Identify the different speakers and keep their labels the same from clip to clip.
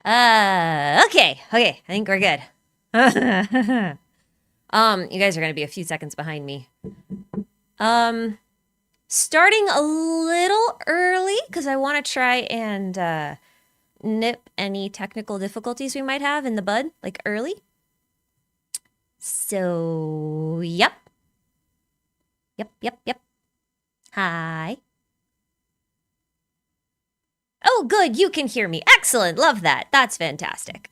Speaker 1: Okay. I think we're good. You guys are gonna be a few seconds behind me. Starting a little early because I want to try and nip any technical difficulties we might have in the bud, like early. So, yep. Hi. Oh, good, you can hear me. Excellent, love that. That's fantastic.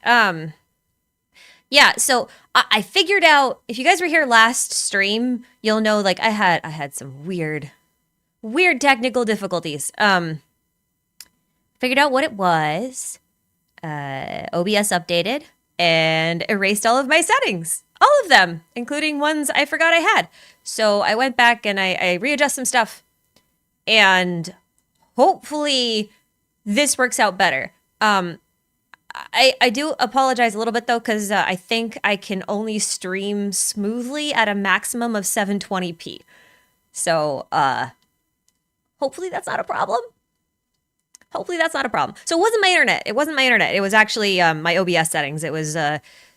Speaker 1: Yeah, so I figured out, if you guys were here last stream, you'll know like I had some weird technical difficulties. Figured out what it was. OBS updated and erased all of my settings. All of them, including ones I forgot I had. So I went back and I readjusted some stuff. And hopefully this works out better. I do apologize a little bit though, because I think I can only stream smoothly at a maximum of 720p. So hopefully that's not a problem. So it wasn't my internet. It was actually my OBS settings. It was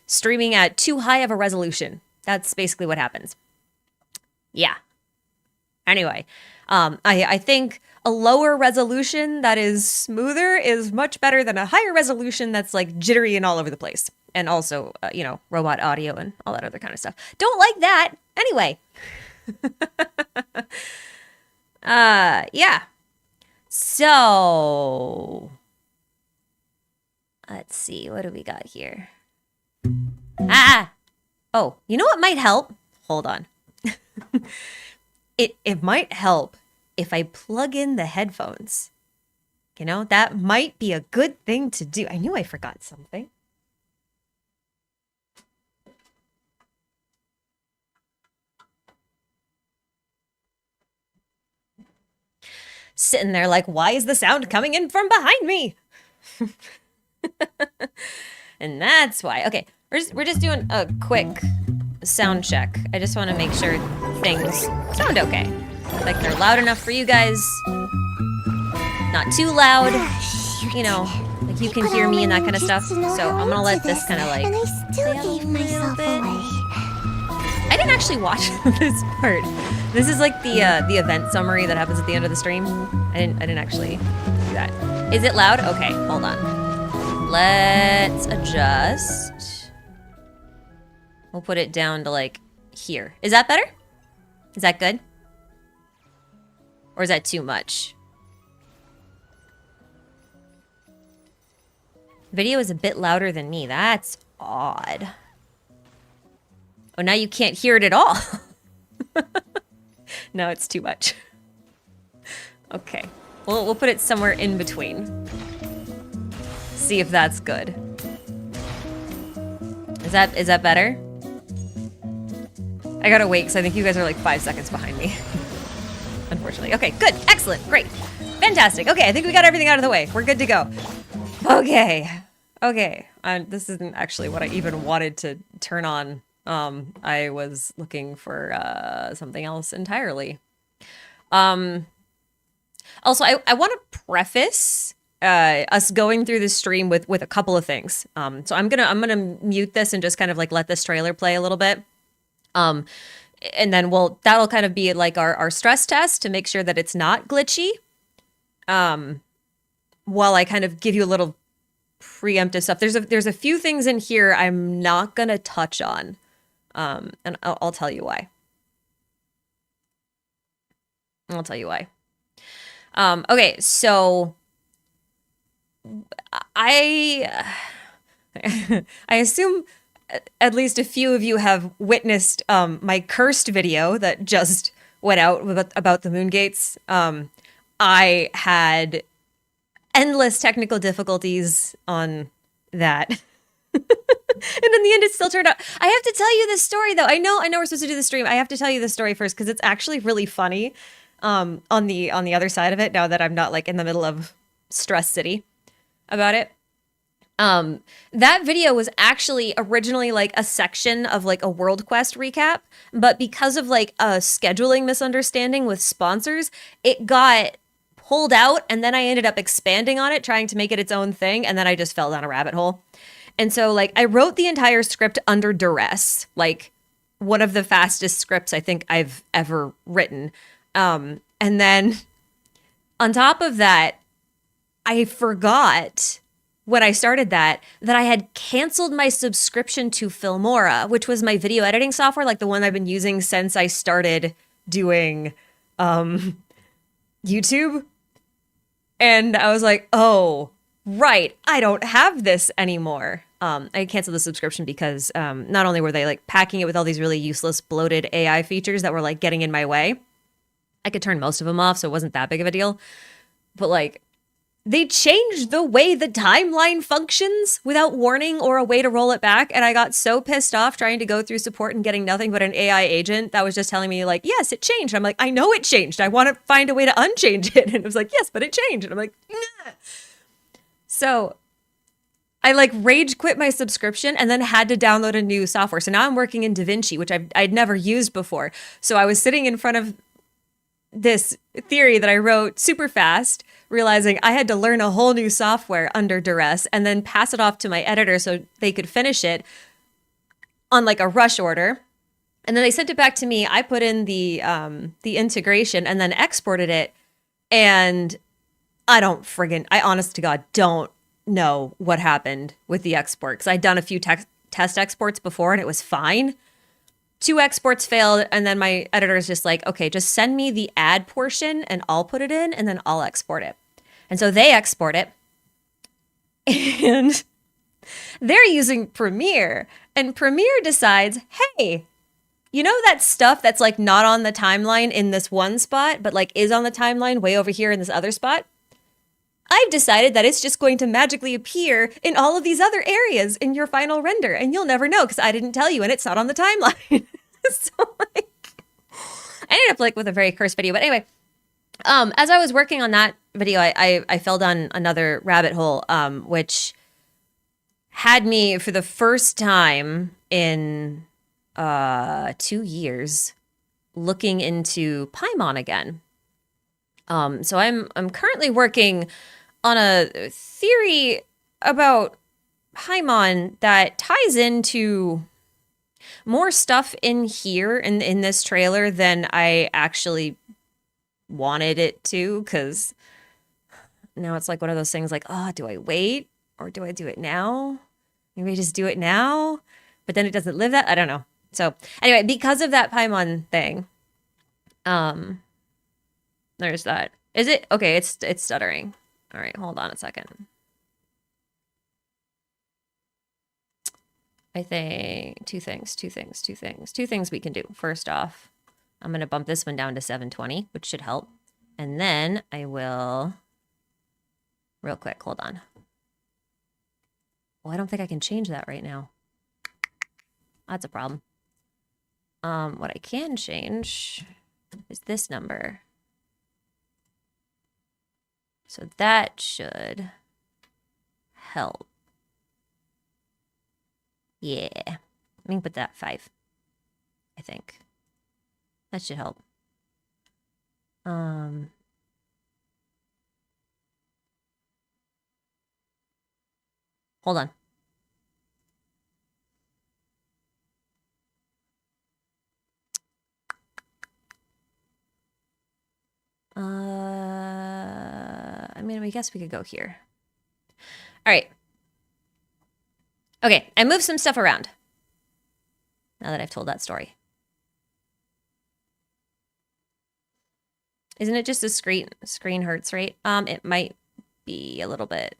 Speaker 1: streaming at too high of a resolution. That's basically what happens. Yeah. Anyway, I think a lower resolution that is smoother is much better than a higher resolution that's like jittery and all over the place. And also, robot audio and all that other kind of stuff. Don't like that. Anyway. Yeah. So, let's see. What do we got here? Oh, you know what might help? Hold on. It might help if I plug in the headphones. That might be a good thing to do. I knew I forgot something. Sitting there like, why is the sound coming in from behind me? And that's why. Okay, we're just doing a quick sound check. I just want to make sure things sound okay. Like they're loud enough for you guys. Not too loud. Like you can hear me and that kind of stuff. So I'm gonna let this kind of like play out a little bit. I didn't actually watch this part. This is like the event summary that happens at the end of the stream. I didn't actually do that. Is it loud? Okay, hold on. Let's adjust. We'll put it down to like here. Is that better? Is that good? Or is that too much? Video is a bit louder than me. That's odd. Oh, now you can't hear it at all. No, it's too much. Okay. We'll put it somewhere in between. See if that's good. Is that better? I gotta wait because I think you guys are like 5 seconds behind me. Unfortunately. Okay, good. Excellent. Great. Fantastic. Okay, I think we got everything out of the way. We're good to go. Okay. This isn't actually what I even wanted to turn on. I was looking for something else entirely. Also, I want to preface us going through this stream with a couple of things. So I'm gonna mute this and just kind of like let this trailer play a little bit. And then that'll kind of be like our stress test to make sure that it's not glitchy. While I kind of give you a little preemptive stuff. There's a few things in here I'm not gonna touch on. And I'll tell you why. Okay, so I assume at least a few of you have witnessed my cursed video that just went out about the moon gates. I had endless technical difficulties on that. And in the end, it still turned out. I have to tell you this story, though. I know we're supposed to do the stream. I have to tell you this story first because it's actually really funny. On the other side of it, now that I'm not like in the middle of Stress City about it. That video was actually originally like a section of like a World Quest recap, but because of like a scheduling misunderstanding with sponsors, it got pulled out, and then I ended up expanding on it, trying to make it its own thing, and then I just fell down a rabbit hole. And so, like, I wrote the entire script under duress, like one of the fastest scripts I think I've ever written. And then on top of that, I forgot when I started that I had canceled my subscription to Filmora, which was my video editing software, like the one I've been using since I started doing YouTube. And I was like, oh, right, I don't have this anymore. I canceled the subscription because not only were they like packing it with all these really useless, bloated AI features that were like getting in my way. I could turn most of them off, so it wasn't that big of a deal. But like, they changed the way the timeline functions without warning or a way to roll it back. And I got so pissed off trying to go through support and getting nothing but an AI agent that was just telling me like, yes, it changed. I'm like, I know it changed. I want to find a way to unchange it. And it was like, yes, but it changed. And I'm like, nah. So I like rage quit my subscription and then had to download a new software. So now I'm working in DaVinci, which I'd never used before. So I was sitting in front of this theory that I wrote super fast, realizing I had to learn a whole new software under duress and then pass it off to my editor so they could finish it on like a rush order. And then they sent it back to me. I put in the integration and then exported it. And I honest to God, don't know what happened with the export, because I'd done a few test exports before and it was fine. 2 exports failed, and then my editor is just like, okay, just send me the ad portion and I'll put it in and then I'll export it. And so they export it and they're using Premiere, and Premiere decides, hey, you know that stuff that's like not on the timeline in this one spot, but like is on the timeline way over here in this other spot? I've decided that it's just going to magically appear in all of these other areas in your final render, and you'll never know because I didn't tell you and it's not on the timeline. So like, I ended up like with a very cursed video. But anyway, as I was working on that video, I fell down another rabbit hole, which had me for the first time in 2 years looking into Paimon again. So I'm currently working on a theory about Paimon that ties into more stuff in here in this trailer than I actually wanted it to, because now it's like one of those things like, oh, do I wait or do I do it now? Maybe I just do it now, but then it doesn't live that. I don't know. So anyway, because of that Paimon thing, there's that. Is it? Okay, it's stuttering. All right, hold on a second. I think two things we can do. First off, I'm going to bump this one down to 720, which should help. And then I will, real quick, hold on. Well, I don't think I can change that right now. That's a problem. What I can change is this number. So that should help. Yeah. Let me put that 5. I think. That should help. Hold on. I mean, I guess we could go here. All right. Okay, I moved some stuff around now that I've told that story. Isn't it just a screen hertz rate? It might be a little bit.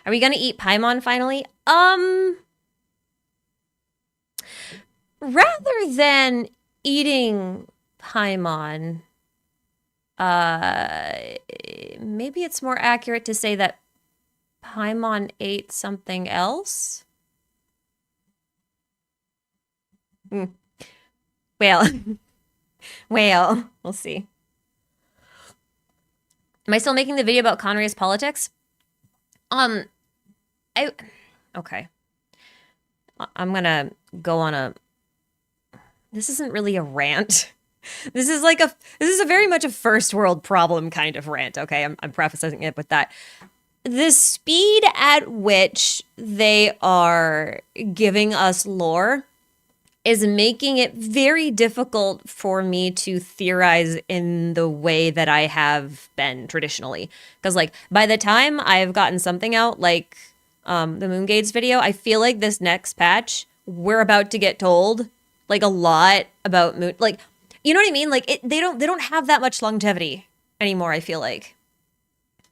Speaker 1: Are we gonna eat Paimon finally? Rather than eating Paimon, maybe it's more accurate to say that Paimon ate something else. Well, we'll see. Am I still making the video about Conrail's politics? Okay. I'm gonna go on a, this isn't really a rant. this is a very much a first world problem kind of rant, okay? I'm prefacing it with that. The speed at which they are giving us lore is making it very difficult for me to theorize in the way that I have been traditionally. Because, like, by the time I've gotten something out, like the Moongates video, I feel like this next patch, we're about to get told, like, a lot about Moon. Like, you know what I mean? Like, they don't have that much longevity anymore, I feel like.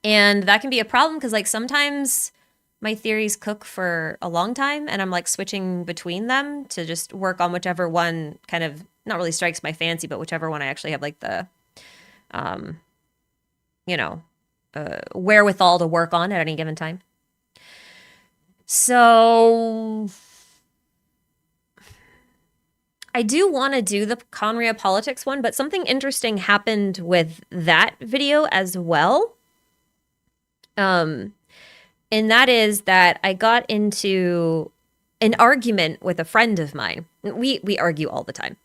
Speaker 1: And that can be a problem because, like, sometimes my theories cook for a long time and I'm like switching between them to just work on whichever one kind of not really strikes my fancy, but whichever one I actually have like the, you know, wherewithal to work on at any given time. So I do want to do the Conria politics one, but something interesting happened with that video as well. And that is that I got into an argument with a friend of mine. We argue all the time.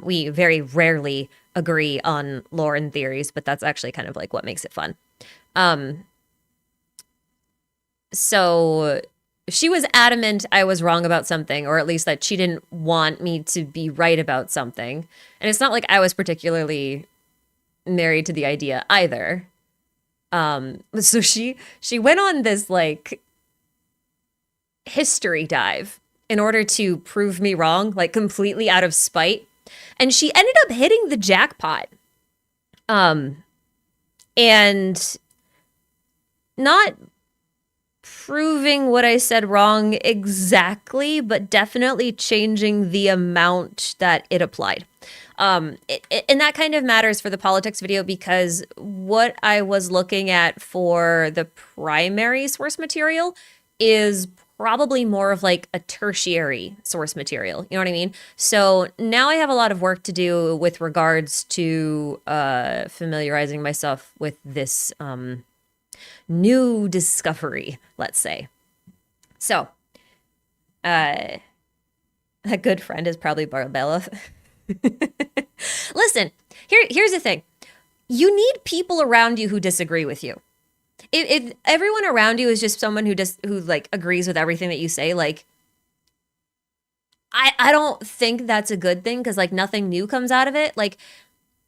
Speaker 1: We very rarely agree on lore and theories, but that's actually kind of like what makes it fun. So she was adamant I was wrong about something, or at least that she didn't want me to be right about something. And it's not like I was particularly married to the idea either. So she went on this like history dive in order to prove me wrong, like completely out of spite. And she ended up hitting the jackpot. And not proving what I said wrong exactly, but definitely changing the amount that it applied. And that kind of matters for the politics video because what I was looking at for the primary source material is probably more of like a tertiary source material. You know what I mean? So now I have a lot of work to do with regards to familiarizing myself with this new discovery, let's say. So, a good friend is probably Barbella. Listen, here's the thing. You need people around you who disagree with you. If everyone around you is just someone who like agrees with everything that you say, like I don't think that's a good thing because like nothing new comes out of it. Like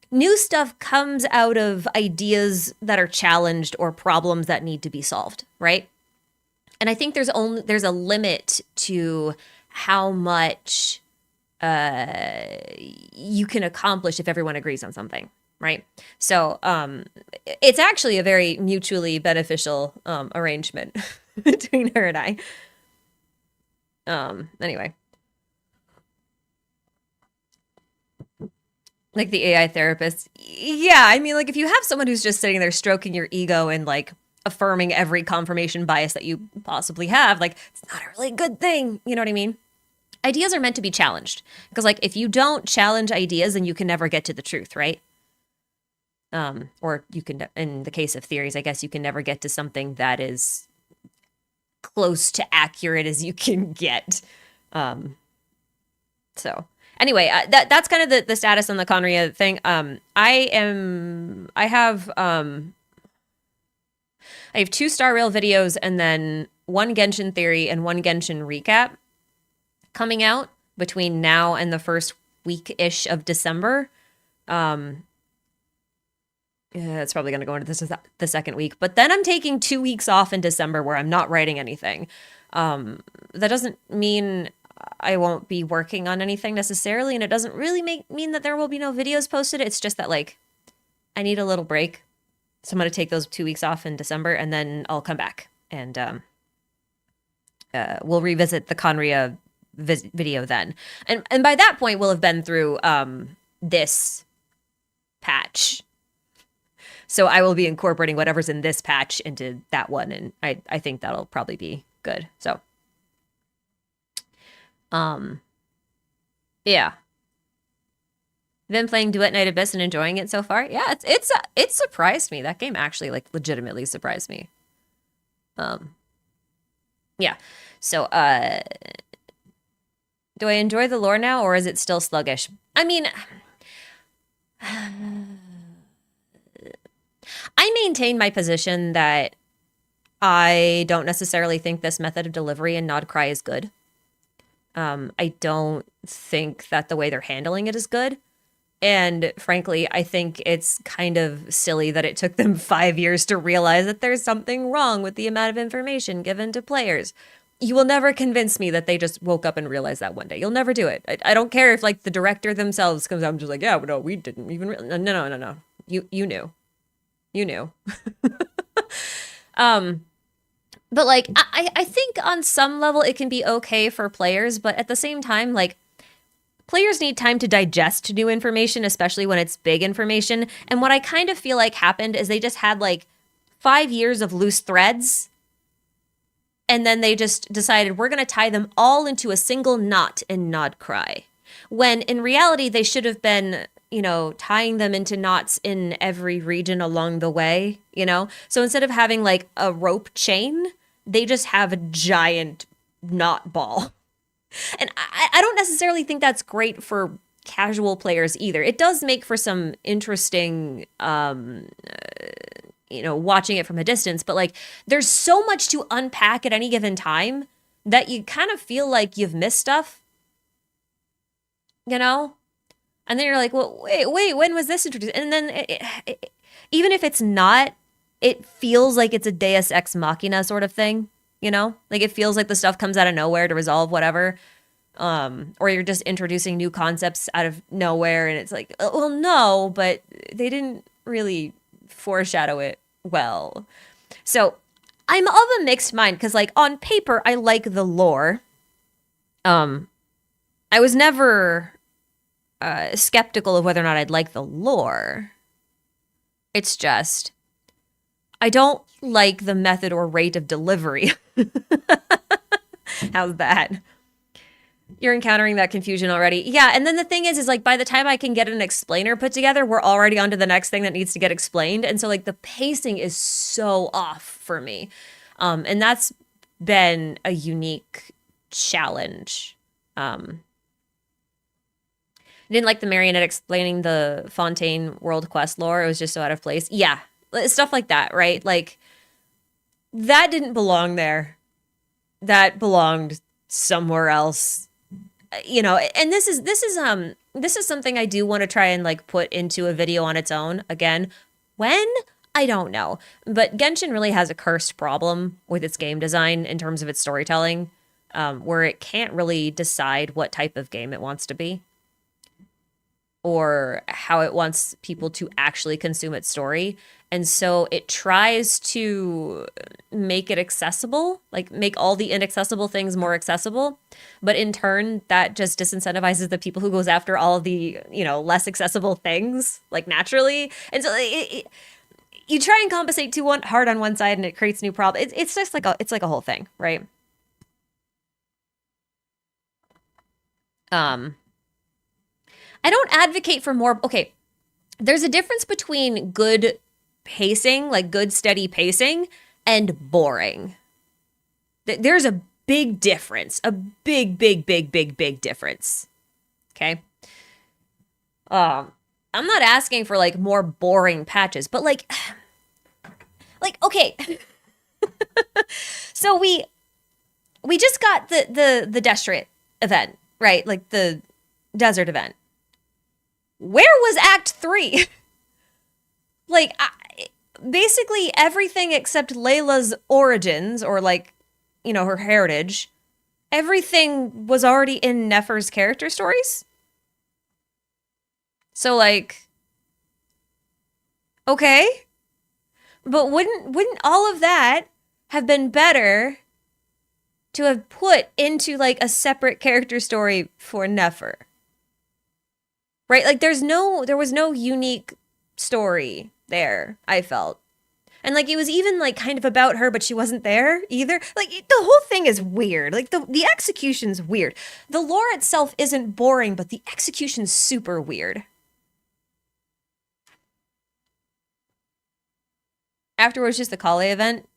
Speaker 1: new stuff comes out of ideas that are challenged or problems that need to be solved, right? And I think there's a limit to how much you can accomplish if everyone agrees on something, right? So it's actually a very mutually beneficial arrangement between her and I. Anyway. Like the AI therapist. Yeah, I mean, like if you have someone who's just sitting there stroking your ego and like affirming every confirmation bias that you possibly have, like it's not a really good thing. You know what I mean? Ideas are meant to be challenged because like if you don't challenge ideas, then you can never get to the truth, right? Or you can, in the case of theories, I guess you can never get to something that is close to accurate as you can get. So anyway, that's kind of the status on the Conria thing. I have 2 Star Rail videos and then 1 Genshin theory and 1 Genshin recap coming out between now and the first week-ish of December. Yeah, it's probably going to go into the second week. But then I'm taking 2 weeks off in December where I'm not writing anything. That doesn't mean I won't be working on anything necessarily, and it doesn't really mean that there will be no videos posted. It's just that, like, I need a little break. So I'm going to take those 2 weeks off in December, and then I'll come back. And we'll revisit the Conria video then. And by that point, we'll have been through this patch. So I will be incorporating whatever's in this patch into that one, and I think that'll probably be good. So, yeah. Been playing Duet Night Abyss and enjoying it so far. Yeah, it surprised me. That game actually like legitimately surprised me. Yeah. So, do I enjoy the lore now, or is it still sluggish? I mean, I maintain my position that I don't necessarily think this method of delivery in Nod Cry is good. I don't think that the way they're handling it is good. And frankly, I think it's kind of silly that it took them 5 years to realize that there's something wrong with the amount of information given to players. You will never convince me that they just woke up and realized that one day. You'll never do it. I don't care if like the director themselves comes out and just like, yeah, no, we didn't even. No. You knew. You knew. um, but like I think on some level it can be okay for players, but at the same time, like players need time to digest new information, especially when it's big information. And what I kind of feel like happened is they just had like 5 years of loose threads. And then they just decided we're going to tie them all into a single knot in Nod Cry. When in reality, they should have been, tying them into knots in every region along the way, So instead of having like a rope chain, they just have a giant knot ball. And I don't necessarily think that's great for casual players either. It does make for some interesting, watching it from a distance, but like there's so much to unpack at any given time that you kind of feel like you've missed stuff, And then you're like, well, wait, when was this introduced? And then even if it's not, it feels like it's a Deus Ex Machina sort of thing. Like it feels like the stuff comes out of nowhere to resolve whatever. Or you're just introducing new concepts out of nowhere and it's like, well, no, but they didn't really foreshadow it well. So I'm of a mixed mind because like on paper, I like the lore. I was never skeptical of whether or not I'd like the lore. It's just, I don't like the method or rate of delivery. How's that? You're encountering that confusion already. Yeah, and then the thing is like by the time I can get an explainer put together, we're already on to the next thing that needs to get explained. And so like the pacing is so off for me. And that's been a unique challenge. I didn't like the marionette explaining the Fontaine World Quest lore. It was just so out of place. Yeah, stuff like that, right? Like that didn't belong there. That belonged somewhere else. And this is something I do want to try and like put into a video on its own. Again, when? I don't know. But Genshin really has a cursed problem with its game design in terms of its storytelling, where it can't really decide what type of game it wants to be or how it wants people to actually consume its story. And so it tries to make it accessible, like make all the inaccessible things more accessible. But in turn, that just disincentivizes the people who goes after all of the, less accessible things, like naturally. And so you try and compensate too hard on one side and it creates new problems. It's just like a whole thing, right? I don't advocate for more. Okay, there's a difference between good pacing, like good steady pacing, and boring. There's a big difference, a big difference. Okay. I'm not asking for like more boring patches, but like okay. So we just got the Destrit event, right? Like the desert event. Where was Act 3? Like, basically everything except Layla's origins, or like, her heritage, everything was already in Nefer's character stories. So like, okay. But wouldn't all of that have been better to have put into like a separate character story for Nefer? Right? Like there was no unique story there, I felt. And like it was even like kind of about her, but she wasn't there either. Like the whole thing is weird. Like the execution's weird. The lore itself isn't boring, but the execution's super weird. Afterwards, just the Kale event.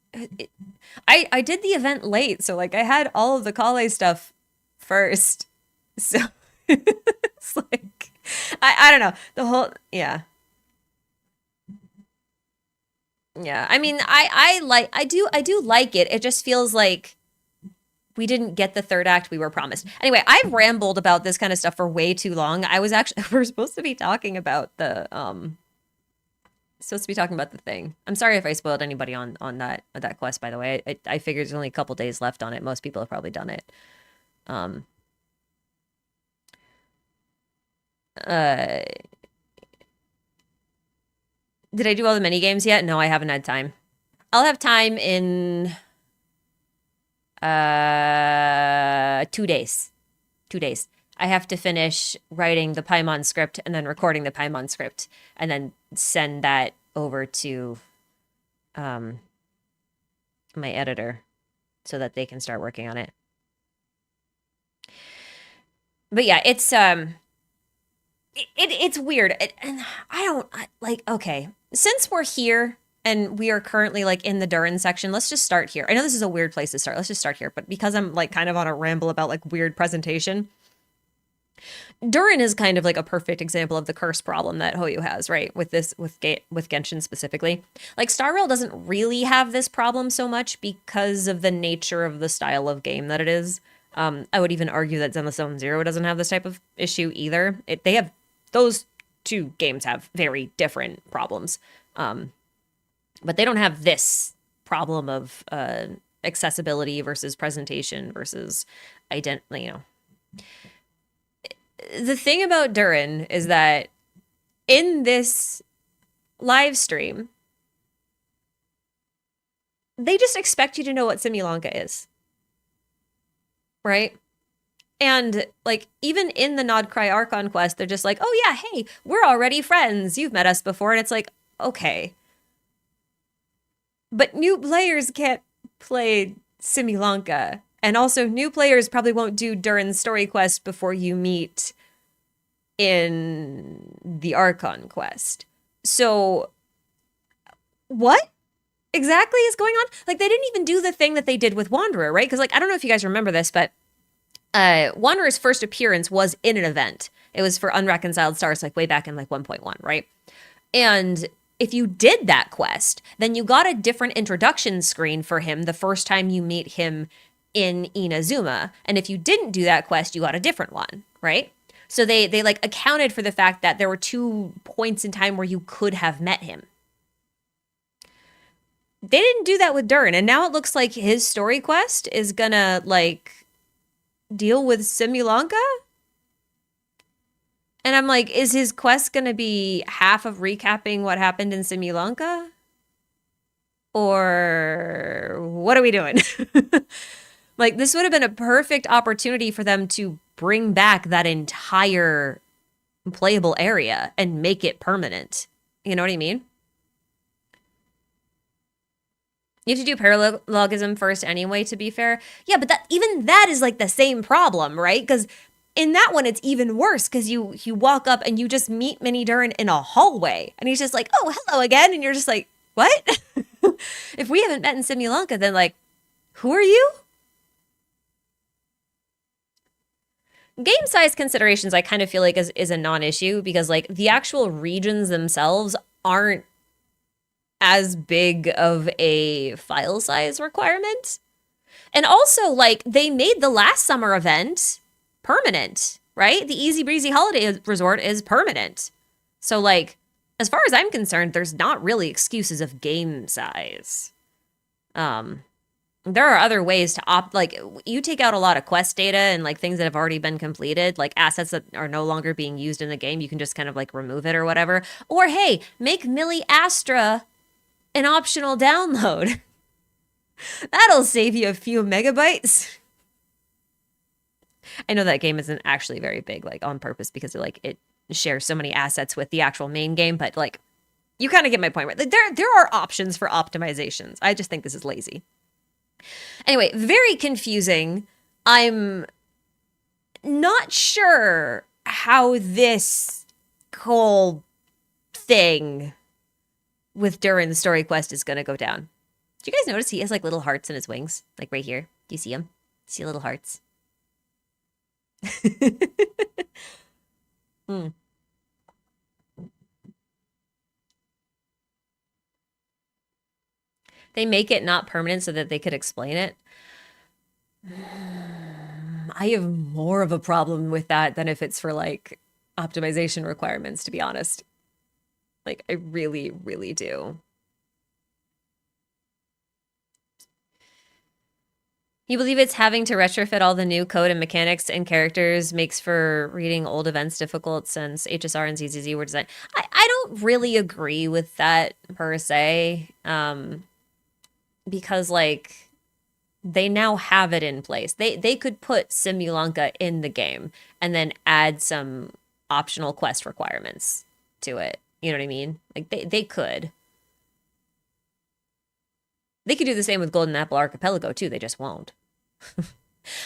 Speaker 1: I did the event late, so like I had all of the Kale stuff first. So it's like I don't know. The whole yeah. Yeah. I mean, I do like it. It just feels like we didn't get the third act we were promised. Anyway, I've rambled about this kind of stuff for way too long. I was actually we're supposed to be talking about the thing. I'm sorry if I spoiled anybody on that quest, by the way. I figured there's only a couple days left on it. Most people have probably done it. Um uh did I do all the mini games yet? No, I haven't had time. I'll have time in 2 days. 2 days. I have to finish writing the Paimon script and then recording the Paimon script and then send that over to um, my editor so that they can start working on it. But yeah, it's weird. And okay, since we're here and we are currently like in the Durin section, let's just start here. I know this is a weird place to start. Let's just start here. But because I'm like kind of on a ramble about like weird presentation, Durin is kind of like a perfect example of the curse problem that Hoyu has, right? With Genshin specifically. Like Star Rail doesn't really have this problem so much because of the nature of the style of game that it is. I would even argue that Zenless Zone Zero doesn't have this type of issue either. Those two games have very different problems. But they don't have this problem of accessibility versus presentation versus identity, The thing about Durin is that in this live stream, they just expect you to know what Simulanka is. Right? And like even in the Nod Cry Archon quest, they're just like, oh yeah, hey, we're already friends. You've met us before. And it's like, okay. But new players can't play Simulanka. And also new players probably won't do Durin's story quest before you meet in the Archon quest. So what exactly is going on? Like they didn't even do the thing that they did with Wanderer, right? Because like I don't know if you guys remember this, but Wanderer's first appearance was in an event. It was for Unreconciled Stars, like way back in like 1.1, right? And if you did that quest, then you got a different introduction screen for him the first time you meet him in Inazuma. And if you didn't do that quest, you got a different one, right? So they like accounted for the fact that there were 2 points in time where you could have met him. They didn't do that with Durin, and now it looks like his story quest is gonna like deal with Simulanka? And I'm like, is his quest gonna be half of recapping what happened in Simulanka? Or what are we doing? Like, this would have been a perfect opportunity for them to bring back that entire playable area and make it permanent. You know what I mean? You have to do parallelism first anyway, to be fair. Yeah, but even that is like the same problem, right? Because in that one, it's even worse because you walk up and you just meet Mini Durin in a hallway. And he's just like, oh, hello again. And you're just like, what? If we haven't met in Simulanka, then like, who are you? Game size considerations, I kind of feel like is a non-issue because like the actual regions themselves aren't as big of a file size requirement. And also, like, they made the last summer event permanent, right? The Easy Breezy Holiday Resort is permanent. So, like, as far as I'm concerned, there's not really excuses of game size. There are other ways to like, you take out a lot of quest data and, like, things that have already been completed, like assets that are no longer being used in the game, you can just kind of, like, remove it or whatever. Or, hey, make Millie Astra an optional download. That'll save you a few megabytes. I know that game isn't actually very big, like on purpose, because it shares so many assets with the actual main game, but like you kind of get my point, right? Like, there are options for optimizations. I just think this is lazy. Anyway, very confusing. I'm not sure how this whole thing with Durin's story quest is going to go down. Do you guys notice he has like little hearts in his wings? Like right here. Do you see them? See little hearts? They make it not permanent so that they could explain it. I have more of a problem with that than if it's for like optimization requirements, to be honest. Like, I really, really do. You believe it's having to retrofit all the new code and mechanics and characters makes for reading old events difficult since HSR and ZZZ were designed? I don't really agree with that per se, because like they now have it in place. They could put Simulanka in the game and then add some optional quest requirements to it. You know what I mean? Like they could. They could do the same with Golden Apple Archipelago too. They just won't.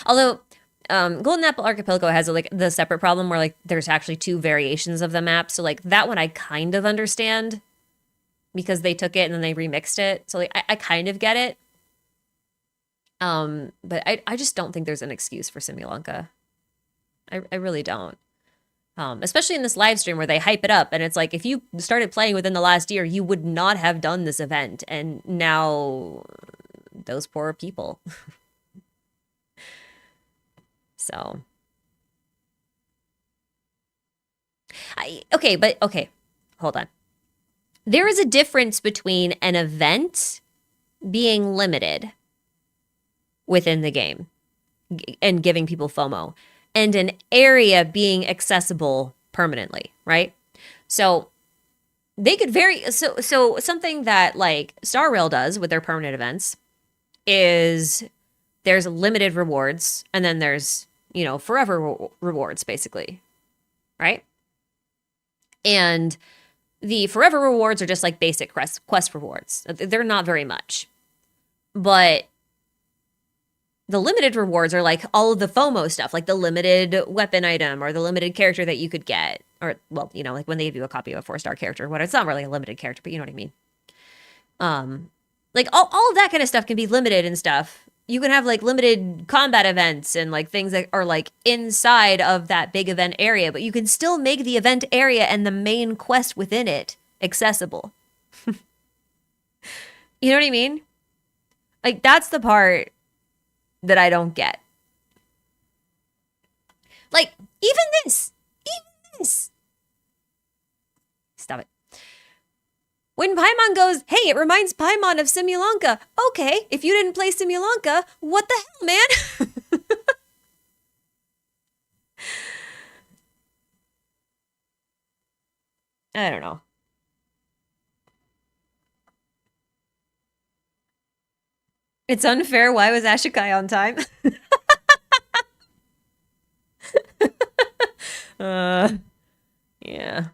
Speaker 1: Although Golden Apple Archipelago has like the separate problem where like there's actually two variations of the map. So like that one I kind of understand because they took it and then they remixed it. So like I kind of get it. But I just don't think there's an excuse for Simulanka. I really don't. Especially in this live stream where they hype it up and it's like if you started playing within the last year, you would not have done this event. And now those poor people. So, okay, hold on. There is a difference between an event being limited within the game and giving people FOMO and an area being accessible permanently, right? So they could so something that like Star Rail does with their permanent events is there's limited rewards and then there's forever rewards, basically, right? And the forever rewards are just like basic quest rewards. They're not very much. But the limited rewards are like all of the FOMO stuff, like the limited weapon item or the limited character that you could get. Or, well, like when they give you a copy of a 4-star character, it's not really a limited character, but you know what I mean. Like all of that kind of stuff can be limited and stuff. You can have like limited combat events and like things that are like inside of that big event area, but you can still make the event area and the main quest within it accessible. You know what I mean? Like that's the part that I don't get. Like even this. Stop it. When Paimon goes, hey, it reminds Paimon of Simulanka. Okay, if you didn't play Simulanka, what the hell, man? I don't know. It's unfair. Why was Ashikai on time? Yeah.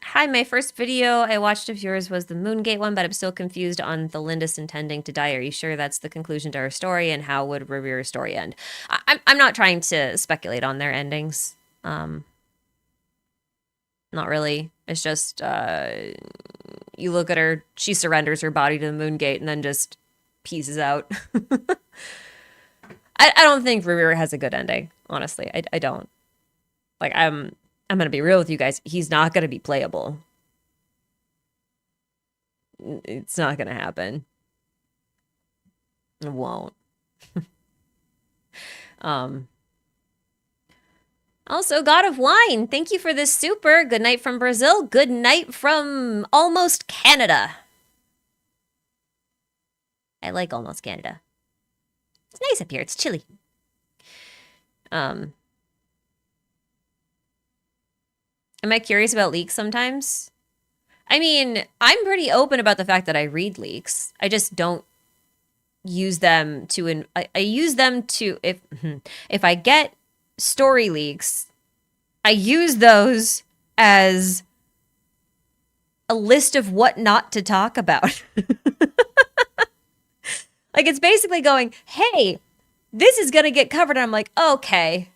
Speaker 1: Hi, my first video I watched of yours was the Moongate one, but I'm still confused on the Lindis intending to die. Are you sure that's the conclusion to her story, and how would Revera's story end? I'm not trying to speculate on their endings. Not really. It's just you look at her, she surrenders her body to the Moongate and then just pieces out. I don't think Revera has a good ending, honestly. I don't. Like, I'm going to be real with you guys. He's not going to be playable. It's not going to happen. It won't. Also, God of Wine, thank you for this super. Good night from Brazil. Good night from almost Canada. I like almost Canada. It's nice up here. It's chilly. Am I curious about leaks sometimes? I mean, I'm pretty open about the fact that I read leaks. I just don't use them to... I use them to... If I get story leaks, I use those as a list of what not to talk about. Like, it's basically going, hey, this is going to get covered. And I'm like, okay.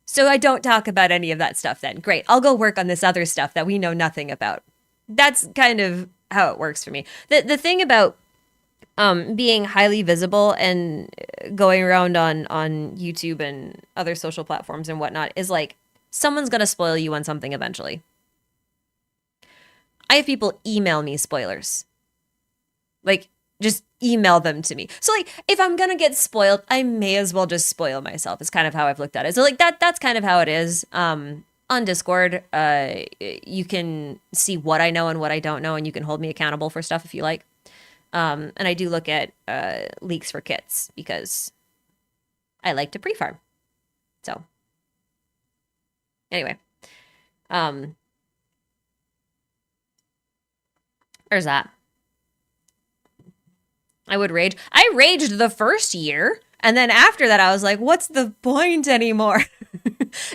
Speaker 1: So I don't talk about any of that stuff then. Great. I'll go work on this other stuff that we know nothing about. That's kind of how it works for me. The thing about being highly visible and going around on YouTube and other social platforms and whatnot is like someone's gonna spoil you on something eventually. I have people email me spoilers. Like, just email them to me. So like if I'm gonna get spoiled, I may as well just spoil myself. Is kind of how I've looked at it. So like that's kind of how it is. On Discord, you can see what I know and what I don't know, and you can hold me accountable for stuff if you like. And I do look at leaks for kits because I like to pre-farm. So anyway, there's that. I would rage. I raged the first year, and then after that, I was like, what's the point anymore?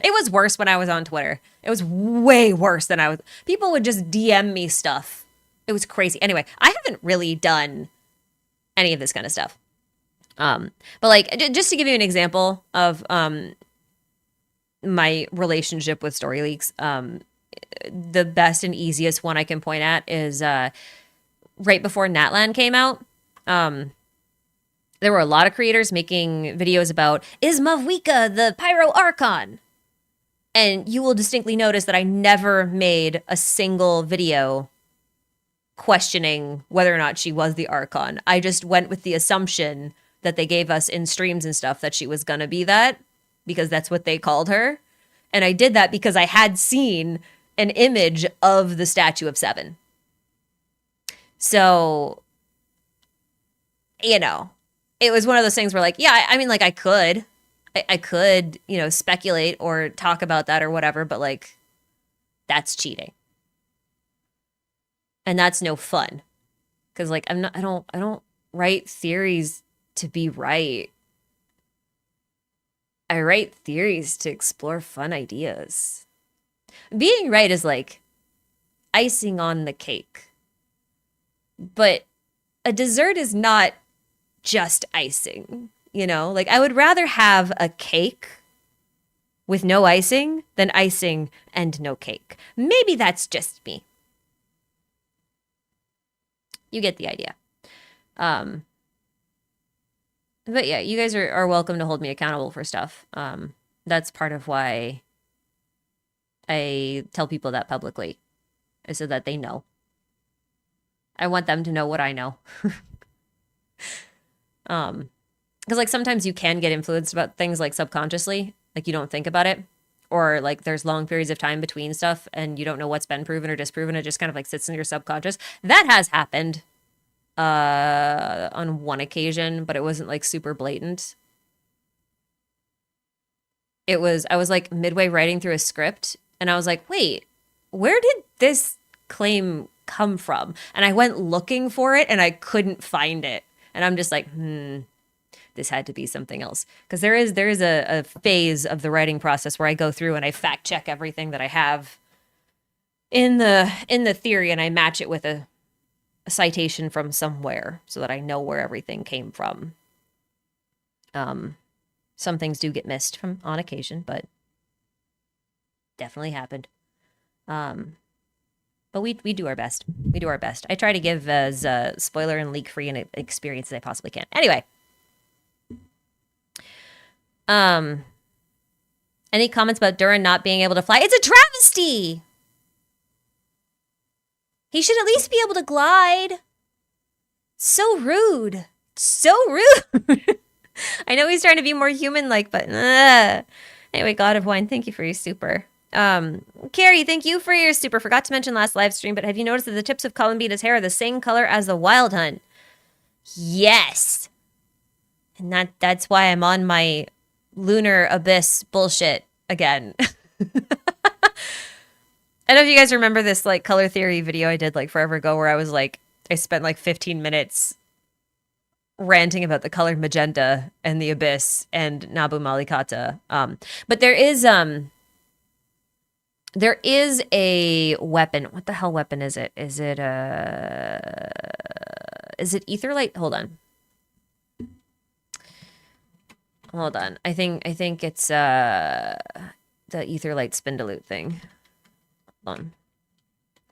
Speaker 1: It was worse when I was on Twitter. It was way worse than I was. People would just DM me stuff. It was crazy. Anyway, I haven't really done any of this kind of stuff. But like, just to give you an example of my relationship with story leaks, the best and easiest one I can point at is right before Natlan came out. There were a lot of creators making videos about, is Mavwika the Pyro Archon? And you will distinctly notice that I never made a single video questioning whether or not she was the Archon. I just went with the assumption that they gave us in streams and stuff that she was gonna be that, because that's what they called her. And I did that because I had seen an image of the Statue of Seven. So, you know, it was one of those things where like, yeah, I mean, like I could, you know, speculate or talk about that or whatever, but like, that's cheating. And that's no fun. Cause like, I don't write theories to be right. I write theories to explore fun ideas. Being right is like icing on the cake. But a dessert is not just icing, you know? Like I would rather have a cake with no icing than icing and no cake. Maybe that's just me. You get the idea. But yeah, you guys are welcome to hold me accountable for stuff. That's part of why I tell people that publicly, is so that they know. I want them to know what I know. Because like sometimes you can get influenced about things like subconsciously, like you don't think about it, or like there's long periods of time between stuff and you don't know what's been proven or disproven. It just kind of like sits in your subconscious. That has happened on one occasion, but it wasn't like super blatant. I was like midway writing through a script and I was like, wait, where did this claim come from? And I went looking for it and I couldn't find it. And I'm just like, this had to be something else. Because there is a phase of the writing process where I go through and I fact check everything that I have in the theory and I match it with a citation from somewhere so that I know where everything came from. Some things do get missed from on occasion, but definitely happened. But we do our best. We do our best. I try to give as spoiler and leak free an experience as I possibly can. Anyway. Any comments about Duran not being able to fly? It's a travesty! He should at least be able to glide. So rude. So rude. I know he's trying to be more human-like, but anyway, God of Wine, thank you for your super. Carrie, thank you for your super. Forgot to mention last live stream, but have you noticed that the tips of Columbina's hair are the same color as the Wild Hunt? Yes. And that's why I'm on my lunar abyss bullshit again. I don't know if you guys remember this like color theory video I did like forever ago where I was like, I spent like 15 minutes ranting about the color magenta and the abyss and Nabu Malikata. But there is a weapon. What the hell weapon is it? Is it Etherlight? Hold on. I think it's the Etherlight Spindaloot thing. Hold on.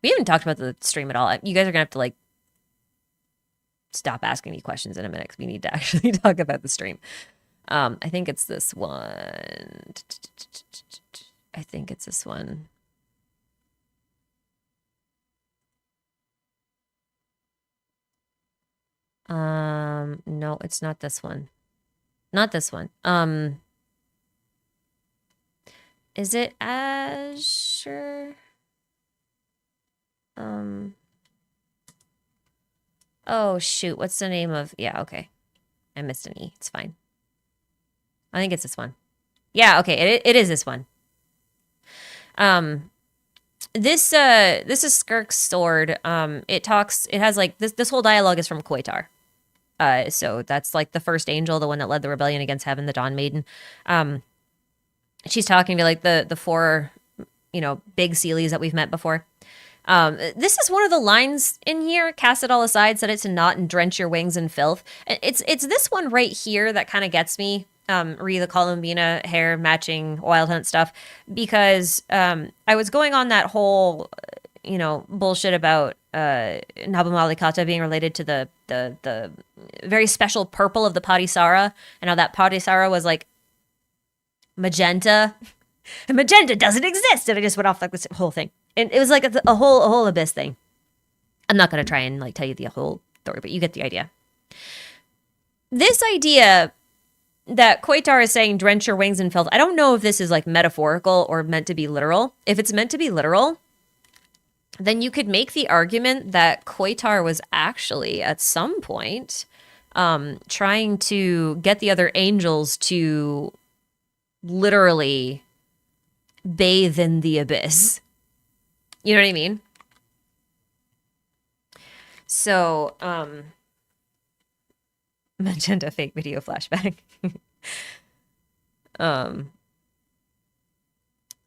Speaker 1: We haven't talked about the stream at all. You guys are gonna have to like stop asking me questions in a minute because we need to actually talk about the stream. I think it's this one. I think it's this one. No, it's not this one. Not this one. Is it Azure? Oh shoot, what's the name of, yeah, okay. I missed an E, it's fine. I think it's this one. Yeah, okay, it is this one. This is Skirk's sword. It has like, this whole dialogue is from Koitar. So that's like the first angel, the one that led the rebellion against heaven, the Dawn Maiden. She's talking to like the four, big Seelies that we've met before. This is one of the lines in here. Cast it all aside, set it to naught, and drench your wings in filth. It's this one right here that kind of gets me. Re the Columbina hair matching Wild Hunt stuff, because I was going on that whole bullshit about Nabu Malikata being related to the very special purple of the Padisara, and how that Padisara was like magenta. And magenta doesn't exist, and I just went off like this whole thing. And it was like a whole abyss thing. I'm not going to try and like tell you the whole story, but you get the idea. This idea that Koitar is saying drench your wings in filth, I don't know if this is like metaphorical or meant to be literal. If it's meant to be literal, then you could make the argument that Koitar was actually at some point trying to get the other angels to literally bathe in the abyss. You know what I mean? So, magenta fake video flashback.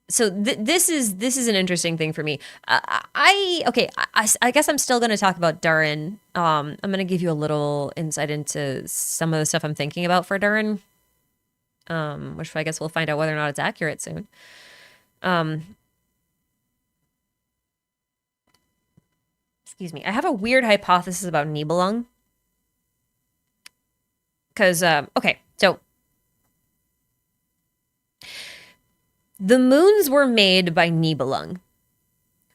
Speaker 1: So this is an interesting thing for me. I guess I'm still going to talk about Durin. I'm going to give you a little insight into some of the stuff I'm thinking about for Durin, which I guess we'll find out whether or not it's accurate soon. Excuse me. I have a weird hypothesis about Nibelung. Because, okay, so the moons were made by Nibelung,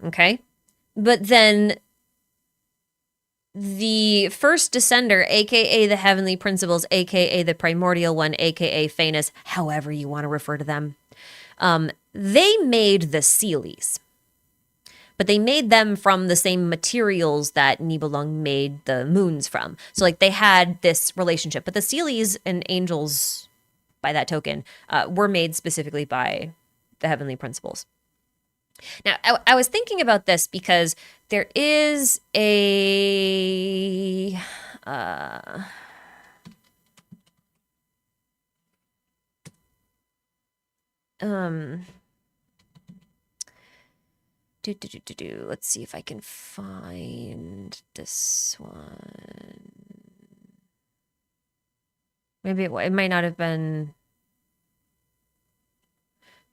Speaker 1: okay? But then the first descender, aka the heavenly principles, aka the primordial one, aka Phaenus, however you want to refer to them, they made the Seelies. But they made them from the same materials that Nibelung made the moons from. So, like, they had this relationship. But the Seelies and angels, by that token, were made specifically by the heavenly principles. Now, I was thinking about this because there is a... Let's see if I can find this one. Maybe it might not have been...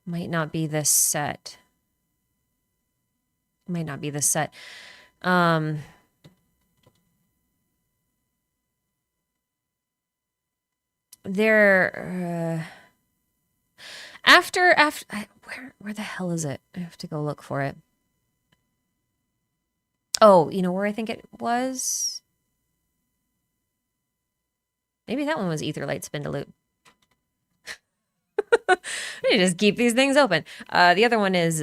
Speaker 1: Might not be this set. Might not be this set. There... After where the hell is it? I have to go look for it. Oh, you know where I think it was? Maybe that one was Aetherlight Spindaloot. I need to just keep these things open. The other one is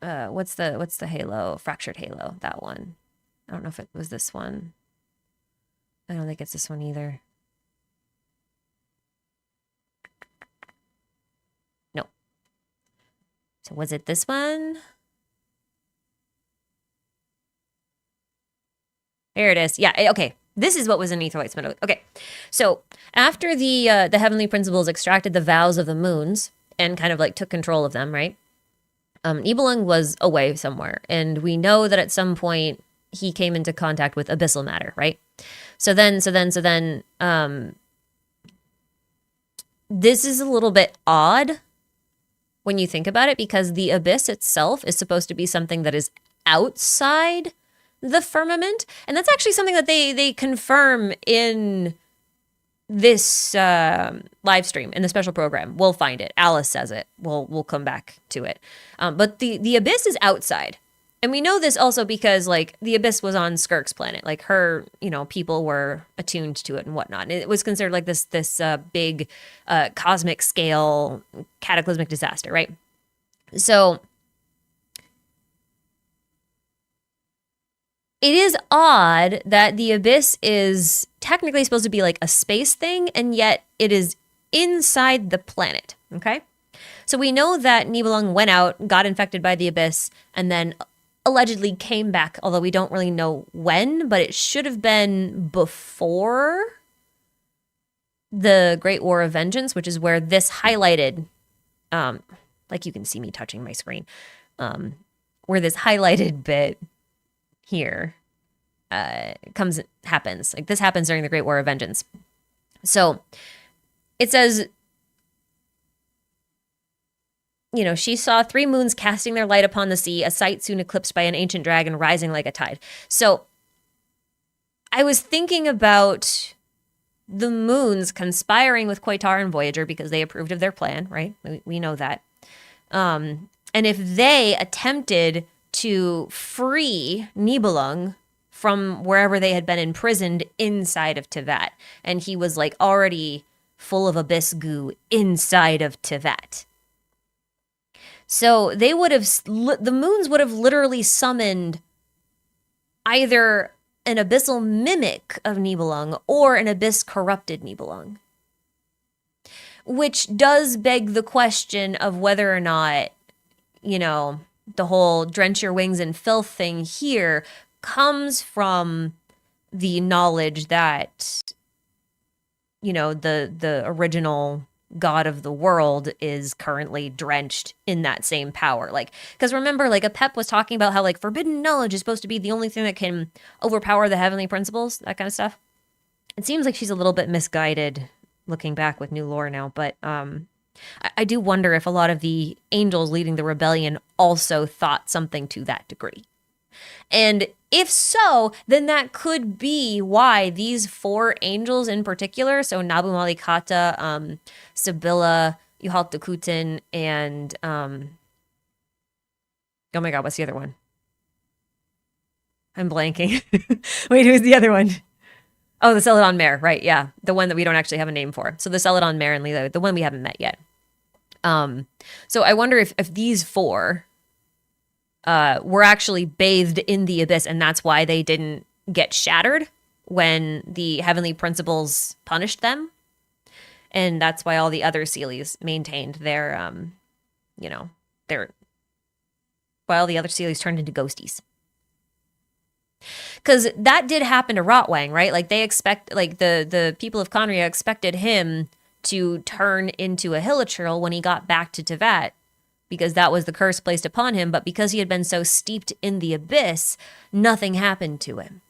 Speaker 1: what's the Halo? Fractured Halo, that one. I don't know if it was this one. I don't think it's this one either. No. So was it this one? There it is. Yeah, okay. This is what was in Aetherlight Spindle. Okay. So after the heavenly principles extracted the vows of the moons and kind of like took control of them, right? Nibelung was away somewhere. And we know that at some point he came into contact with abyssal matter, right? So then, this is a little bit odd when you think about it, because the abyss itself is supposed to be something that is outside the firmament. And that's actually something that they confirm in this live stream, in the special program. We'll find it. Alice says it. We'll come back to it. But the abyss is outside. And we know this also because, like, the abyss was on Skirk's planet. Like, her, people were attuned to it and whatnot. And it was considered like this big cosmic scale cataclysmic disaster, right? So it is odd that the abyss is technically supposed to be like a space thing, and yet it is inside the planet, okay? So we know that Nibelung went out, got infected by the abyss, and then allegedly came back, although we don't really know when, but it should have been before the Great War of Vengeance, which is where this highlighted, like you can see me touching my screen, where this highlighted bit here happens. Like, this happens during the Great War of Vengeance. So it says, she saw 3 moons casting their light upon the sea, a sight soon eclipsed by an ancient dragon rising like a tide. So I was thinking about the moons conspiring with Koitar and Voyager because they approved of their plan, right? We know that. And if they attempted to free Nibelung from wherever they had been imprisoned inside of Tevat, and he was like already full of abyss goo inside of Tevat. So they would have, the moons would have literally summoned either an abyssal mimic of Nibelung or an abyss corrupted Nibelung. Which does beg the question of whether or not, the whole drench your wings in filth thing here comes from the knowledge that, the original god of the world is currently drenched in that same power. Like, because remember, like, Apep was talking about how, like, forbidden knowledge is supposed to be the only thing that can overpower the heavenly principles, that kind of stuff. It seems like she's a little bit misguided looking back with new lore now, but I do wonder if a lot of the angels leading the rebellion also thought something to that degree. And if so, then that could be why these 4 angels in particular, so Nabu Malikata, Sibylla, Yuhaltakuten, and oh my god, what's the other one? I'm blanking. Wait, who's the other one? Oh, the Celadon Mare, right, yeah. The one that we don't actually have a name for. So the Celadon Mare and Lila, the one we haven't met yet. So I wonder if these 4 were actually bathed in the abyss, and that's why they didn't get shattered when the heavenly principles punished them. And that's why all the other Seelies maintained their, while the other Seelies turned into ghosties. Because that did happen to Rotwang, right? Like, they the people of Conria expected him to turn into a Hilichurl when he got back to Tevat, because that was the curse placed upon him. But because he had been so steeped in the abyss, nothing happened to him.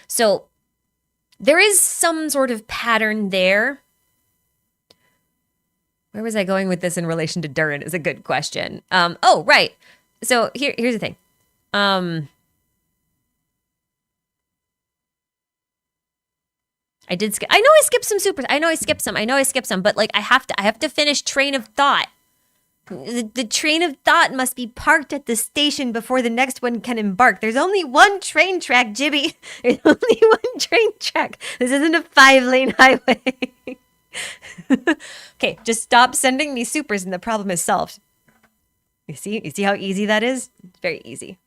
Speaker 1: So there is some sort of pattern there. Where was I going with this in relation to Durin is a good question. Oh, right. So here's the thing. I know I skipped some supers. I know I skipped some, but like I have to finish train of thought. The train of thought must be parked at the station before the next one can embark. There's only one train track, Jibby. There's only one train track. This isn't a 5-lane highway. Okay, just stop sending me supers and the problem is solved. You see how easy that is? It's very easy.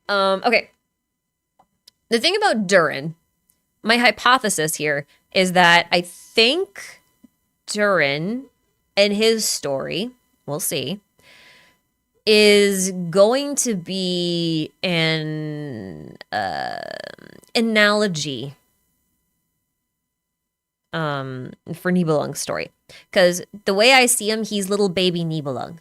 Speaker 1: Okay. The thing about Durin, my hypothesis here is that I think Durin and his story, we'll see, is going to be an analogy for Nibelung's story. Because the way I see him, he's little baby Nibelung.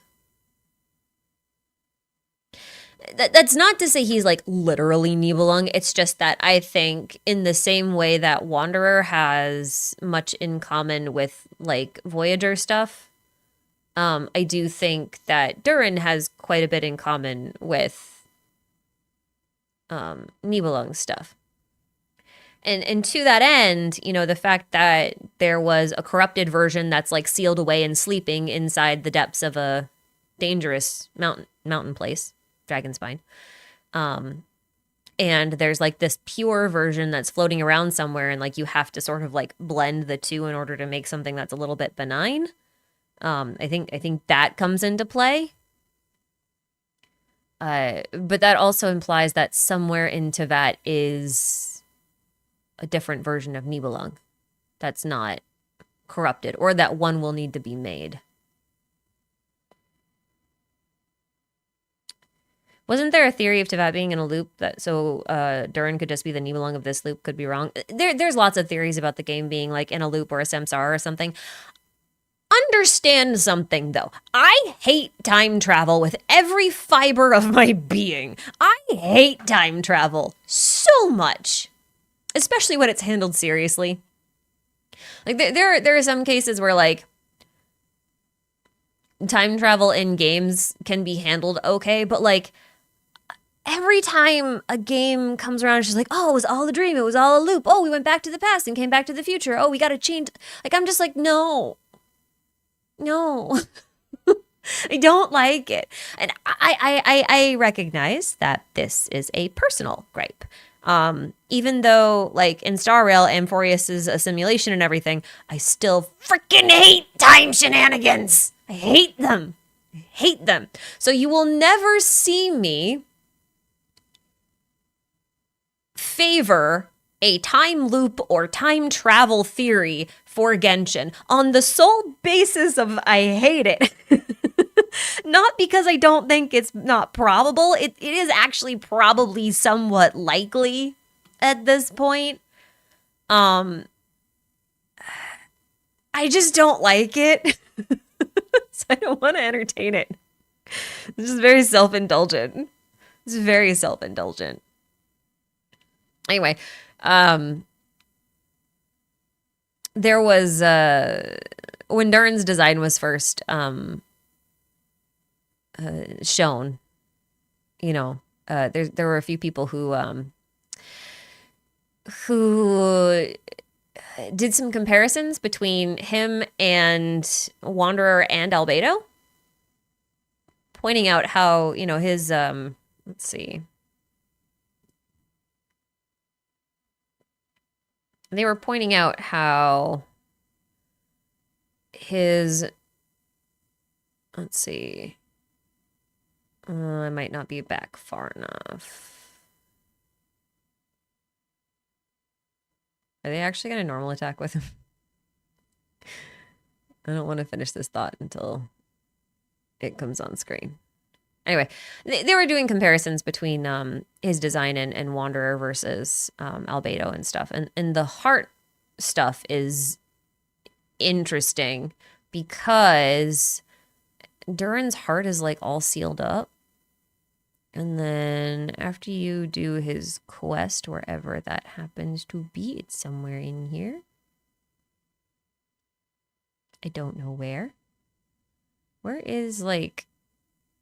Speaker 1: That's not to say he's like literally Nibelung. It's just that I think in the same way that Wanderer has much in common with like Voyager stuff, I do think that Durin has quite a bit in common with Nibelung stuff. And to that end, you know, the fact that there was a corrupted version that's like sealed away and sleeping inside the depths of a dangerous mountain place, Dragonspine. And there's like this pure version that's floating around somewhere, and like you have to sort of like blend the two in order to make something that's a little bit benign. I think that comes into play. But that also implies that somewhere in Tevat is a different version of Nibelung that's not corrupted, or that one will need to be made. Wasn't there a theory of Tevat being in a loop that so Durin could just be the Nibelung of this loop? Could be wrong. There's lots of theories about the game being like in a loop or a samsara or something. Understand something though. I hate time travel with every fiber of my being. I hate time travel so much, especially when it's handled seriously. Like there are some cases where like time travel in games can be handled okay, but like every time a game comes around, she's like, oh, it was all a dream. It was all a loop. Oh, we went back to the past and came back to the future. Oh, we got to change. Like, I'm just like, no. I don't like it. And I recognize that this is a personal gripe. Even though, like, in Star Rail, Amphorius is a simulation and everything, I still freaking hate time shenanigans. I hate them. I hate them. So you will never see me favor a time loop or time travel theory for Genshin on the sole basis of I hate it. Not because I don't think it's not probable. It is actually probably somewhat likely at this point. I just don't like it. So I don't want to entertain it. This is very self-indulgent. It's very self-indulgent. Anyway, there was when Durin's design was first shown, you know, there were a few people who did some comparisons between him and Wanderer and Albedo, pointing out how, you know, his let's see. They were pointing out how his, let's see, I might not be back far enough. Are they actually going to normal attack with him? I don't want to finish this thought until it comes on screen. Anyway, they were doing comparisons between his design and Wanderer versus Albedo and stuff. And the heart stuff is interesting because Durin's heart is like all sealed up. And then after you do his quest, wherever that happens to be, it's somewhere in here. I don't know where. Where is like...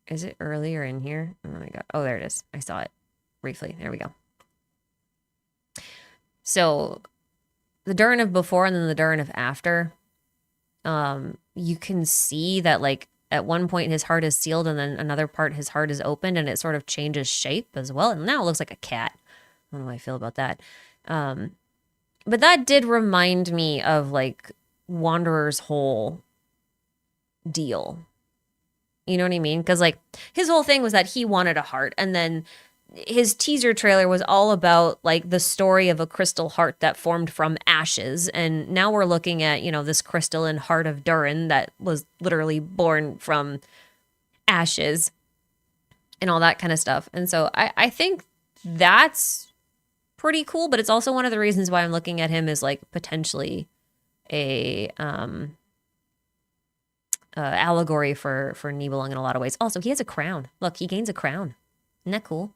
Speaker 1: Is it earlier in here? Oh my god. Oh, there it is. I saw it briefly. There we go. So the Durin of before and then the Durin of after, you can see that like at one point his heart is sealed and then another part his heart is opened and it sort of changes shape as well. And now it looks like a cat. I don't know how I feel about that. But that did remind me of like Wanderer's whole deal. You know what I mean? Because like his whole thing was that he wanted a heart, and then his teaser trailer was all about like the story of a crystal heart that formed from ashes. And now we're looking at, you know, this crystalline heart of Durin that was literally born from ashes and all that kind of stuff. And so I think that's pretty cool, but it's also one of the reasons why I'm looking at him as like potentially a allegory for Nibelung in a lot of ways. Also, he has a crown. Look, he gains a crown Isn't that cool?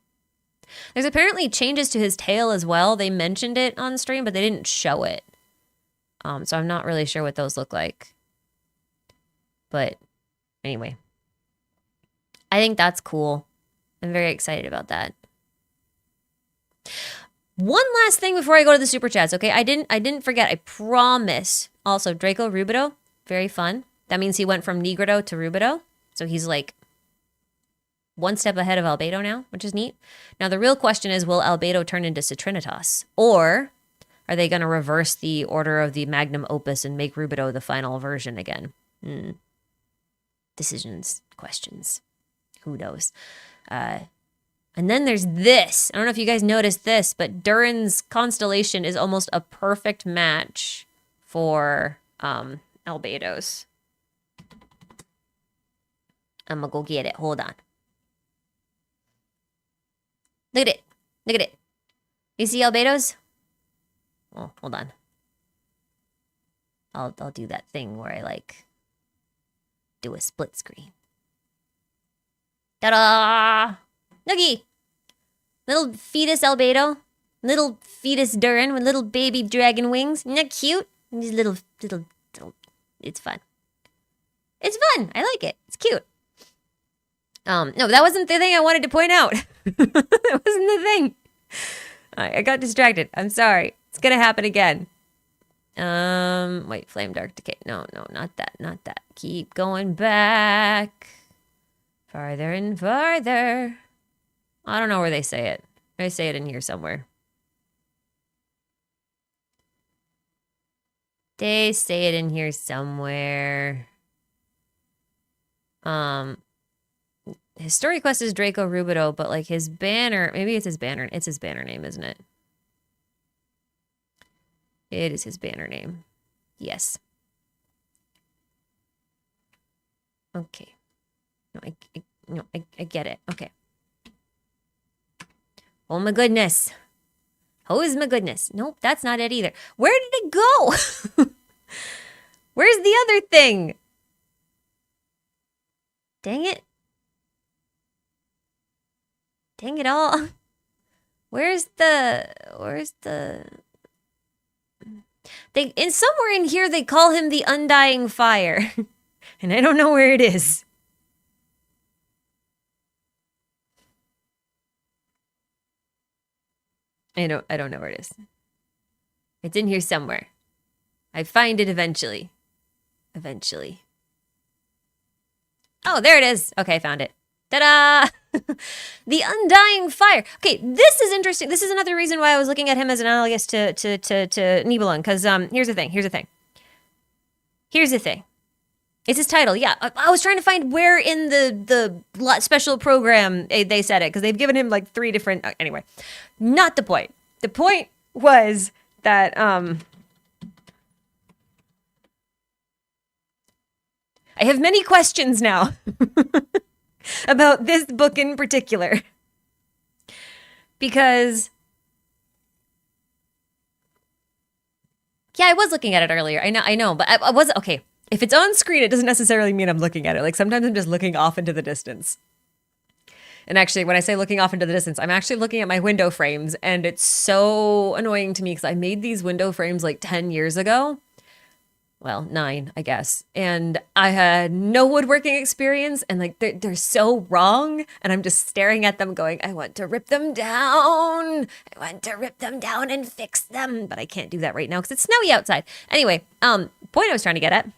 Speaker 1: There's apparently changes to his tail as well. They mentioned it on stream, but they didn't show it. So I'm not really sure what those look like. But anyway, I think that's cool. I'm very excited about that. One last thing before I go to the super chats, okay? I didn't forget. I promise. Also, Draco Rubido, very fun. That means he went from Negrito to Rubido. So he's like one step ahead of Albedo now, which is neat. Now, the real question is, will Albedo turn into Citrinitas? Or are they going to reverse the order of the magnum opus and make Rubido the final version again? Decisions, questions. Who knows? And then there's this. I don't know if you guys noticed this, but Durin's constellation is almost a perfect match for Albedo's. I'm going to go get it. Hold on. Look at it. Look at it. You see Albedo's? Oh, hold on. I'll do that thing where I like do a split screen. Ta-da! Noogie! Little fetus Albedo. Little fetus Durin with little baby dragon wings. Isn't that cute? These little, it's fun. It's fun. I like it. It's cute. No, that wasn't the thing I wanted to point out. That wasn't the thing. I got distracted. I'm sorry. It's gonna happen again. Wait, Flame Dark Decay. No, not that, not that. Keep going back. Farther and farther. I don't know where they say it. They say it in here somewhere. They say it in here somewhere. His story quest is Draco Rubido, but like his banner, maybe it's his banner. It's his banner name, isn't it? It is his banner name. Yes. Okay. No, I get it. Okay. Oh my goodness. Oh is my goodness. Nope, that's not it either. Where did it go? Where's the other thing? Dang it. Dang it all. Where's the in somewhere in here they call him the Undying Fire. And I don't know where it is. I don't know where it is. It's in here somewhere. I find it eventually. Eventually. Oh, there it is. Okay, I found it. Ta-da! The Undying Fire. Okay, this is interesting. This is another reason why I was looking at him as an analogous to Nibelung. Because here's the thing. It's his title. Yeah, I was trying to find where in the special program they said it. Because they've given him like 3 different... anyway, not the point. The point was that... I have many questions now. About this book in particular. Because... yeah, I was looking at it earlier. I know, but I wasn't... okay, if it's on screen, it doesn't necessarily mean I'm looking at it. Like, sometimes I'm just looking off into the distance. And actually, when I say looking off into the distance, I'm actually looking at my window frames, and it's so annoying to me because I made these window frames like 10 years ago. Well, 9, I guess. And I had no woodworking experience, and like they're so wrong. And I'm just staring at them going, I want to rip them down. I want to rip them down and fix them. But I can't do that right now because it's snowy outside. Anyway, point I was trying to get at.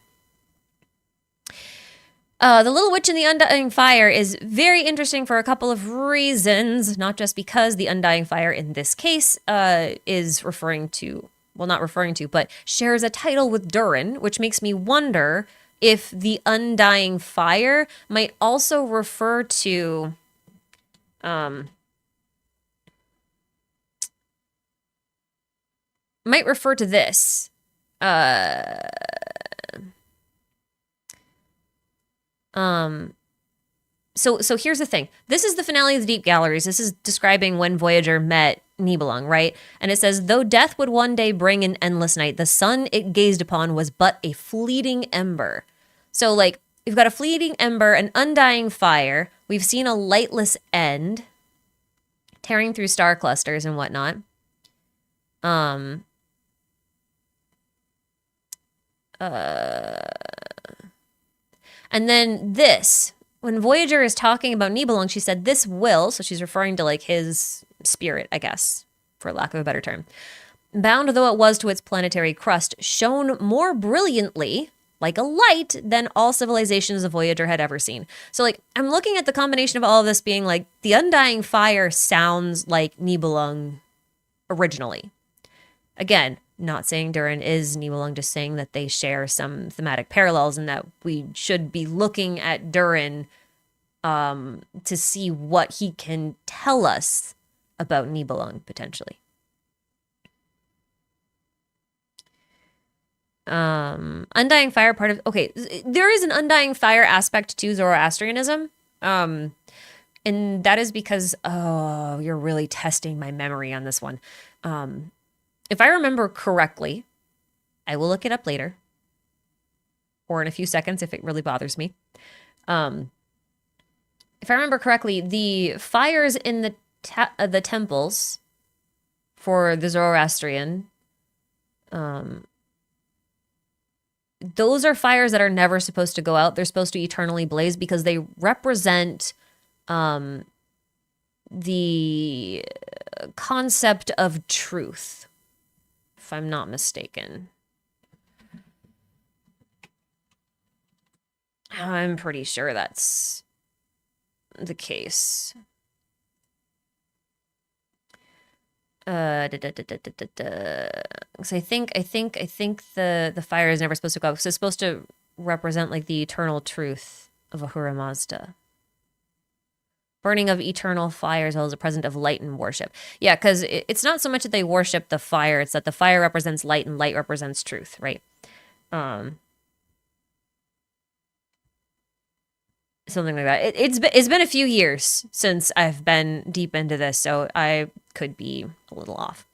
Speaker 1: The Little Witch in the Undying Fire is very interesting for a couple of reasons. Not just because the Undying Fire in this case is referring to... well, not referring to, but shares a title with Durin, which makes me wonder if the Undying Fire might also refer to, this. So here's the thing. This is the finale of the Deep Galleries. This is describing when Voyager met Nibelung, right? And it says, though death would one day bring an endless night, the sun it gazed upon was but a fleeting ember. So, like, we've got a fleeting ember, an undying fire. We've seen a lightless end. tearing through star clusters and whatnot. And then this, when Voyager is talking about Nibelung, she said this will, so she's referring to like his spirit, I guess, for lack of a better term, bound though it was to its planetary crust, shone more brilliantly like a light than all civilizations the Voyager had ever seen. So like I'm looking at the combination of all of this being like the undying fire sounds like Nibelung originally. Again, not saying Durin is Nibelung, just saying that they share some thematic parallels and that we should be looking at Durin to see what he can tell us about Nibelung potentially. Undying fire part of, okay, there is an undying fire aspect to Zoroastrianism. And that is because, oh, you're really testing my memory on this one. If I remember correctly, I will look it up later or in a few seconds if it really bothers me. If I remember correctly, the fires in the temples for the Zoroastrian, those are fires that are never supposed to go out. They're supposed to eternally blaze because they represent the concept of truth, if I'm not mistaken. I'm pretty sure that's the case. Because I think the fire is never supposed to go. Because it's supposed to represent like the eternal truth of Ahura Mazda. Burning of eternal fire as well as a present of light and worship. Yeah, because it's not so much that they worship the fire; it's that the fire represents light and light represents truth, right? Something like that. It's been a few years since I've been deep into this, so I could be a little off.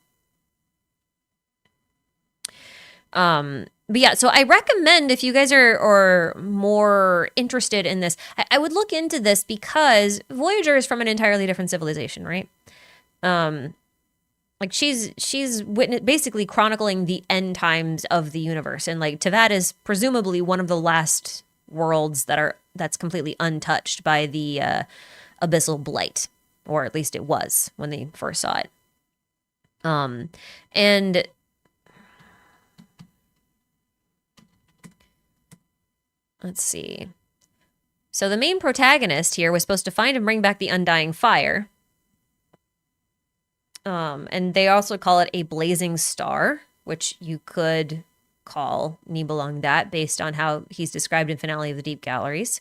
Speaker 1: But yeah, so I recommend if you guys are more interested in this, I would look into this because Voyager is from an entirely different civilization, right? Like she's basically chronicling the end times of the universe, and like Teyvat is presumably one of the last worlds that's completely untouched by the abyssal blight, or at least it was when they first saw it. And let's see. So the main protagonist here was supposed to find and bring back the undying fire. And they also call it a blazing star, which you could call Nibelung that based on how he's described in Finale of the Deep Galleries.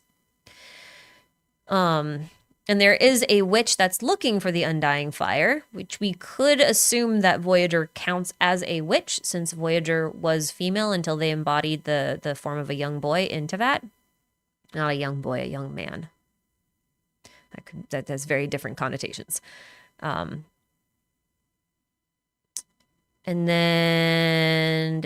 Speaker 1: And there is a witch that's looking for the undying fire, which we could assume that Voyager counts as a witch since Voyager was female until they embodied the form of a young boy in Teyvat. Not a young boy, a young man. That has very different connotations. And then,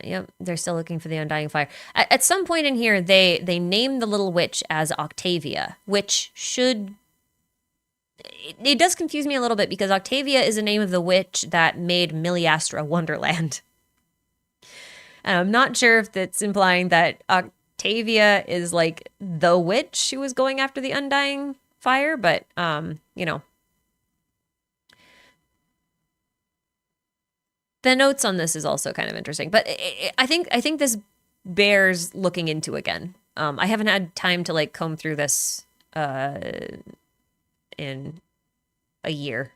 Speaker 1: yep, they're still looking for the undying fire. At some point in here, they name the little witch as Octavia, which should... It does confuse me a little bit because Octavia is the name of the witch that made Miliastra Wonderland. And I'm not sure if that's implying that Octavia is like the witch who was going after the undying fire, but, you know. The notes on this is also kind of interesting, but I think this bears looking into again. I haven't had time to like comb through this in a year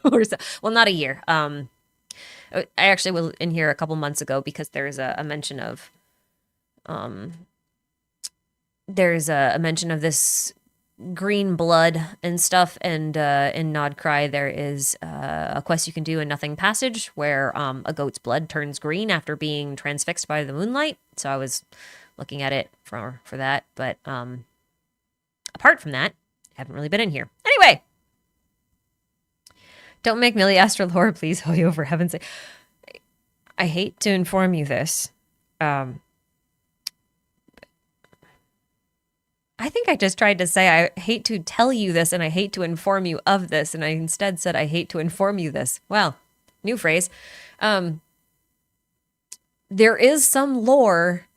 Speaker 1: or so. Well, not a year. I actually was in here a couple months ago because there's a mention of this green blood and stuff, and in Nod Cry there is a quest you can do in Nothing Passage where a goat's blood turns green after being transfixed by the moonlight. So I was looking at it for that, but apart from that, I haven't really been in here. Anyway, don't make Miliastra lore, please, Hoyo, for heaven's sake. I hate to inform you this. I think I just tried to say I hate to tell you this and I hate to inform you of this, and I instead said I hate to inform you this. Well, new phrase. There is some lore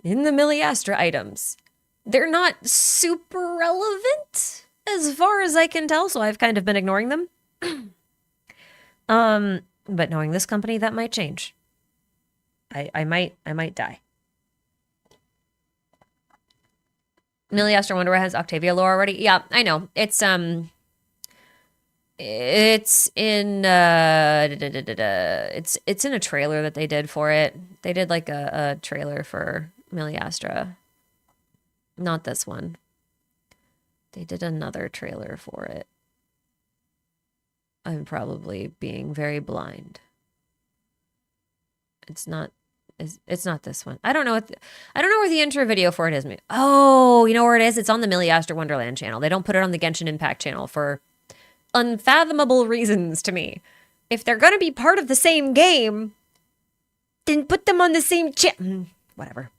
Speaker 1: in the Miliastra items. They're not super relevant as far as I can tell, so I've kind of been ignoring them. But knowing this company, that might change. I might die. Miliastra Wonderware has Octavia lore already. Yeah, I know. It's in it's in a trailer that they did for it. They did like a trailer for Miliastra. Not this one. They did another trailer for it. I'm probably being very blind. It's not this one. I don't know where the intro video for it is. Oh, you know where it is? It's on the Miliastra Wonderland channel. They don't put it on the Genshin Impact channel for unfathomable reasons to me. If they're going to be part of the same game, then put them on the same channel. Whatever.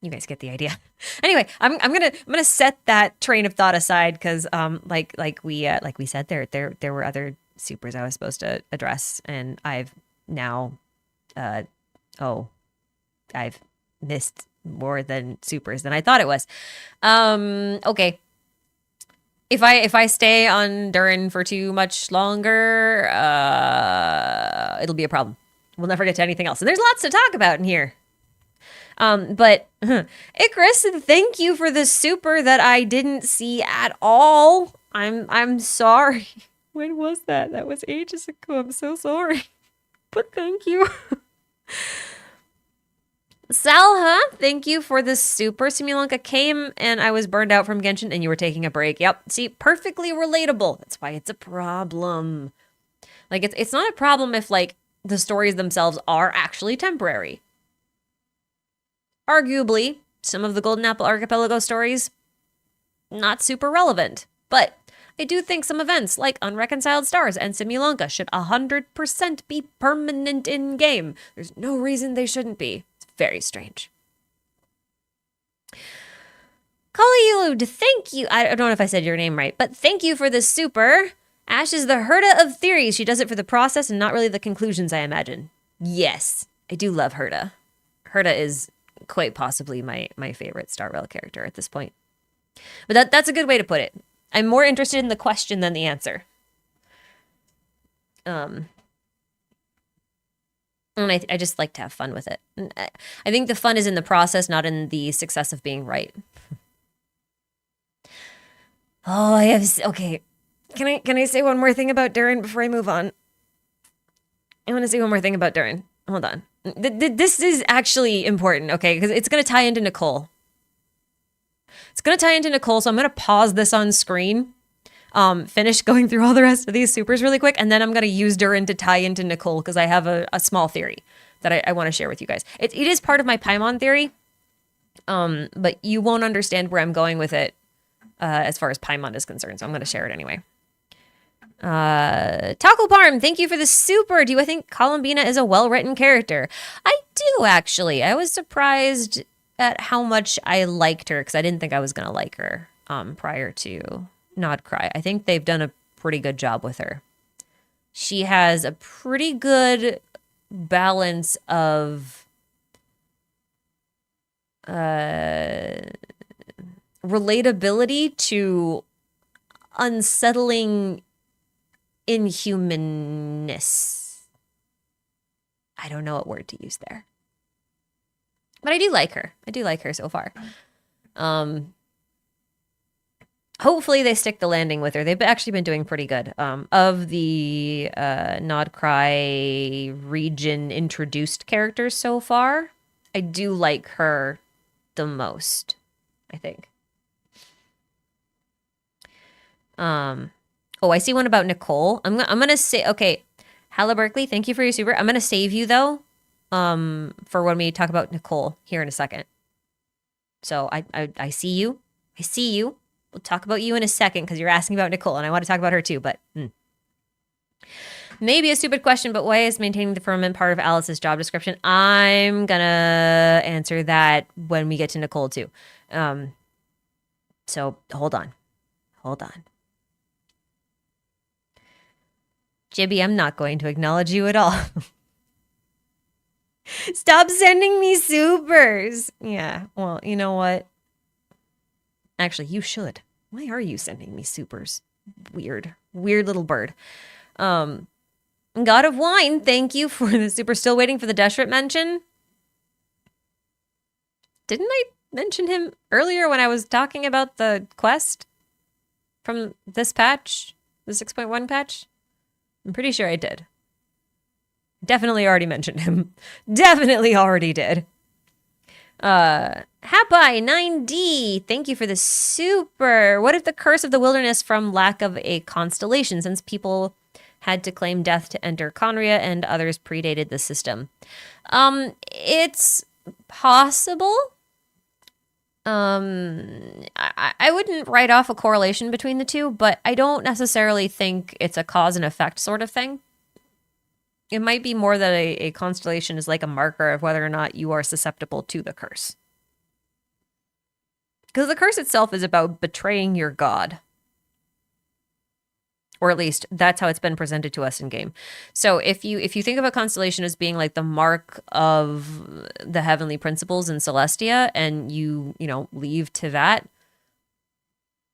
Speaker 1: You guys get the idea. Anyway, I'm gonna set that train of thought aside because like we said there were other supers I was supposed to address, and I've now I've missed more than supers than I thought it was. Okay. If I stay on Durin for too much longer, it'll be a problem. We'll never get to anything else. And there's lots to talk about in here. But Icarus, thank you for the super that I didn't see at all. I'm sorry. When was that? That was ages ago. I'm so sorry. But thank you. Salha, thank you for the super. Simulanka came and I was burned out from Genshin and you were taking a break. Yep. See, perfectly relatable. That's why it's a problem. Like it's not a problem if like the stories themselves are actually temporary. Arguably, some of the Golden Apple Archipelago stories, not super relevant. But I do think some events like Unreconciled Stars and Simulanka should 100% be permanent in-game. There's no reason they shouldn't be. It's very strange. Kaliulud, thank you. I don't know if I said your name right, but thank you for the super. Ash is the Herda of theories. She does it for the process and not really the conclusions, I imagine. Yes, I do love Herda. Herda is quite possibly my favorite Star Rail character at this point. But that's a good way to put it. I'm more interested in the question than the answer. And I just like to have fun with it. And I think the fun is in the process, not in the success of being right. Oh, okay. Can I say one more thing about Durin before I move on? I want to say one more thing about Durin. Hold on. This is actually important, okay? Because it's going to tie into Nicole. It's going to tie into Nicole, so I'm going to pause this on screen, finish going through all the rest of these supers really quick, and then I'm going to use Durin to tie into Nicole because I have a small theory that I want to share with you guys. It is part of my Paimon theory, but you won't understand where I'm going with it as far as Paimon is concerned, so I'm going to share it anyway. Taco Parm, thank you for the super. Do I think Columbina is a well-written character? I do, actually. I was surprised at how much I liked her because I didn't think I was going to like her prior to Nod Cry. I think they've done a pretty good job with her. She has a pretty good balance of relatability to unsettling inhumanness. I don't know what word to use there. But I do like her. I do like her so far. Hopefully they stick the landing with her. They've actually been doing pretty good. Of the Nod Cry region introduced characters so far, I do like her the most, I think. Oh, I see one about Nicole. I'm gonna say, okay, Halla Berkeley, thank you for your super. I'm gonna save you though, for when we talk about Nicole here in a second. So I see you. I see you. We'll talk about you in a second because you're asking about Nicole and I want to talk about her too. But Maybe a stupid question, but why is maintaining the firmament part of Alice's job description? I'm gonna answer that when we get to Nicole too. So hold on. Jibby, I'm not going to acknowledge you at all. Stop sending me supers. Yeah, well, you know what? Actually, you should. Why are you sending me supers? Weird little bird. God of Wine, thank you for the super. Still waiting for the Deshret mention. Didn't I mention him earlier when I was talking about the quest from this patch, the 6.1 patch? I'm pretty sure I did. Definitely already mentioned him. Definitely already did. Happy 9D, thank you for the super. What if the curse of the wilderness from lack of a constellation, since people had to claim death to enter Conria and others predated the system? It's possible. I wouldn't write off a correlation between the two, but I don't necessarily think it's a cause and effect sort of thing. It might be more that a constellation is like a marker of whether or not you are susceptible to the curse. Because the curse itself is about betraying your god. Or at least that's how it's been presented to us in game. So if you think of a constellation as being like the mark of the heavenly principles in Celestia, and you leave to that,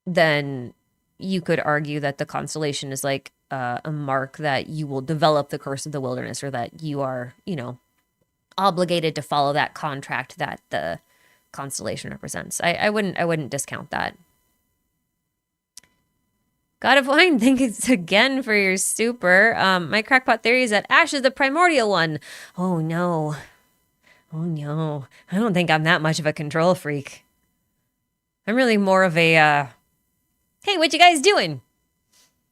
Speaker 1: then you could argue that the constellation is like a mark that you will develop the curse of the wilderness, or that you are, obligated to follow that contract that the constellation represents. I wouldn't discount that. God of Wine, thanks again for your super. My crackpot theory is that Ash is the primordial one. Oh no. I don't think I'm that much of a control freak. I'm really more of a, hey, what you guys doing?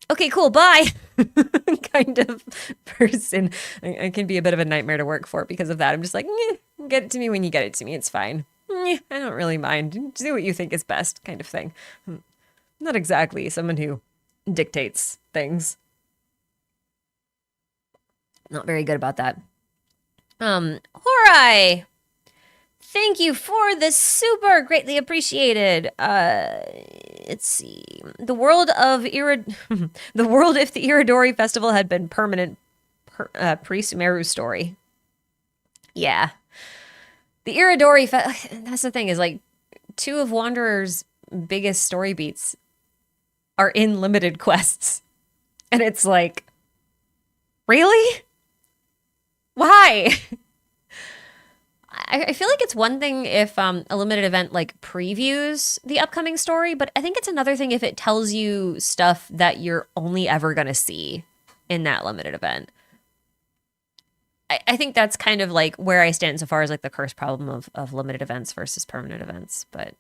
Speaker 1: Okay, cool, bye. kind of person. I can be a bit of a nightmare to work for because of that. I'm just like, get it to me when you get it to me. It's fine. I don't really mind. Do what you think is best, kind of thing. I'm not exactly someone who dictates things. Not very good about that. Horai! Thank you for the super, greatly appreciated. Let's see. The world if the Iridori festival had been permanent pre-Sumeru story. Yeah. The Iridori, that's the thing, is like two of Wanderer's biggest story beats are in limited quests. And it's like, really? Why? I feel like it's one thing if a limited event like previews the upcoming story, but I think it's another thing if it tells you stuff that you're only ever going to see in that limited event. I think that's kind of like where I stand so far as like the curse problem of limited events versus permanent events. But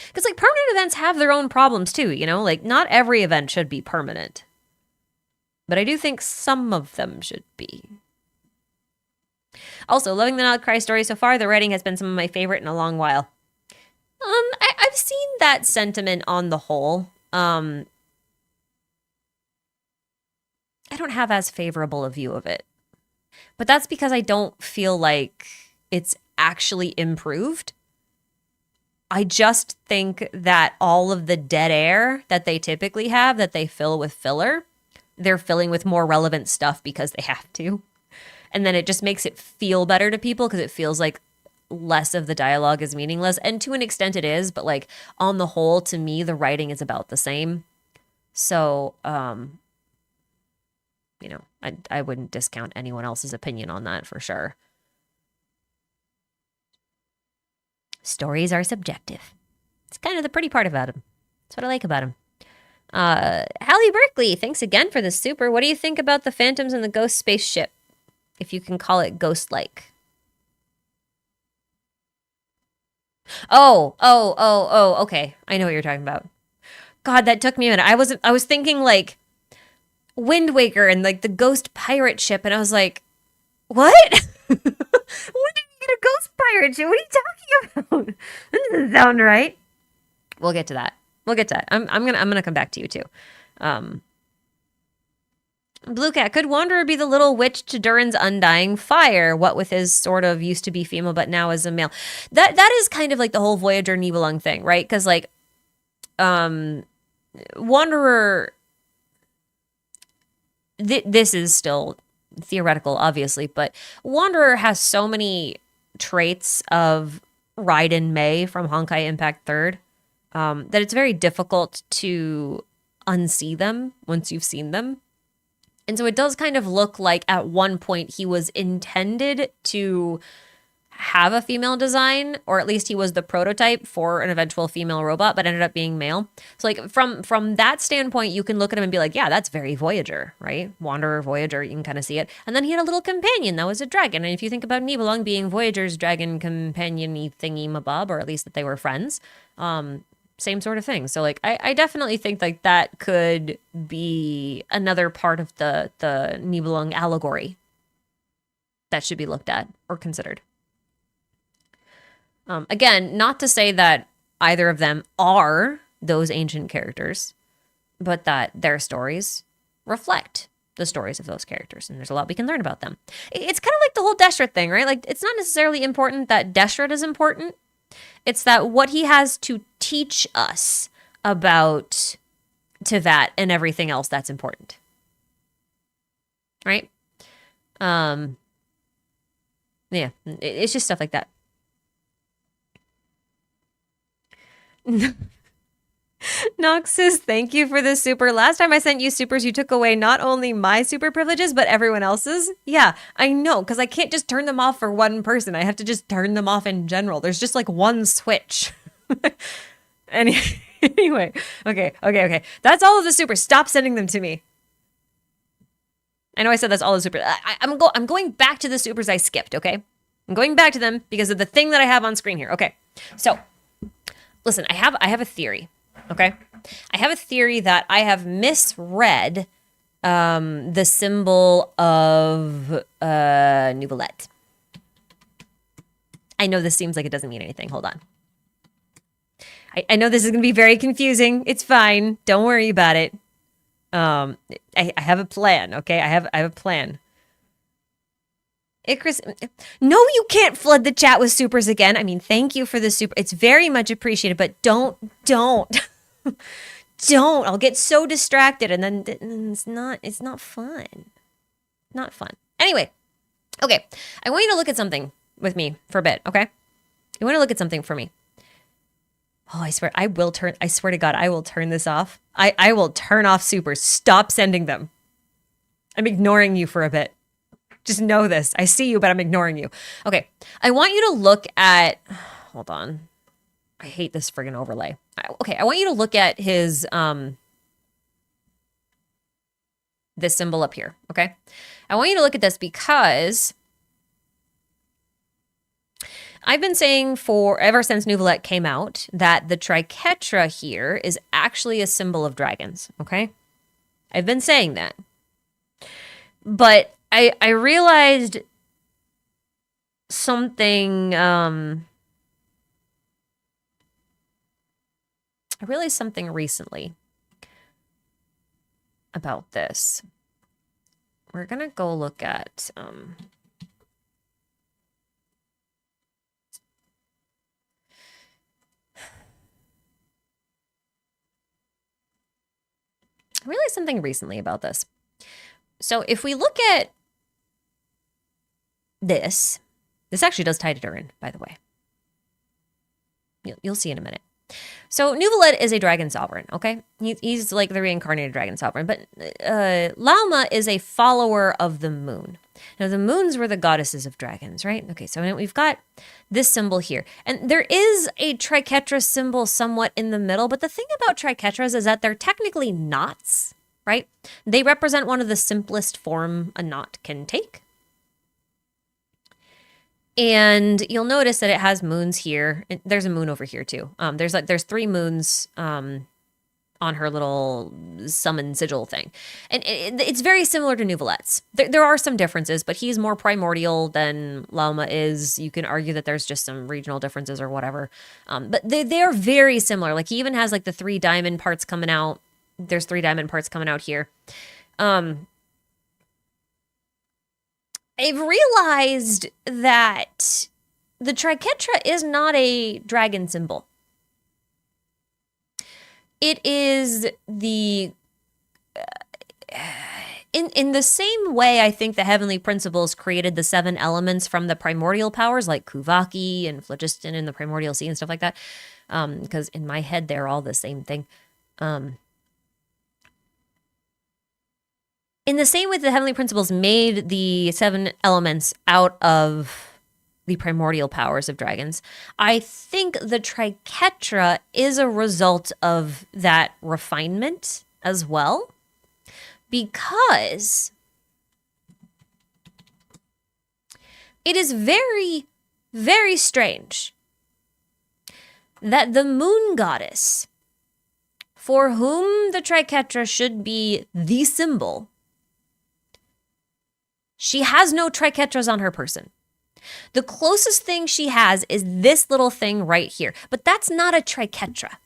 Speaker 1: because like permanent events have their own problems too, like not every event should be permanent. But I do think some of them should be. Also, loving the Not Cry story so far. The writing has been some of my favorite in a long while. I've seen that sentiment on the whole. I don't have as favorable a view of it. But that's because I don't feel like it's actually improved. I just think that all of the dead air that they typically have, that they fill with filler, they're filling with more relevant stuff because they have to. And then it just makes it feel better to people because it feels like less of the dialogue is meaningless. And to an extent it is, but like on the whole, to me, the writing is about the same. So, I wouldn't discount anyone else's opinion on that for sure. Stories are subjective. It's kind of the pretty part about them. That's what I like about them. Hallie Berkeley, thanks again for the super. What do you think about the phantoms and the ghost spaceship? If you can call it ghost-like. Oh, okay. I know what you're talking about. God, that took me a minute. I was thinking like Wind Waker and like the ghost pirate ship, and I was like, what? When did you get a ghost pirate ship? What are you talking about? That doesn't sound right. We'll get to that. I'm gonna come back to you too. Blue Cat, could Wanderer be the little witch to Durin's undying fire? What with his sort of used to be female, but now is a male. That is kind of like the whole Voyager Nibelung thing, right? Because like, Wanderer. This is still theoretical, obviously, but Wanderer has so many traits of Raiden Mei from Honkai Impact Third that it's very difficult to unsee them once you've seen them. And so it does kind of look like at one point he was intended to have a female design, or at least he was the prototype for an eventual female robot, but ended up being male. So like from that standpoint, you can look at him and be like, yeah, that's very Voyager, right? Wanderer, Voyager, you can kind of see it. And then he had a little companion that was a dragon. And if you think about Nibelung being Voyager's dragon companion-y thingy-mabob, or at least that they were friends, same sort of thing. So like I definitely think like that could be another part of the Nibelung allegory that should be looked at or considered. Again, not to say that either of them are those ancient characters, but that their stories reflect the stories of those characters, and there's a lot we can learn about them. It's kind of like the whole Deshret thing, right? Like, it's not necessarily important that Deshret is important. It's that what he has to teach us about Teyvat and everything else that's important. Right? Yeah, it's just stuff like that. Nox says, thank you for the super. Last time I sent you supers, you took away not only my super privileges, but everyone else's. Yeah, I know, because I can't just turn them off for one person. I have to just turn them off in general. There's just like one switch. Anyway, okay. That's all of the supers. Stop sending them to me. I know I said that's all the supers. I'm going back to the supers I skipped, okay? I'm going back to them because of the thing that I have on screen here. Okay, so listen, I have a theory, okay? I have a theory that I have misread the symbol of Nouvellette. I know this seems like it doesn't mean anything. Hold on. I know this is going to be very confusing. It's fine. Don't worry about it. I have a plan, okay? I have a plan. Icarus, no, you can't flood the chat with supers again. I mean, thank you for the super. It's very much appreciated, but don't. I'll get so distracted, and then it's not fun. Not fun. Anyway, okay. I want you to look at something with me for a bit, okay? You want to look at something for me. Oh, I swear to God, I will turn this off. I will turn off supers. Stop sending them. I'm ignoring you for a bit. Just know this. I see you, but I'm ignoring you. Okay. I want you to look at... Hold on. I hate this friggin' overlay. Okay. I want you to look at his... this symbol up here. Okay. I want you to look at this because... I've been saying ever since Nouvellette came out that the triquetra here is actually a symbol of dragons. Okay. I've been saying that. But... I realized something, recently about this. We're going to go look at, I realized something recently about this. So if we look at this actually does tie to Durin, by the way. You'll see in a minute. So Nouvellette is a dragon sovereign, okay? He's like the reincarnated dragon sovereign, but Lauma is a follower of the moon. Now, the moons were the goddesses of dragons, right? Okay, so we've got this symbol here. And there is a triquetra symbol somewhat in the middle, but the thing about triquetras is that they're technically knots, right? They represent one of the simplest form a knot can take. And you'll notice that it has moons here. There's a moon over here too. There's 3 moons on her little summon sigil thing. And it's very similar to Nouvellette's. There are some differences, but he's more primordial than Lauma is. You can argue that there's just some regional differences or whatever. But they're very similar. Like he even has like the 3 diamond parts coming out. There's 3 diamond parts coming out here. I've realized that the triquetra is not a dragon symbol. It is the in the same way I think the heavenly principles created the 7 elements from the primordial powers like Kuvaki and phlogiston and the primordial sea and stuff like that. Because in my head they're all the same thing. In the same way the heavenly principles made the 7 elements out of the primordial powers of dragons, I think the triquetra is a result of that refinement as well. Because it is very, very strange that the moon goddess, for whom the triquetra should be the symbol, she has no triquetras on her person. The closest thing she has is this little thing right here, but that's not a triquetra.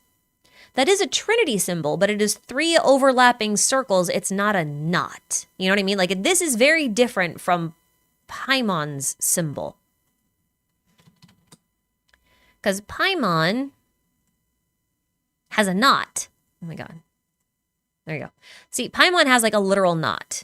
Speaker 1: That is a trinity symbol, but it is 3 overlapping circles. It's not a knot. You know what I mean? Like, this is very different from Paimon's symbol. Because Paimon has a knot. Oh my god. There you go. See, Paimon has like a literal knot.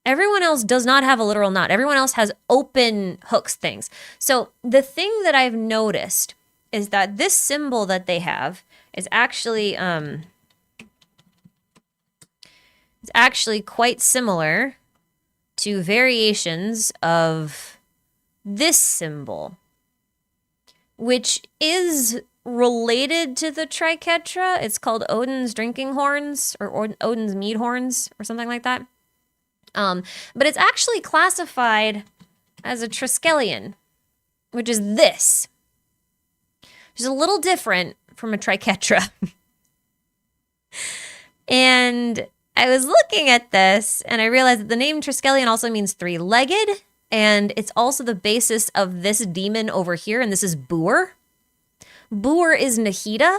Speaker 1: Everyone else does not have a literal knot. Everyone else has open hooks things. So the thing that I've noticed is that this symbol that they have is actually quite similar to variations of this symbol, which is related to the triquetra. It's called Odin's drinking horns or Odin's mead horns or something like that. But it's actually classified as a triskelion, which is this. Which is a little different from a triquetra. And I was looking at this and I realized that the name triskelion also means 3-legged, and it's also the basis of this demon over here, and this is Bur. Bur is Nahida,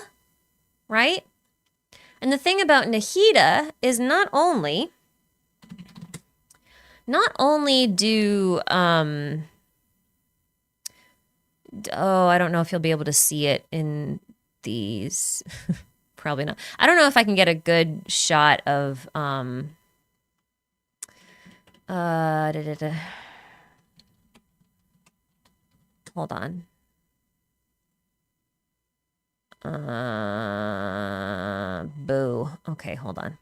Speaker 1: right? And the thing about Nahida is not only do I don't know if you'll be able to see it in these. Probably not. I don't know if I can get a good shot of hold on. Boo. Okay, hold on.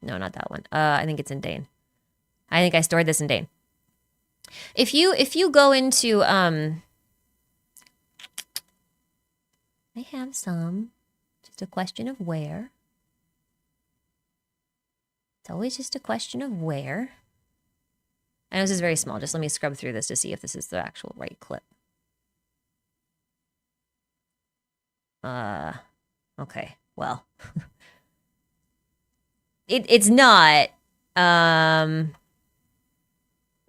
Speaker 1: No, not that one. I think it's in Dane. I think I stored this in Dane. If you go into I have some. Just a question of where. It's always just a question of where. I know this is very small. Just let me scrub through this to see if this is the actual right clip. Okay. Well. It's not.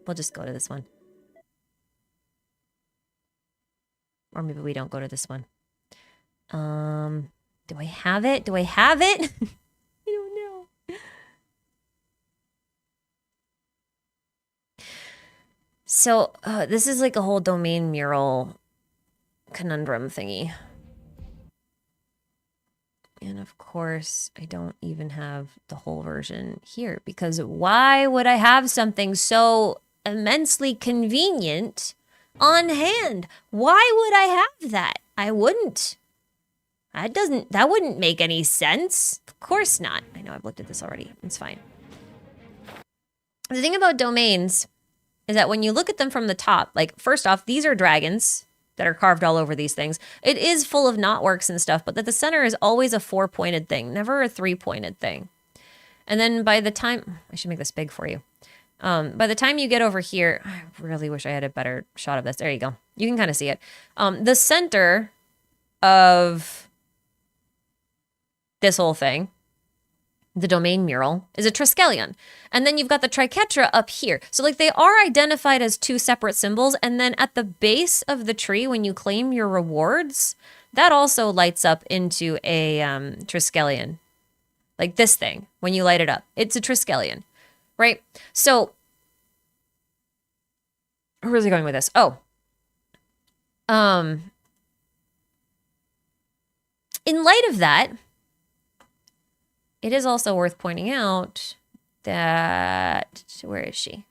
Speaker 1: We'll just go to this one. Or maybe we don't go to this one. Do I have it? Do I have it? I don't know. So, this is like a whole domain mural conundrum thingy. And of course, I don't even have the whole version here, because why would I have something so immensely convenient on hand? Why would I have that? I wouldn't. That wouldn't make any sense. Of course not. I know I've looked at this already. It's fine. The thing about domains is that when you look at them from the top, like, first off, these are dragons that are carved all over these things. It is full of knotworks and stuff, but that the center is always a 4-pointed thing, never a 3-pointed thing. And then by the time, I should make this big for you. By the time you get over here, I really wish I had a better shot of this. There you go. You can kind of see it. The center of this whole thing, the domain mural, is a triskelion. And then you've got the triquetra up here. So like they are identified as 2 separate symbols. And then at the base of the tree, when you claim your rewards, that also lights up into a triskelion. Like this thing, when you light it up, it's a triskelion, right? So where was I going with this? Oh, in light of that, it is also worth pointing out that, where is she?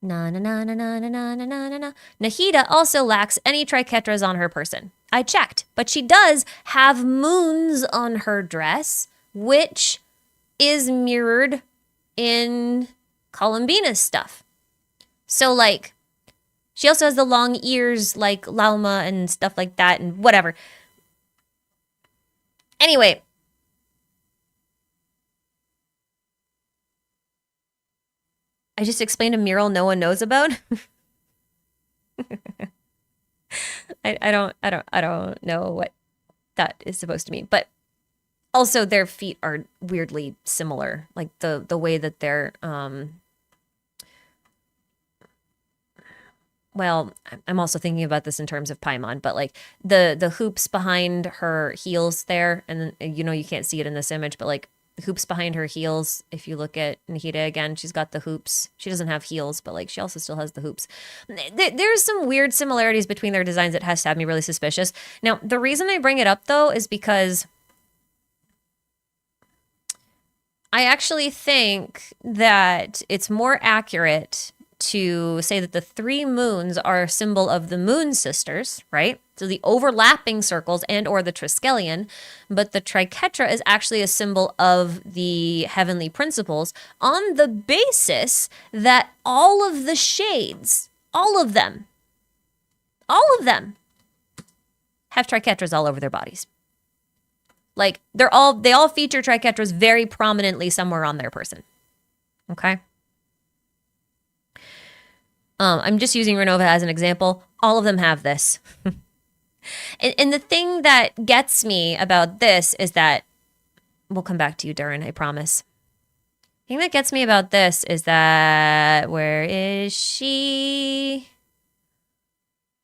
Speaker 1: Na na na na na na na na na na. Nahida also lacks any triketras on her person. I checked, but she does have moons on her dress, which is mirrored in Columbina's stuff. So, like, she also has the long ears like Lauma and stuff like that and whatever. Anyway. I just explained a mural no one knows about. I don't know what that is supposed to mean, but also their feet are weirdly similar, like the way that they're well, I'm also thinking about this in terms of Paimon, but like the hoops behind her heels there, and you know you can't see it in this image, but like the hoops behind her heels, if you look at Nahida again, she's got the hoops. She doesn't have heels, but like she also still has the hoops. There's some weird similarities between their designs that has to have me really suspicious. Now, the reason I bring it up though is because I actually think that it's more accurate to say that the 3 moons are a symbol of the moon sisters, right? So the overlapping circles and or the triskelion, but the triketra is actually a symbol of the heavenly principles on the basis that all of the shades, all of them have triketras all over their bodies. Like they all feature triketras very prominently somewhere on their person. Okay? I'm just using Renova as an example. All of them have this. and the thing that gets me about this is that, we'll come back to you, Durin, I promise. The thing that gets me about this is that, where is she?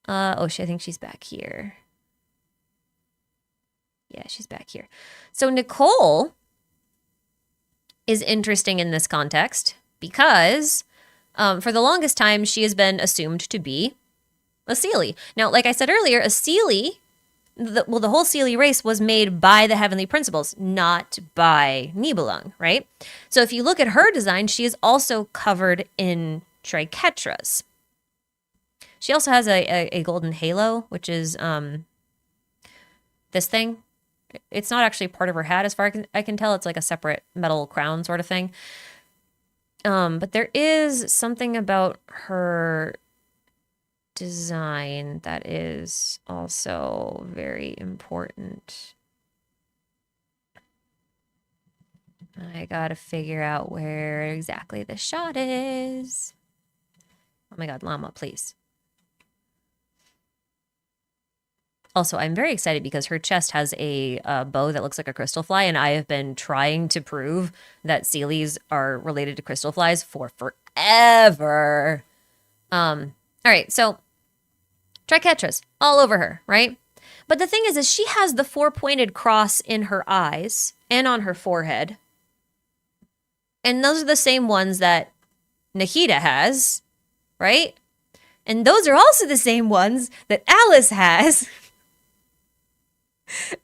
Speaker 1: I think she's back here. Yeah, she's back here. So Nicole is interesting in this context because for the longest time, she has been assumed to be a Seelie. Now, like I said earlier, a Seelie, the whole Seelie race was made by the Heavenly Principles, not by Nibelung, right? So if you look at her design, she is also covered in triketras. She also has a golden halo, which is this thing. It's not actually part of her hat as far as I can tell. It's like a separate metal crown sort of thing. But there is something about her design that is also very important. I gotta figure out where exactly the shot is. Oh my god, llama, please. Also, I'm very excited because her chest has a bow that looks like a crystal fly, and I have been trying to prove that Seelies are related to crystal flies for forever. All right, so triketras all over her, right? But the thing is she has the 4-pointed cross in her eyes and on her forehead. And those are the same ones that Nahida has, right? And those are also the same ones that Alice has.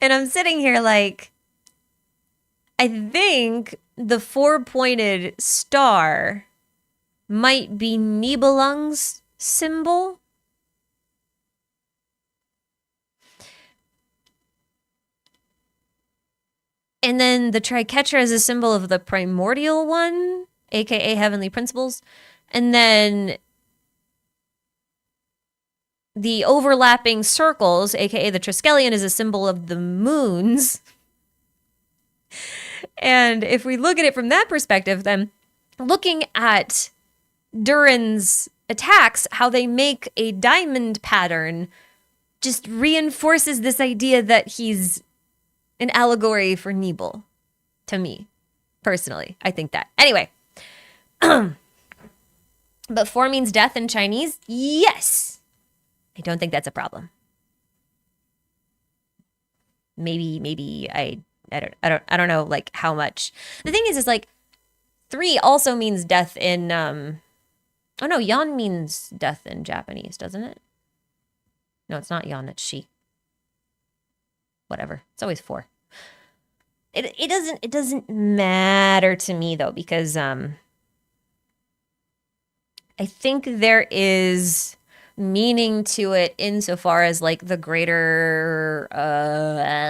Speaker 1: And I'm sitting here like, I think the 4-pointed star might be Nibelung's symbol. And then the triketra is a symbol of the primordial one, aka Heavenly Principles. And then the overlapping circles, aka the triskelion, is a symbol of the moons. And if we look at it from that perspective, then looking at Durin's attacks, how they make a diamond pattern, just reinforces this idea that he's an allegory for Nibel, to me, personally. I think that. Anyway. But 4 means death in Chinese? Yes! I don't think that's a problem. Maybe I don't know like how much. The thing is like 3 also means death in Oh no, Yan means death in Japanese, doesn't it? No, it's not Yan, it's she. Whatever. It's always 4. It doesn't matter to me though, because I think there is meaning to it insofar as like the greater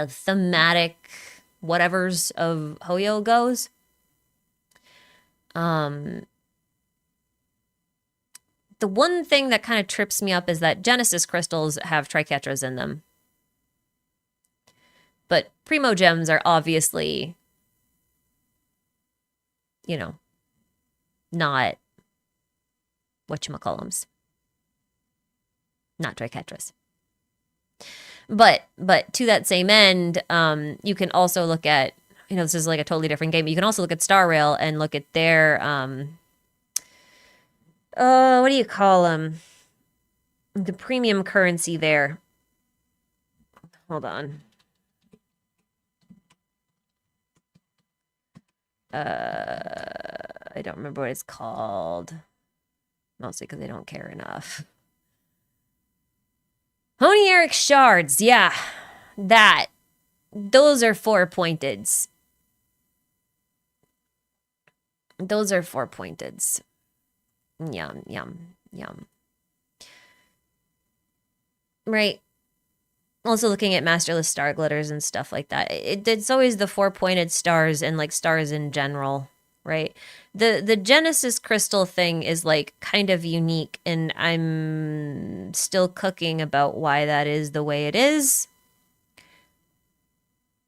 Speaker 1: thematic whatevers of Hoyo goes. The one thing that kind of trips me up is that Genesis crystals have Triketras in them. But Primo Gems are obviously, you know, not whatchamacallums. Not Triketras. But to that same end, you can also look at, you know, this is like a totally different game. But you can also look at Star Rail and look at their, what do you call them? The premium currency there. Hold on. I don't remember what it's called. Mostly because I don't care enough. Honey Eric shards, yeah. That. Those are 4-pointeds. Those are 4-pointeds. Yum, yum, yum. Right. Also looking at masterless star glitters and stuff like that. It's always the 4-pointed stars and like stars in general, right? The Genesis crystal thing is like kind of unique, and I'm still cooking about why that is the way it is.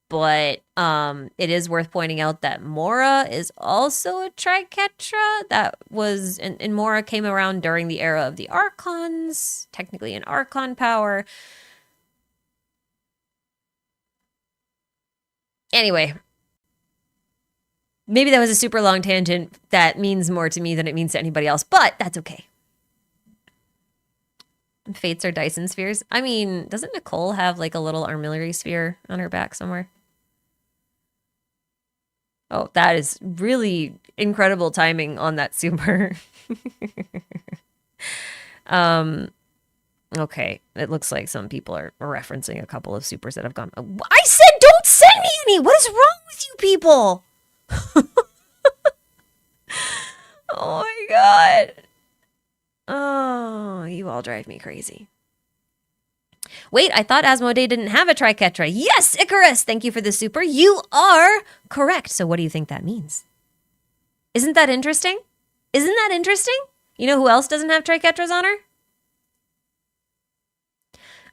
Speaker 1: But it is worth pointing out that Mora is also a Triketra. That was, and Mora came around during the era of the Archons, technically an Archon power. Anyway, maybe that was a super long tangent that means more to me than it means to anybody else, but that's okay. Fates are Dyson spheres. I mean, doesn't Nicole have like a little armillary sphere on her back somewhere? Oh, that is really incredible timing on that super. Okay, it looks like some people are referencing a couple of supers that have gone. I said don't send me any! What is wrong with you people? Oh my god. Oh, you all drive me crazy. Wait, I thought Asmodee didn't have a Triketra. Yes, Icarus! Thank you for the super. You are correct. So what do you think that means? Isn't that interesting? Isn't that interesting? You know who else doesn't have Triketras on her?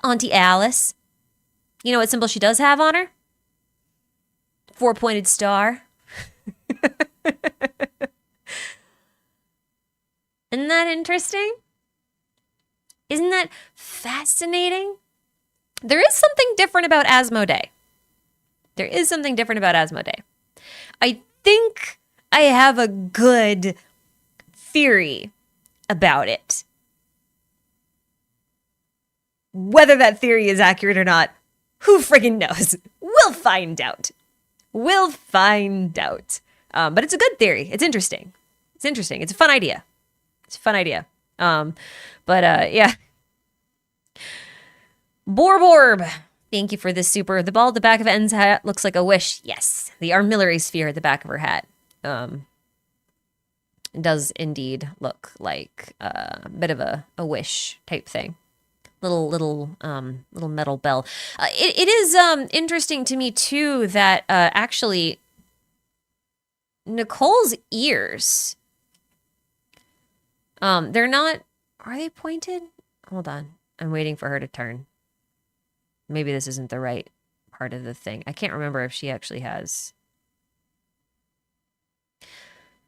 Speaker 1: Auntie Alice. You know what symbol she does have on her? 4-pointed star. Isn't that interesting? Isn't that fascinating? There is something different about Asmodee. There is something different about Asmodee. I think I have a good theory about it. Whether that theory is accurate or not, who friggin' knows? We'll find out. We'll find out. But it's a good theory. It's interesting. It's interesting. It's a fun idea. It's a fun idea. Yeah. Borborb. Thank you for this super. The ball at the back of En's hat looks like a wish. Yes. The armillary sphere at the back of her hat. It does indeed look like a bit of a wish type thing. Little metal bell. It is interesting to me too that actually Nicole's ears, they're not, are they pointed? Hold on, I'm waiting for her to turn. Maybe this isn't the right part of the thing. I can't remember if she actually has.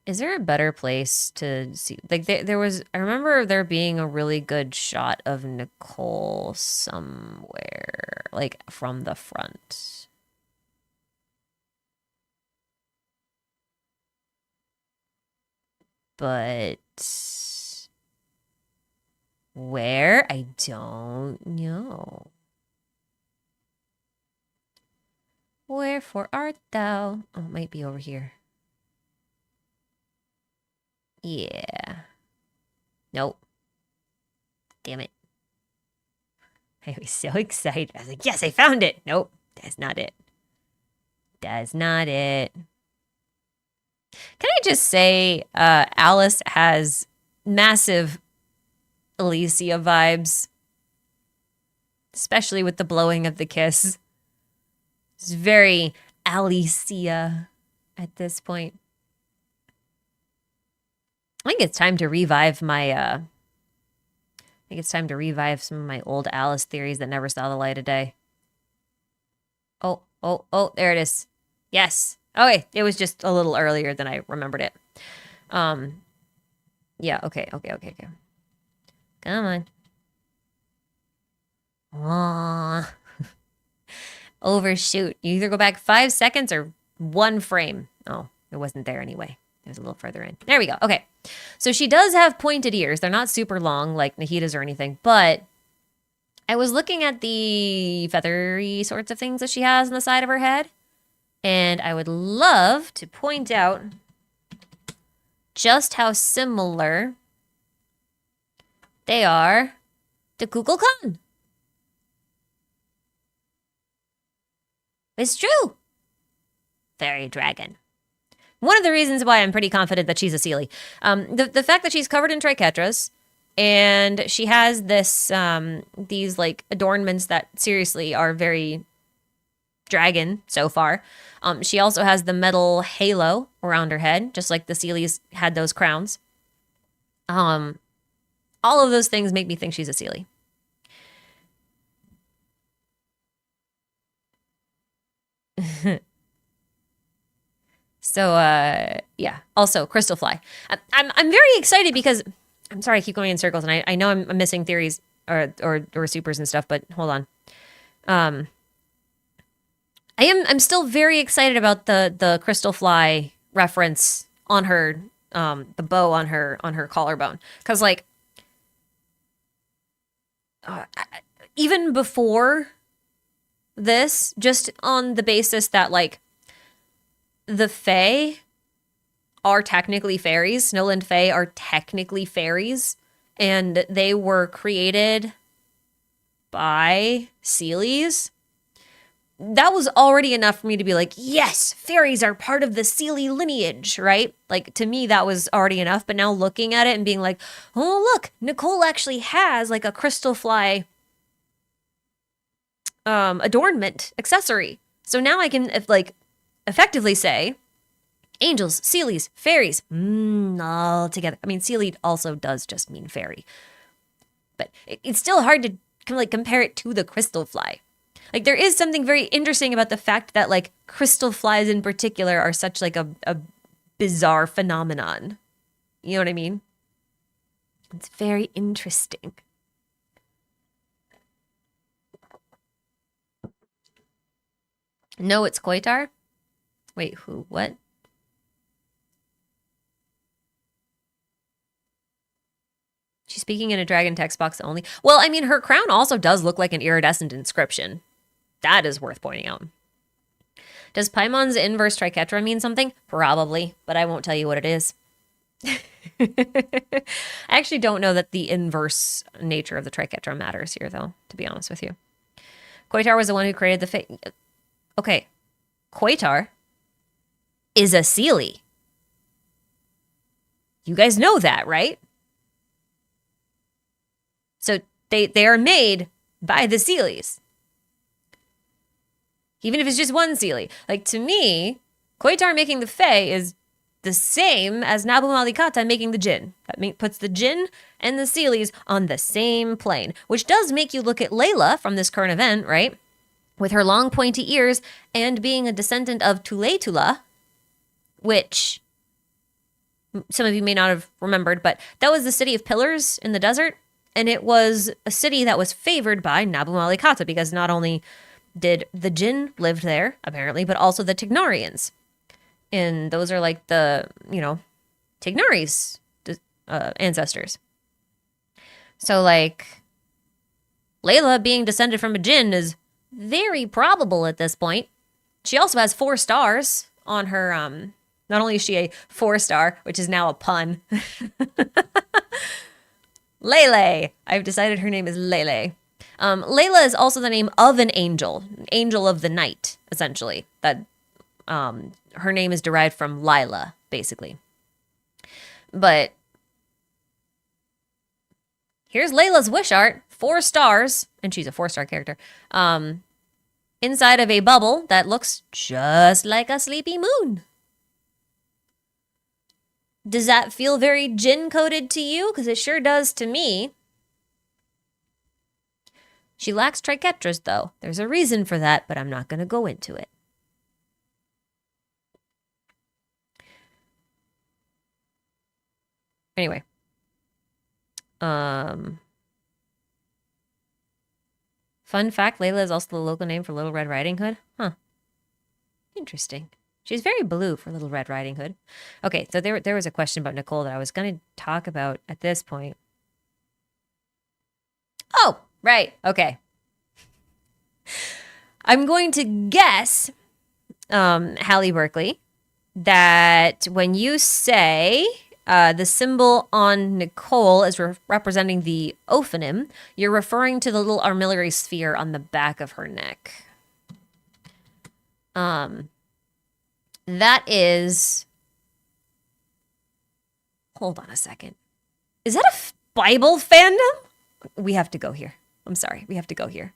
Speaker 1: Is there a better place to see? Like there was, I remember there being a really good shot of Nicole somewhere, like from the front. But where? I don't know. Wherefore art thou? Oh, it might be over here. Yeah. Nope. Damn it. I was so excited. I was like, yes, I found it. Nope. That's not it. That's not it. Can I just say, Alice has massive Alicia vibes. Especially with the blowing of the kiss. It's very Alicia at this point. I think it's time to revive my, I think it's time to revive some of my old Alice theories that never saw the light of day. Oh, there it is. Yes. Okay, it was just a little earlier than I remembered it. Yeah, okay. Come on. Aww. Overshoot. You either go back 5 seconds or 1 frame. Oh, it wasn't there anyway. It was a little further in. There we go. Okay. So she does have pointed ears. They're not super long like Nahita's or anything, but I was looking at the feathery sorts of things that she has on the side of her head, and I would love to point out just how similar they are to Kukulkan. It's true. Fairy dragon. One of the reasons why I'm pretty confident that she's a Seelie. The fact that she's covered in trichetras and she has this these like adornments that seriously are very dragon so far. She also has the metal halo around her head, just like the Seelies had those crowns. All of those things make me think she's a Seelie. So, yeah. Also, Crystal Fly. I'm very excited because I'm sorry I keep going in circles, and I know I'm missing theories or supers and stuff, but hold on. I'm still very excited about the Crystal Fly reference on her the bow on her collarbone, because like even before this, just on the basis that like the Fae are technically fairies. Snowland Fae are technically fairies, and they were created by Seelies. That was already enough for me to be like, yes, fairies are part of the Seelie lineage, right? Like, to me, that was already enough. But now looking at it and being like, oh, look, Nicole actually has like a Crystal Fly adornment accessory. So now I can effectively say angels, Seelies, fairies, all together. I mean, Seelie also does just mean fairy, but it's still hard to compare it to the Crystal Fly. Like, there is something very interesting about the fact that like crystal flies in particular are such like a bizarre phenomenon. You know what I mean? It's very interesting. No, it's Koitar. Wait, who? What? She's speaking in a dragon text box only. Well, I mean, her crown also does look like an iridescent inscription. That is worth pointing out. Does Paimon's inverse triquetra mean something? Probably, but I won't tell you what it is. I actually don't know that the inverse nature of the triquetra matters here, though, to be honest with you. Koitar was the one who created the Okay, Koitar is a Seelie. You guys know that, right? So they are made by the Seelies. Even if it's just one Seelie. Like, to me, Koitar making the Fae is the same as Nabu Malikata making the Jinn. That puts the Jinn and the Seelies on the same plane, which does make you look at Layla from this current event, right? With her long pointy ears and being a descendant of Tuletula, which some of you may not have remembered, but that was the city of pillars in the desert. And it was a city that was favored by Nabu Malikata because not only did the Jinn live there, apparently, but also the Tignarians. And those are like the, Tignari's ancestors. So, like, Layla being descended from a Jinn is very probable at this point. She also has 4 stars on her, not only is she a 4-star, which is now a pun, Lele. I've decided her name is Lele. Layla is also the name of an angel of the night, essentially. That her name is derived from Lila, basically. But here's Layla's wish art, 4 stars, and she's a 4-star character. Inside of a bubble that looks just like a sleepy moon. Does that feel very Jin-coded to you? Because it sure does to me. She lacks triquetras, though. There's a reason for that, but I'm not going to go into it. Anyway. Fun fact, Layla is also the local name for Little Red Riding Hood. Huh. Interesting. She's very blue for Little Red Riding Hood. Okay, so there was a question about Nicole that I was going to talk about at this point. Oh, right. Okay. I'm going to guess, Hallie Berkeley, that when you say the symbol on Nicole is representing the ophonym, you're referring to the little armillary sphere on the back of her neck. That is... Hold on a second. Is that a Bible fandom? We have to go here. I'm sorry. We have to go here.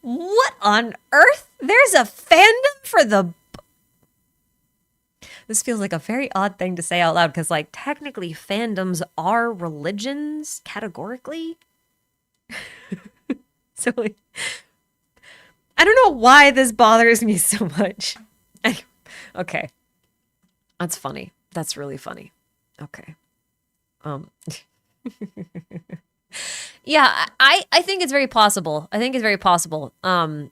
Speaker 1: What on earth? There's a fandom for the... This feels like a very odd thing to say out loud because, like, technically fandoms are religions, categorically. So, like, I don't know why this bothers me so much. Okay. That's funny. That's really funny. Okay. Yeah, I think it's very possible. I think it's very possible. I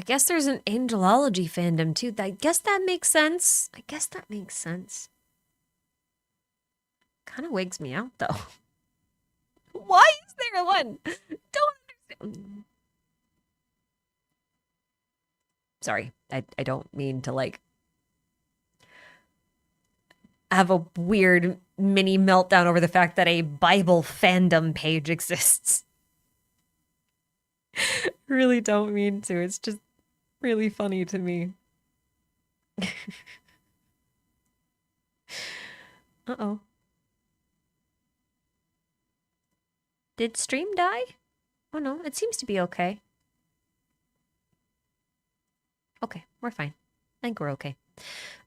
Speaker 1: guess there's an angelology fandom too. I guess that makes sense. Kind of wigs me out though. Why is there one? Don't understand. Sorry, I don't mean to like have a weird mini meltdown over the fact that a Bible fandom page exists. Really don't mean to. It's just really funny to me. Uh-oh. Did stream die? Oh no, it seems to be okay. Okay, we're fine. I think we're okay.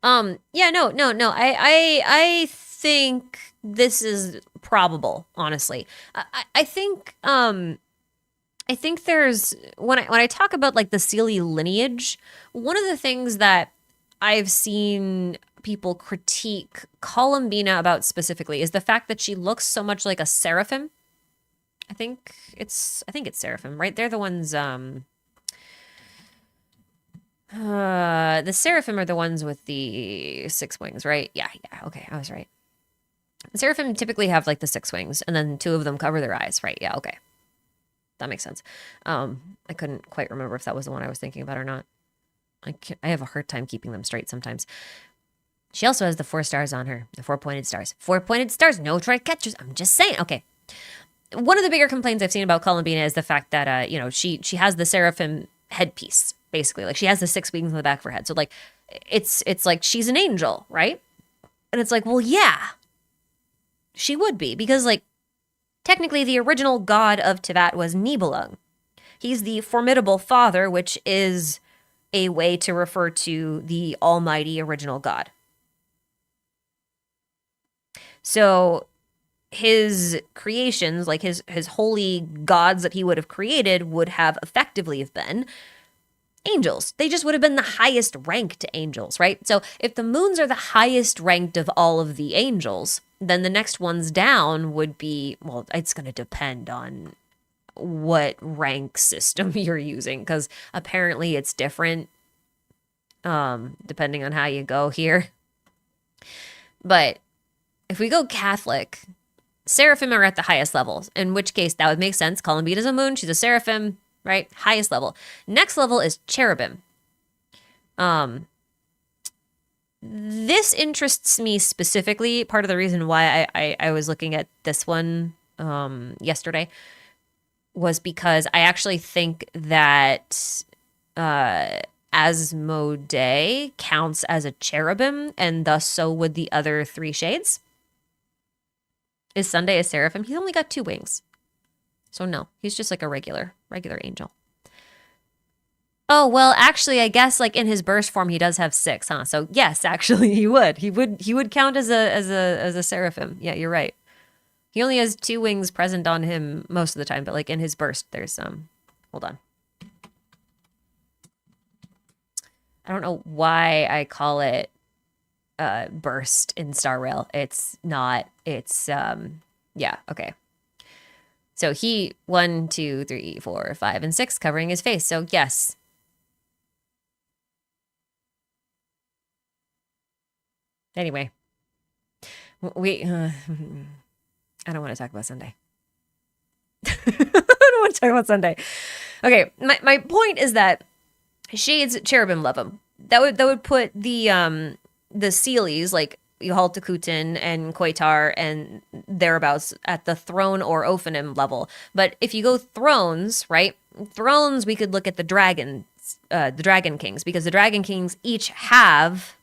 Speaker 1: Yeah, no. I think this is probable, honestly. I think there's when I talk about like the Seelie lineage, one of the things that I've seen people critique Columbina about specifically is the fact that she looks so much like a seraphim. I think it's seraphim, right? They're the ones the seraphim are the ones with the 6 wings, right? Yeah, okay, I was right. The seraphim typically have like the 6 wings, and then 2 of them cover their eyes, right? Yeah, okay. That makes sense. I couldn't quite remember if that was the one I was thinking about or not. I have a hard time keeping them straight sometimes. She also has the 4 stars on her, the 4 pointed stars. 4 pointed stars, no triquetras. I'm just saying. Okay. One of the bigger complaints I've seen about Columbina is the fact that, she has the seraphim headpiece, basically. Like, she has the 6 wings on the back of her head. So, like, it's like she's an angel, right? And it's like, well, yeah, she would be. Because, like, technically the original god of Teyvat was Nibelung. He's the formidable father, which is a way to refer to the almighty original god. So his creations, like his holy gods that he would have created, would have effectively have been angels. They just would have been the highest ranked angels, right? So if the moons are the highest ranked of all of the angels, then the next ones down would be, well, it's going to depend on what rank system you're using, because apparently it's different depending on how you go here. But if we go Catholic, seraphim are at the highest levels, in which case that would make sense. Columbina's a moon, she's a seraphim, right? Highest level. Next level is cherubim. this interests me specifically. Part of the reason why I was looking at this one yesterday was because I actually think that Asmodee counts as a cherubim, and thus so would the other 3 shades. Is Sunday a seraphim? He's only got 2 wings. So no, he's just like a regular angel. Oh, well, actually, I guess like in his burst form, he does have 6, huh? So yes, actually, he would. He would count as a seraphim. Yeah, you're right. He only has 2 wings present on him most of the time, but like in his burst, there's hold on. I don't know why I call it burst in Star Rail. It's not. It's yeah, okay. So he 1, 2, 3, 4, 5, and 6 covering his face. So yes. Anyway, we I don't want to talk about Sunday. I don't want to talk about Sunday. Okay, my point is that Shades cherubim love him. That would put the Seelies like Yuhal Takutin and Koitar and thereabouts at the throne or Ophanim level. But if you go thrones, right? Thrones, we could look at the dragons, the Dragon Kings, because the Dragon Kings each have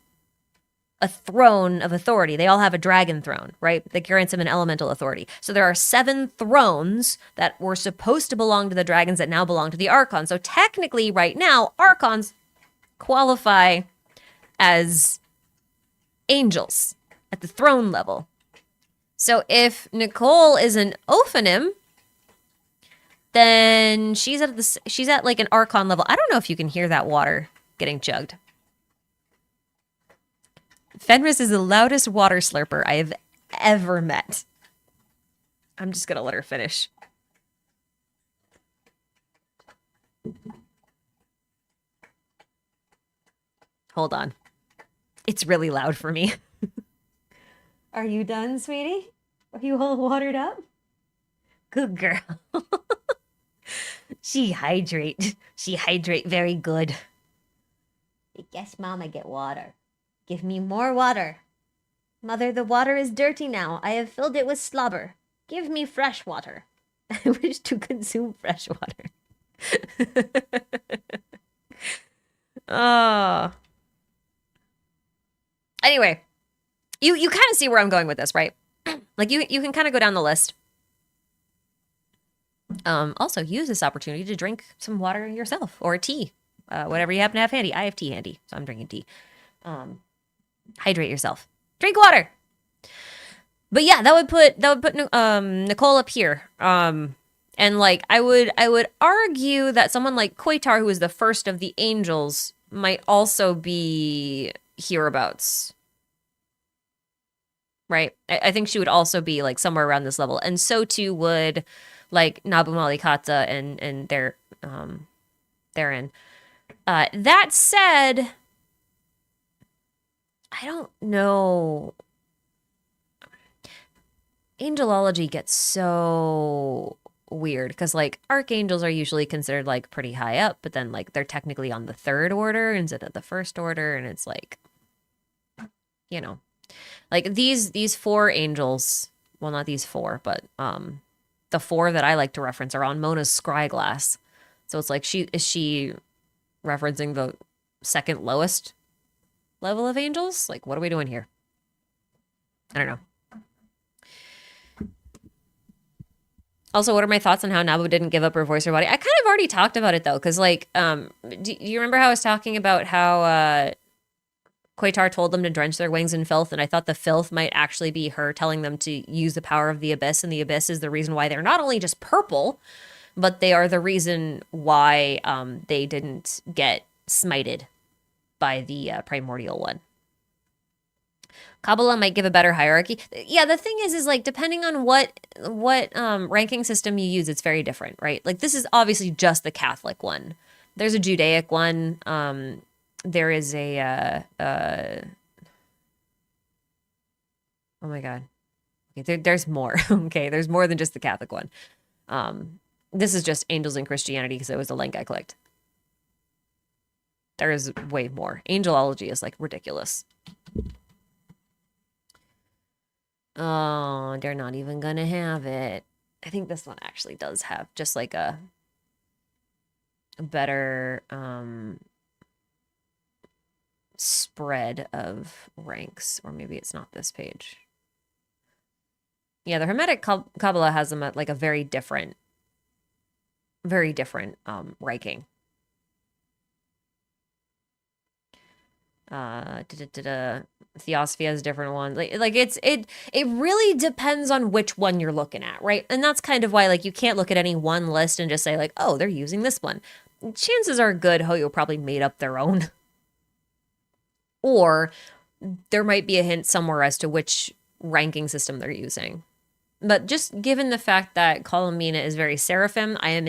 Speaker 1: a throne of authority. They all have a dragon throne, right? That grants them an elemental authority. So there are 7 thrones that were supposed to belong to the dragons that now belong to the Archons. So technically, right now, Archons qualify as angels at the throne level. So if Nicole is an Ophanim, then she's at like an Archon level. I don't know if you can hear that water getting chugged. Fenris is the loudest water slurper I have ever met. I'm just gonna let her finish. Hold on. It's really loud for me. Are you done, sweetie? Are you all watered up? Good girl. She hydrate very good. Yes, Mom, I get water. Give me more water. Mother, the water is dirty now. I have filled it with slobber. Give me fresh water. I wish to consume fresh water. Oh. Anyway, you kind of see where I'm going with this, right? Like you can kind of go down the list. Also use this opportunity to drink some water yourself or a tea, whatever you happen to have handy. I have tea handy, so I'm drinking tea. Hydrate yourself. Drink water. But yeah, that would put Nicole up here. And like I would argue that someone like Koitar, who is the first of the angels, might also be hereabouts. Right? I think she would also be like somewhere around this level. And so too would like Nabu Malikata and therein. That said, I don't know. Angelology gets so weird because like archangels are usually considered like pretty high up, but then like they're technically on the 3rd order instead of the 1st order, and it's like, you know, like these 4 angels. Well, not these 4, but the 4 that I like to reference are on Mona's Scryglass. So it's like is she referencing the 2nd lowest level of angels? Like, what are we doing here? I don't know. Also, what are my thoughts on how Nabu didn't give up her voice or body? I kind of already talked about it though, because like, do you remember how I was talking about how Koitar told them to drench their wings in filth, and I thought the filth might actually be her telling them to use the power of the abyss, and the abyss is the reason why they're not only just purple, but they are the reason why they didn't get smited by the primordial one. Kabbalah might give a better hierarchy. Yeah, the thing is like depending on what ranking system you use, it's very different, right? Like this is obviously just the Catholic one. There's a Judaic one. There is a oh my god. Okay, there's more. Okay, there's more than just the Catholic one. This is just Angels in Christianity because it was the link I clicked. There's way more. Angelology is like ridiculous. Oh, they're not even gonna have it. I think this one actually does have just like a better spread of ranks, or maybe it's not this page. Yeah, the Hermetic Kabbalah has them at like a very different ranking. Theosophy has different ones. Like it really depends on which one you're looking at, right? And that's kind of why like you can't look at any one list and just say like, oh, they're using this one. Chances are good Hoyo probably made up their own. Or there might be a hint somewhere as to which ranking system they're using. But just given the fact that Columina is very seraphim, I'm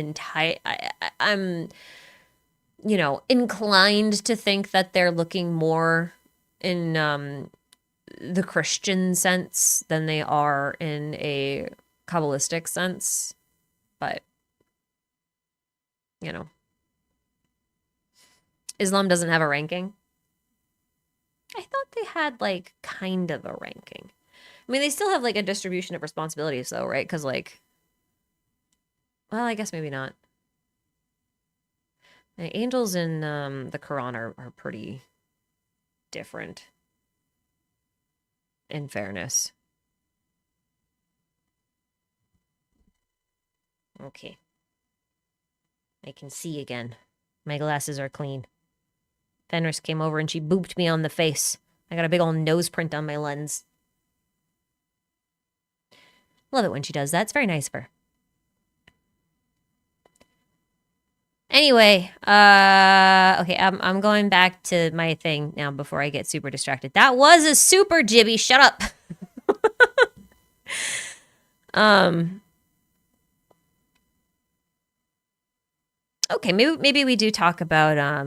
Speaker 1: inclined to think that they're looking more in the Christian sense than they are in a Kabbalistic sense. But, Islam doesn't have a ranking. I thought they had, like, kind of a ranking. I mean, they still have, like, a distribution of responsibilities, though, right? Because, like, well, I guess maybe not. The angels in the Quran are pretty different, in fairness. Okay. I can see again. My glasses are clean. Fenris came over and she booped me on the face. I got a big old nose print on my lens. Love it when she does that. It's very nice of her. Anyway, okay, I'm going back to my thing now before I get super distracted. That was a super jibby. Shut up. Okay, maybe we do talk about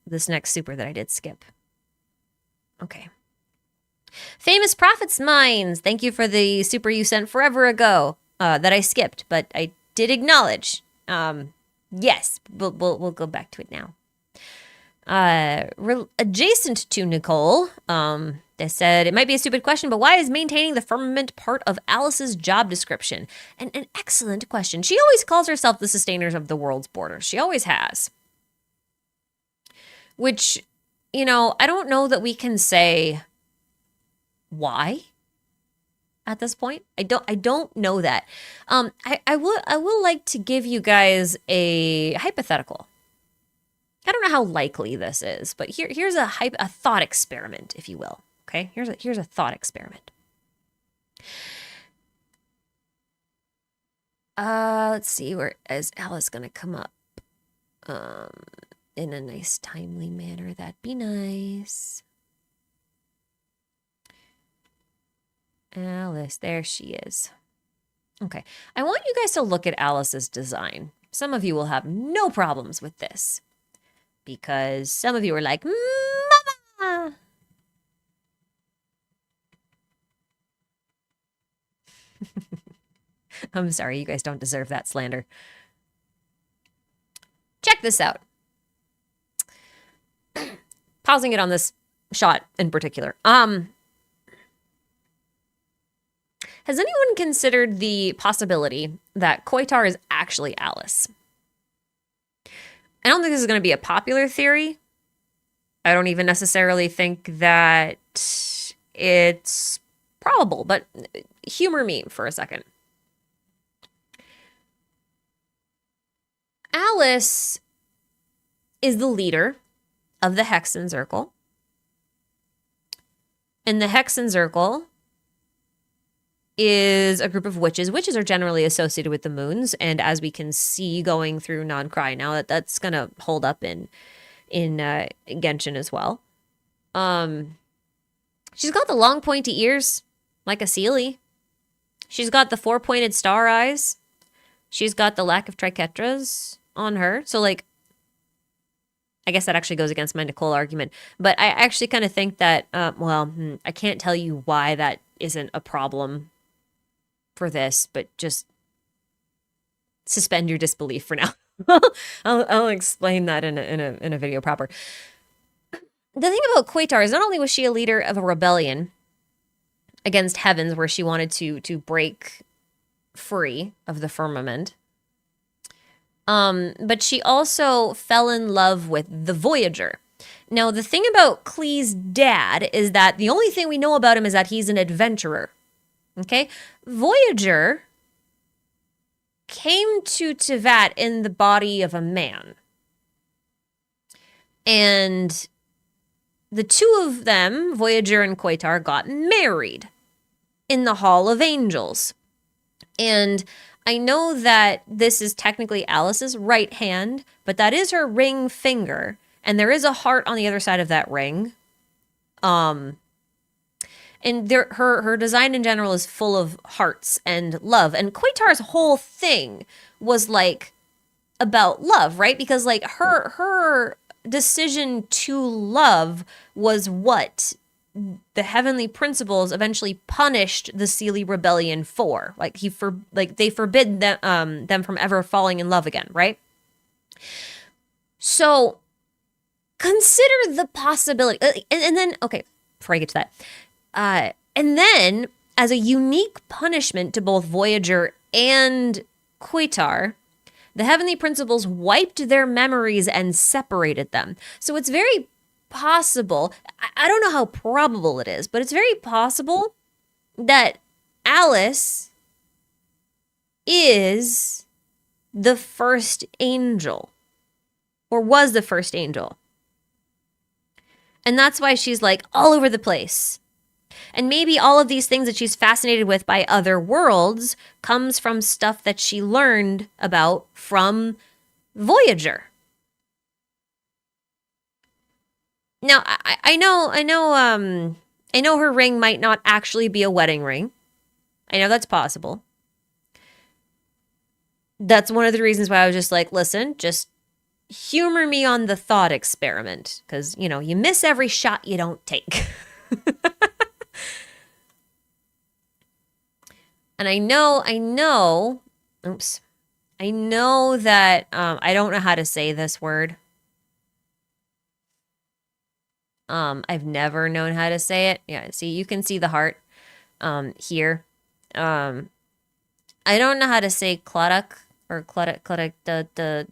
Speaker 1: this next super that I did skip. Okay. Famous Prophets Mines. Thank you for the super you sent forever ago that I skipped, but I did acknowledge. Yes, we'll go back to it now. Adjacent to Nicole, they said, it might be a stupid question, but why is maintaining the firmament part of Alice's job description? An excellent question. She always calls herself the sustainers of the world's borders. She always has. Which, I don't know that we can say why at this point. I don't know that. I will like to give you guys a hypothetical. I don't know how likely this is, but here's a thought experiment, if you will. Okay, here's a thought experiment. Let's see, where is Alice gonna come up? In a nice, timely manner. That'd be nice. Alice, there she is. Okay, I want you guys to look at Alice's design. Some of you will have no problems with this, because some of you are like, Mama! I'm sorry, you guys don't deserve that slander. Check this out. Pausing it on this shot in particular. Has anyone considered the possibility that Koitar is actually Alice? I don't think this is going to be a popular theory. I don't even necessarily think that it's probable, but humor me for a second. Alice is the leader of the Hexen Circle. And the Hexen Circle is a group of witches. Witches are generally associated with the moons, and as we can see going through Non-Cry now, that's going to hold up in Genshin as well. She's got the long pointy ears, like a Seelie. She's got the 4-pointed star eyes. She's got the lack of triquetras on her. So, like, I guess that actually goes against my Nicole argument. But I actually kind of think that, I can't tell you why that isn't a problem for this, but just suspend your disbelief for now. I'll explain that in a video proper. The thing about Quatar is not only was she a leader of a rebellion against heavens where she wanted to break free of the firmament, but she also fell in love with the Voyager. Now, the thing about Klee's dad is that the only thing we know about him is that he's an adventurer. Okay? Voyager came to Teyvat in the body of a man. And the two of them, Voyager and Quatar, got married in the Hall of Angels. And I know that this is technically Alice's right hand, but that is her ring finger. And there is a heart on the other side of that ring. And her design in general is full of hearts and love. And Quatar's whole thing was like about love, right? Because like her decision to love was what the heavenly principles eventually punished the Seelie rebellion for. Like they forbid them from ever falling in love again, right? So consider the possibility, and then okay, before I get to that, and then as a unique punishment to both Voyager and Quatar, the heavenly principles wiped their memories and separated them. So it's very possible, I don't know how probable it is, but it's very possible that Alice is the first angel, or was the first angel. And that's why she's like all over the place. And maybe all of these things that she's fascinated with by other worlds comes from stuff that she learned about from Voyager. Now, I know her ring might not actually be a wedding ring. I know that's possible. That's one of the reasons why I was just like, listen, just humor me on the thought experiment. Because, you know, you miss every shot you don't take. And I know that, I don't know how to say this word. I've never known how to say it. Yeah, see, you can see the heart, here. I don't know how to say cluttock or cluttock,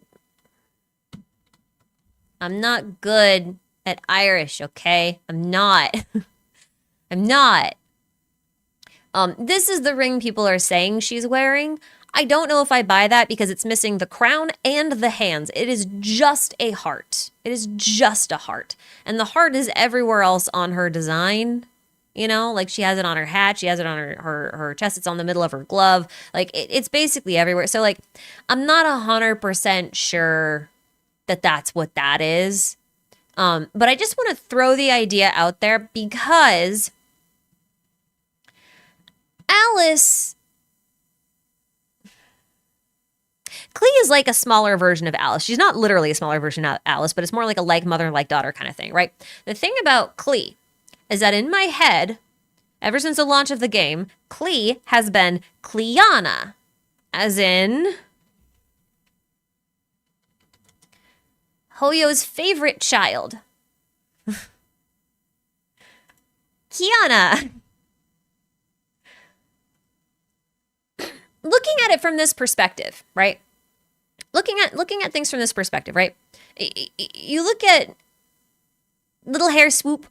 Speaker 1: I'm not good at Irish, okay? I'm not. I'm not. This is the ring people are saying she's wearing. I don't know if I buy that because it's missing the crown and the hands. It is just a heart. It is just a heart. And the heart is everywhere else on her design. You know, like she has it on her hat. She has it on her chest. It's on the middle of her glove. Like it's basically everywhere. So like, I'm not 100% sure that that's what that is. But I just want to throw the idea out there because Alice, Klee is like a smaller version of Alice. She's not literally a smaller version of Alice, but it's more like a like mother, like daughter kind of thing, right? The thing about Klee is that in my head, ever since the launch of the game, Klee has been Kleana, as in Hoyo's favorite child. Kiana. Looking at it from this perspective, right? Looking at things from this perspective, right? You look at little hair swoop,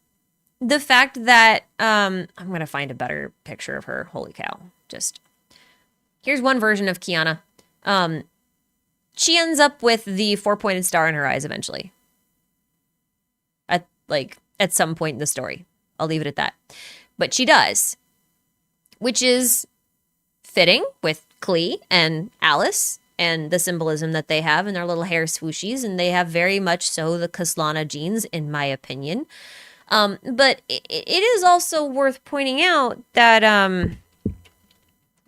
Speaker 1: the fact that I'm gonna find a better picture of her. Holy cow! Just here's one version of Kiana. She ends up with the 4-pointed star in her eyes eventually. At some point in the story, I'll leave it at that. But she does, which is fitting with Klee and Alice and the symbolism that they have in their little hair swooshies, and they have very much so the Kaslana genes, in my opinion. But it is also worth pointing out that,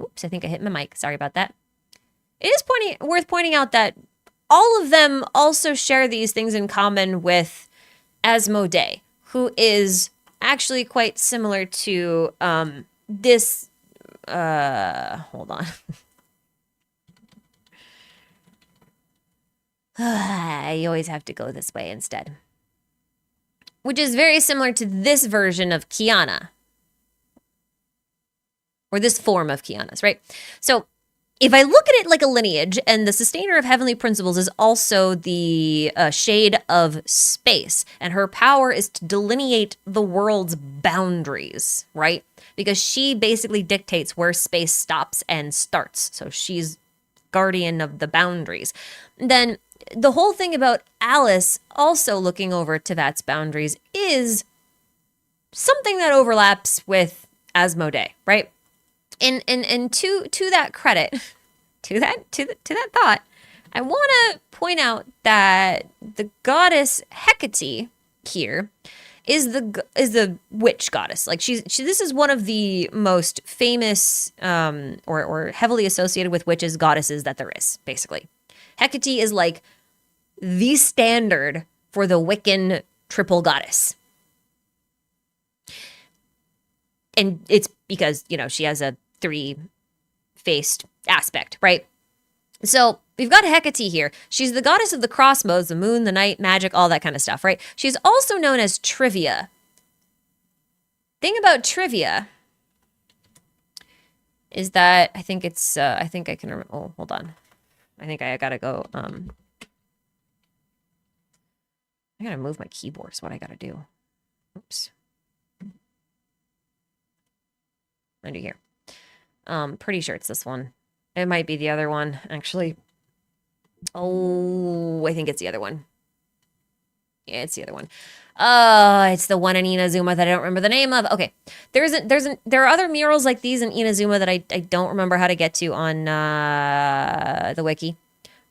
Speaker 1: oops, I think I hit my mic. Sorry about that. It is worth pointing out that all of them also share these things in common with Asmodee, who is actually quite similar to this. Hold on. You always have to go this way instead. Which is very similar to this version of Kiana. Or this form of Kiana's, right? So if I look at it like a lineage, and the sustainer of heavenly principles is also the shade of space, and her power is to delineate the world's boundaries, right? Because she basically dictates where space stops and starts. So she's guardian of the boundaries. Then the whole thing about Alice also looking over Tevat's boundaries is something that overlaps with Asmodee, right? And to that credit, to that thought, I want to point out that the goddess Hecate here is the witch goddess. Like this is one of the most famous or heavily associated with witches goddesses that there is, basically. Hecate is like the standard for the Wiccan triple goddess. And it's because, she has a three-faced aspect, right? So we've got Hecate here. She's the goddess of the crossbows, the moon, the night, magic, all that kind of stuff, right? She's also known as Trivia. Thing about Trivia is that I think I can remember. Oh, hold on. I think I gotta go. I gotta move my keyboard is what I gotta do. Oops. I do here. Pretty sure it's this one. It might be the other one, actually. Oh, I think it's the other one. Yeah, it's the other one. It's the one in Inazuma that I don't remember the name of. Okay. There are other murals like these in Inazuma that I don't remember how to get to on the wiki.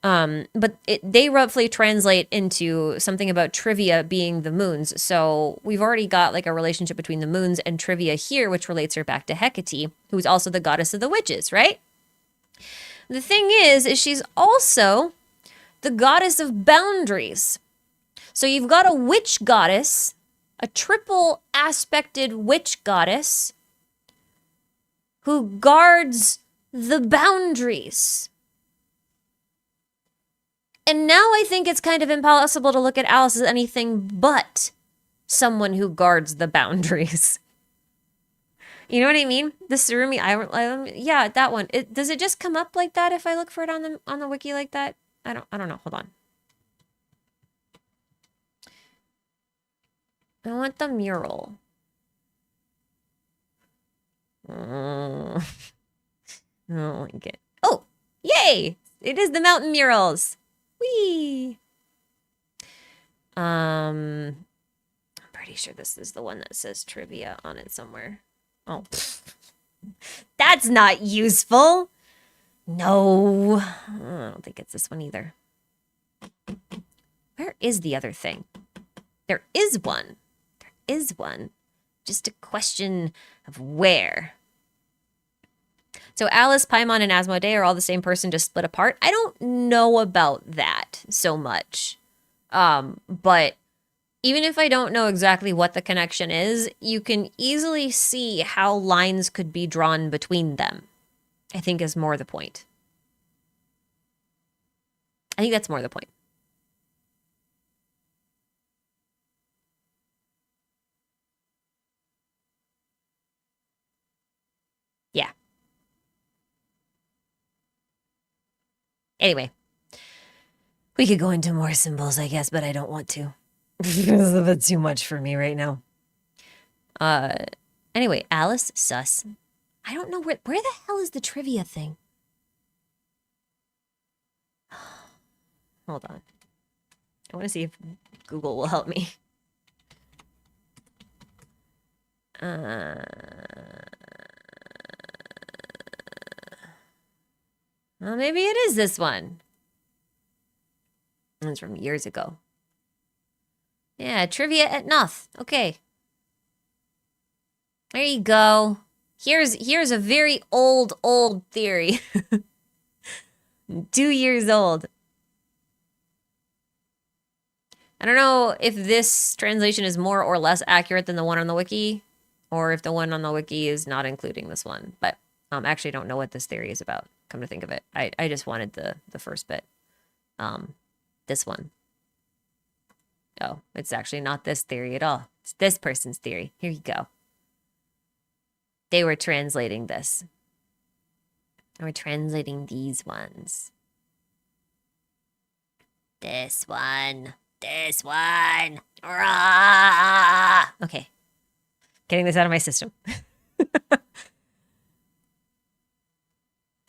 Speaker 1: But they roughly translate into something about Trivia being the moons. So we've already got like a relationship between the moons and Trivia here, which relates her back to Hecate, who's also the goddess of the witches, right? The thing is she's also the goddess of boundaries. So you've got a witch goddess, a triple aspected witch goddess who guards the boundaries. And now I think it's kind of impossible to look at Alice as anything but someone who guards the boundaries. You know what I mean? The Surumi Island, yeah, that one. Does it just come up like that if I look for it on the wiki like that? I don't know. Hold on. I want the mural. I don't like it. Oh, yay! It is the mountain murals. Whee! I'm pretty sure this is the one that says Trivia on it somewhere. Oh, that's not useful. No, I don't think it's this one either. Where is the other thing? There is one. There is one. Just a question of where. So Alice, Paimon, and Asmodee are all the same person, just split apart. I don't know about that so much. But even if I don't know exactly what the connection is, you can easily see how lines could be drawn between them, I think is more the point. I think that's more the point. Yeah. Anyway, we could go into more symbols, I guess, but I don't want to. It's a bit too much for me right now. Anyway, Alice, sus. I don't know where the hell is the trivia thing? Hold on. I want to see if Google will help me. Well, maybe it is this one. It's from years ago. Yeah, trivia at Noth. Okay. There you go. Here's a very old theory. 2 years old. I don't know if this translation is more or less accurate than the one on the wiki, or if the one on the wiki is not including this one. But actually don't know what this theory is about, come to think of it. I just wanted the first bit. This one. Oh, it's actually not this theory at all. It's this person's theory. Here you go. They were translating this. They were translating these ones. This one. This one. Rah! Okay. Getting this out of my system.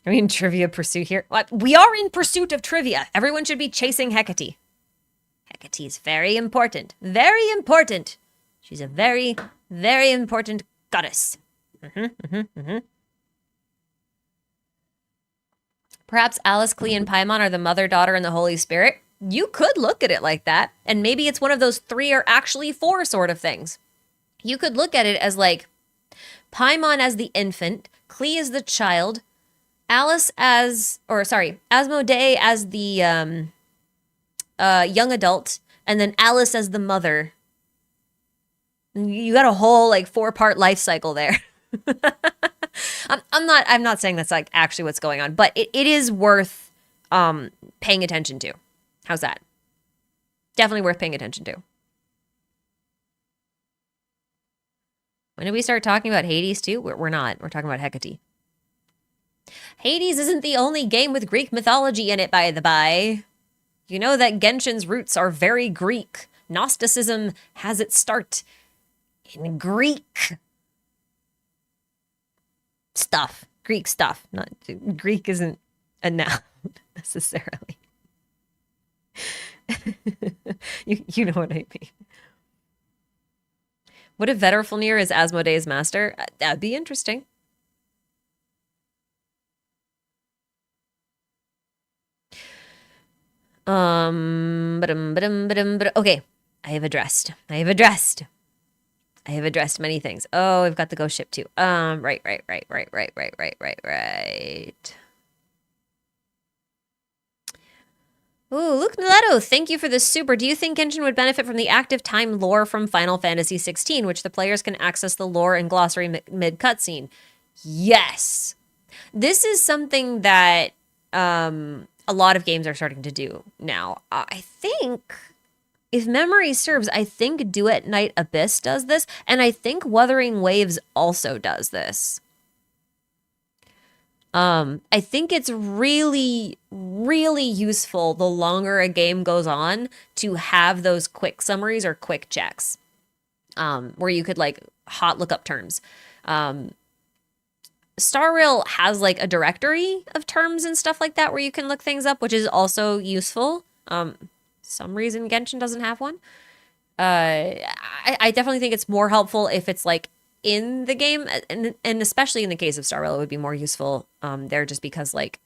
Speaker 1: Are we in trivia pursuit here? We are in pursuit of trivia. Everyone should be chasing Hecate. Hecate is very important. Very important. She's a very, very important goddess. Perhaps Alice, Klee, and Paimon are the Mother, Daughter, and the Holy Spirit. You could look at it like that. And maybe it's one of those 3 are actually 4 sort of things. You could look at it as like Paimon as the infant, Klee as the child, Alice as, Asmodee as the young adult, and then Alice as the mother. You got a whole like 4-part life cycle there. I'm not saying that's like actually what's going on, but it is worth paying attention to. How's that? Definitely worth paying attention to. When did we start talking about Hades too? We're not. We're talking about Hecate. Hades isn't the only game with Greek mythology in it, by the by. You know that Genshin's roots are very Greek. Gnosticism has its start in Greek stuff. Greek stuff. Not Greek isn't a noun necessarily. you know what I mean. What if Vedrfolnir is Asmodee's master? That'd be interesting. Okay. I have addressed many things. Oh, I've got the ghost ship too. Right. Ooh, Luke Niletto, thank you for the super. Do you think Genshin would benefit from the active time lore from Final Fantasy XVI, which the players can access the lore and glossary mid-cutscene? Yes. This is something that a lot of games are starting to do now. I think, if memory serves, I think Duet Night Abyss does this, and I think Wuthering Waves also does this. I think it's really, really useful the longer a game goes on to have those quick summaries or quick checks, where you could like hot look up terms. Star Rail has like a directory of terms and stuff like that where you can look things up, which is also useful. Some reason Genshin doesn't have one. I definitely think it's more helpful if it's like in the game, and especially in the case of Star Rail, it would be more useful there just because like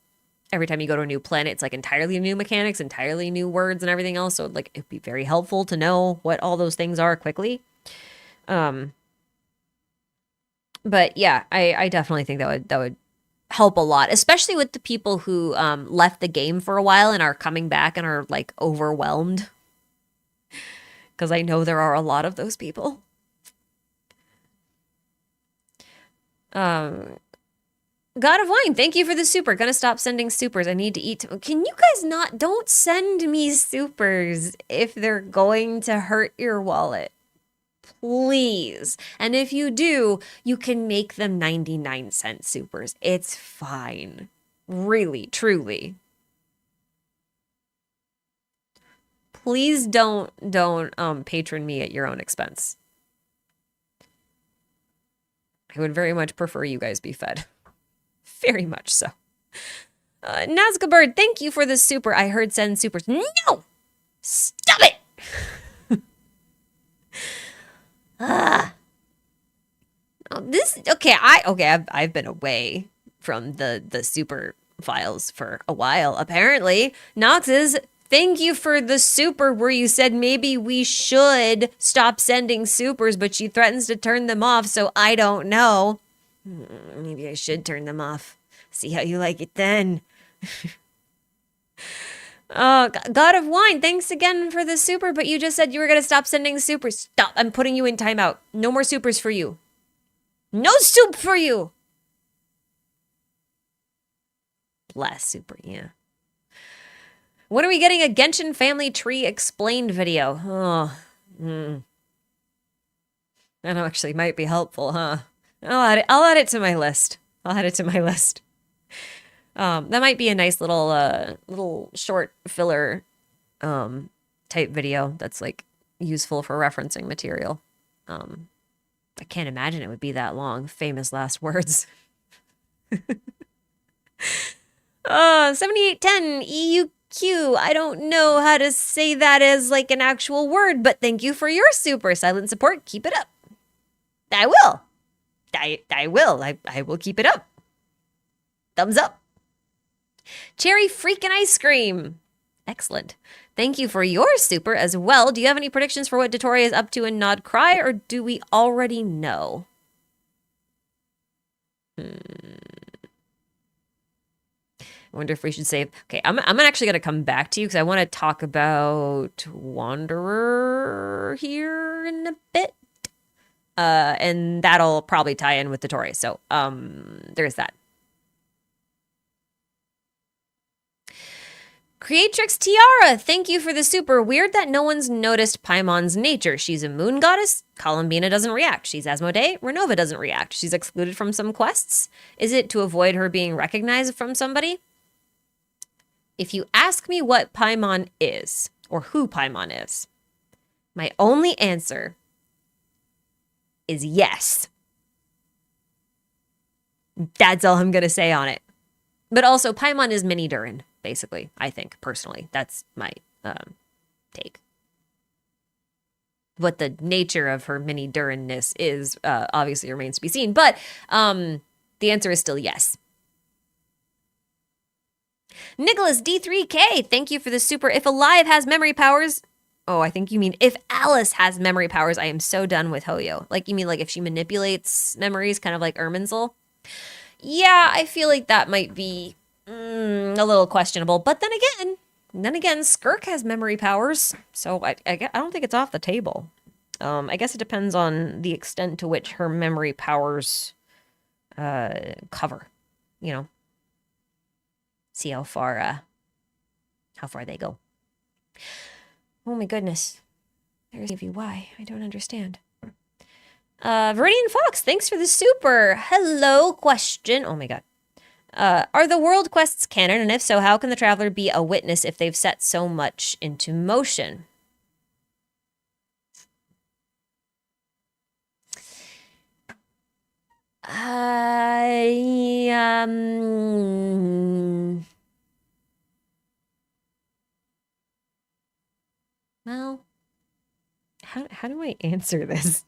Speaker 1: every time you go to a new planet, it's like entirely new mechanics, entirely new words and everything else. So like it'd be very helpful to know what all those things are quickly. But yeah, I definitely think that would help a lot, especially with the people who left the game for a while and are coming back and are like overwhelmed. Because I know there are a lot of those people. God of Wine, thank you for the super. Gonna stop sending supers. I need to eat. Can you guys don't send me supers if they're going to hurt your wallet. Please. And if you do, you can make them 99-cent supers. It's fine. Really, truly. Please don't patron me at your own expense. I would very much prefer you guys be fed. Very much so. Nazca Bird, thank you for the super. I heard send supers. No! Stop it! Oh, I've been away from the super files for a while. Apparently, Nox's thank you for the super where you said maybe we should stop sending supers, but she threatens to turn them off, so I don't know. Maybe I should turn them off. See how you like it then. God of Wine, thanks again for the super, but you just said you were going to stop sending supers. Stop. I'm putting you in timeout. No more supers for you. No soup for you. Blast super, yeah. When are we getting a Genshin family tree explained video? Oh, that actually might be helpful, huh? I'll add it to my list. I'll add it to my list. That might be a nice little short filler type video that's like useful for referencing material. I can't imagine it would be that long. Famous last words. 7810 EUQ. I don't know how to say that as like an actual word, but thank you for your super silent support. Keep it up. I will. I will. I will keep it up. Thumbs up. Cherry freaking ice cream. Excellent. Thank you for your super as well. Do you have any predictions for what Dotoria is up to in Nod Cry, or do we already know? I wonder if we should save. Okay, I'm actually going to come back to you because I want to talk about Wanderer here in a bit. And that'll probably tie in with Dotoria. So there's that. Creatrix Tiara, thank you for the super. Weird that no one's noticed Paimon's nature. She's a moon goddess. Columbina doesn't react. She's Asmodee. Renova doesn't react. She's excluded from some quests. Is it to avoid her being recognized from somebody? If you ask me what Paimon is, or who Paimon is, my only answer is yes. That's all I'm going to say on it. But also, Paimon is mini Durin. Basically, I think, personally. That's my take. What the nature of her mini Durinness is obviously remains to be seen, but the answer is still yes. Nicholas D3K, thank you for the super. If Alive has memory powers... Oh, I think you mean if Alice has memory powers, I am so done with Hoyo. Like, you mean like if she manipulates memories, kind of like Irminsul? Yeah, I feel like that might be... a little questionable, but then again, Skirk has memory powers, so I don't think it's off the table. I guess it depends on the extent to which her memory powers cover, you know. See how far they go. Oh my goodness. There's why. I don't understand. Viridian Fox, thanks for the super. Hello, question. Oh my god. Are the world quests canon? And if so, how can the traveler be a witness if they've set so much into motion? Well, how do I answer this?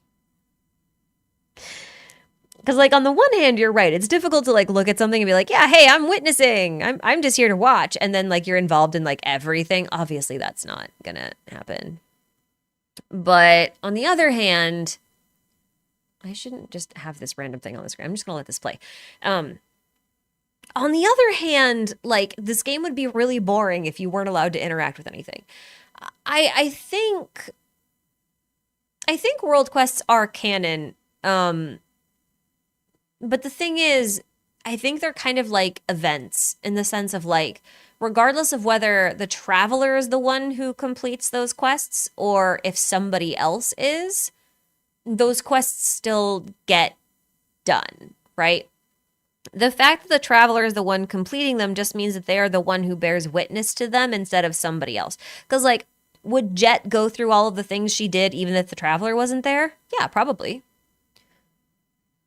Speaker 1: Because, like, on the one hand, you're right. It's difficult to, like, look at something and be like, yeah, hey, I'm witnessing. I'm just here to watch. And then, like, you're involved in, like, everything. Obviously, that's not gonna happen. But on the other hand, I shouldn't just have this random thing on the screen. I'm just gonna let this play. On the other hand, like, this game would be really boring if you weren't allowed to interact with anything. I think world quests are canon. But the thing is, I think they're kind of like events in the sense of like, regardless of whether the traveler is the one who completes those quests or if somebody else is, those quests still get done, right? The fact that the traveler is the one completing them just means that they are the one who bears witness to them instead of somebody else. Because, like, would Jet go through all of the things she did even if the traveler wasn't there? Yeah, probably.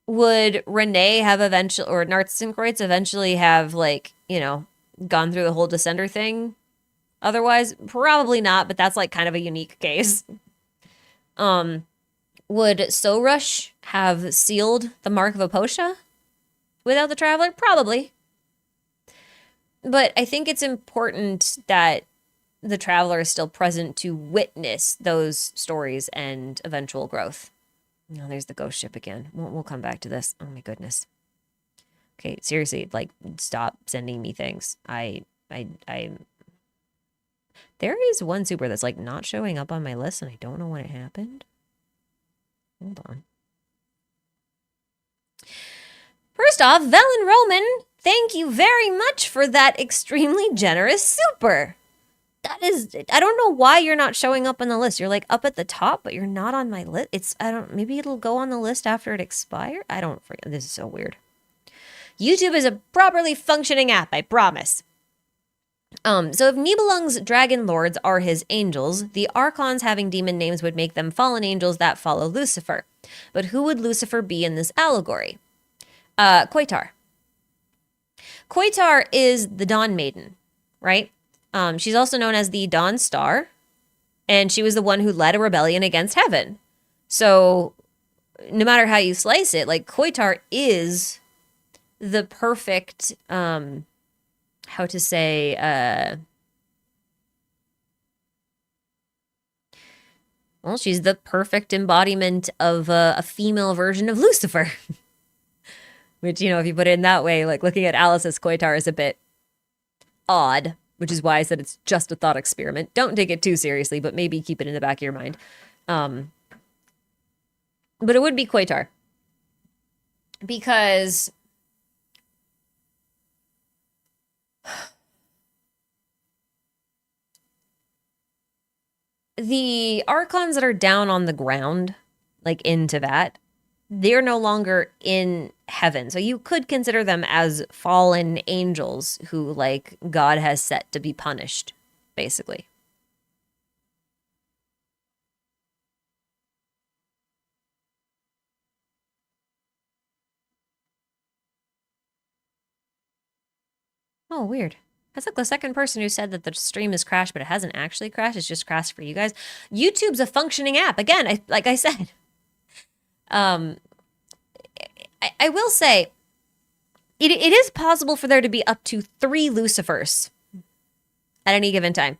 Speaker 1: Would Renee have eventually, or Nartzinkreutz eventually have, like, you know, gone through the whole Descender thing? Otherwise, probably not, but that's, like, kind of a unique case. Would Sorush have sealed the Mark of Aposha without the Traveler? Probably. But I think it's important that the Traveler is still present to witness those stories and eventual growth. No, there's the ghost ship again. We'll come back to this. Oh my goodness. Okay, seriously, like, stop sending me things. There is one super that's, like, not showing up on my list, and I don't know when it happened. Hold on. First off, Velen Roman, thank you very much for that extremely generous super. That is, I don't know why you're not showing up on the list. You're like up at the top, but you're not on my list. Maybe it'll go on the list after it expires. I don't, this is so weird. YouTube is a properly functioning app, I promise. So if Nibelung's dragon lords are his angels, the archons having demon names would make them fallen angels that follow Lucifer. But who would Lucifer be in this allegory? Koitar. Koitar is the Dawn Maiden, right? She's also known as the Dawn Star, and she was the one who led a rebellion against heaven. So no matter how you slice it, like Koitar is the perfect, how to say, well, she's the perfect embodiment of a female version of Lucifer. Which, you know, if you put it in that way, like looking at Alice as Koitar is a bit odd, which is why I said it's just a thought experiment. Don't take it too seriously, but maybe keep it in the back of your mind. But it would be Koitar. Because the archons that are down on the ground, like in Teyvat, they're no longer in heaven. So you could consider them as fallen angels who, like, God has set to be punished, basically. Oh, weird. That's like the second person who said that the stream has crashed, but it hasn't actually crashed. It's just crashed for you guys. YouTube's a functioning app. Again, like I said. I will say, it is possible for there to be up to 3 Lucifers at any given time.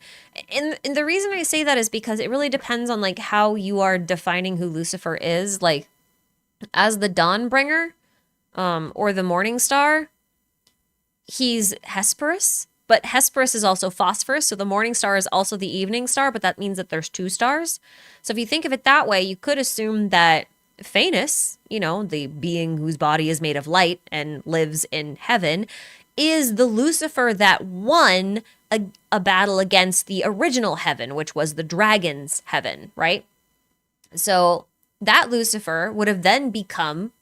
Speaker 1: And the reason I say that is because it really depends on like how you are defining who Lucifer is. Like, as the Dawnbringer, or the Morning Star, he's Hesperus, but Hesperus is also Phosphorus, so the Morning Star is also the Evening Star, but that means that there's 2 stars. So if you think of it that way, you could assume that Phanes, you know, the being whose body is made of light and lives in heaven, is the Lucifer that won a battle against the original heaven, which was the dragon's heaven, right? So that Lucifer would have then become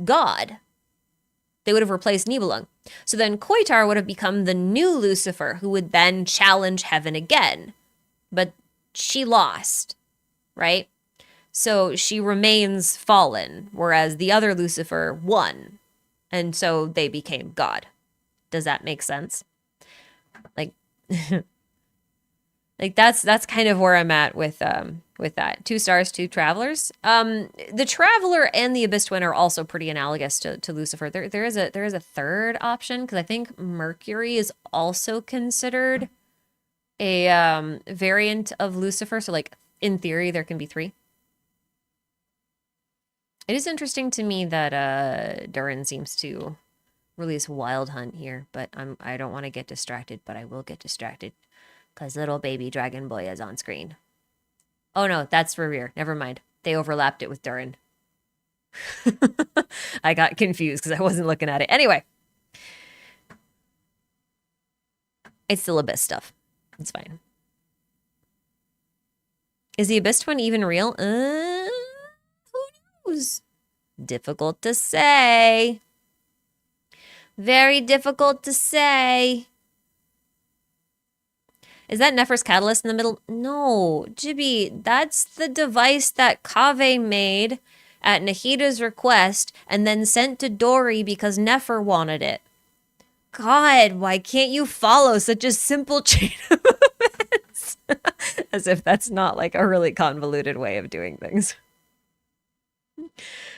Speaker 1: God. They would have replaced Nibelung. So then Koitar would have become the new Lucifer who would then challenge heaven again. But she lost, right? So she remains fallen, whereas the other Lucifer won. And so they became God. Does that make sense? Like, like that's kind of where I'm at with that. 2 stars, 2 travelers. The Traveler and the Abyss Twin are also pretty analogous to Lucifer. There is a third option, because I think Mercury is also considered a variant of Lucifer. So like in theory there can be 3. It is interesting to me that Durin seems to release Wild Hunt here, but I don't want to get distracted, but I will get distracted because little baby Dragon Boy is on screen. Oh no, that's Reverie. Never mind. They overlapped it with Durin. I got confused because I wasn't looking at it. Anyway. It's still Abyss stuff. It's fine. Is the Abyss Twin even real? Who knows? Difficult to say. Very difficult to say. Is that Nefer's catalyst in the middle? No, Jibby, that's the device that Kaveh made at Nahida's request and then sent to Dori because Nefer wanted it. God, why can't you follow such a simple chain of events? As if that's not like a really convoluted way of doing things.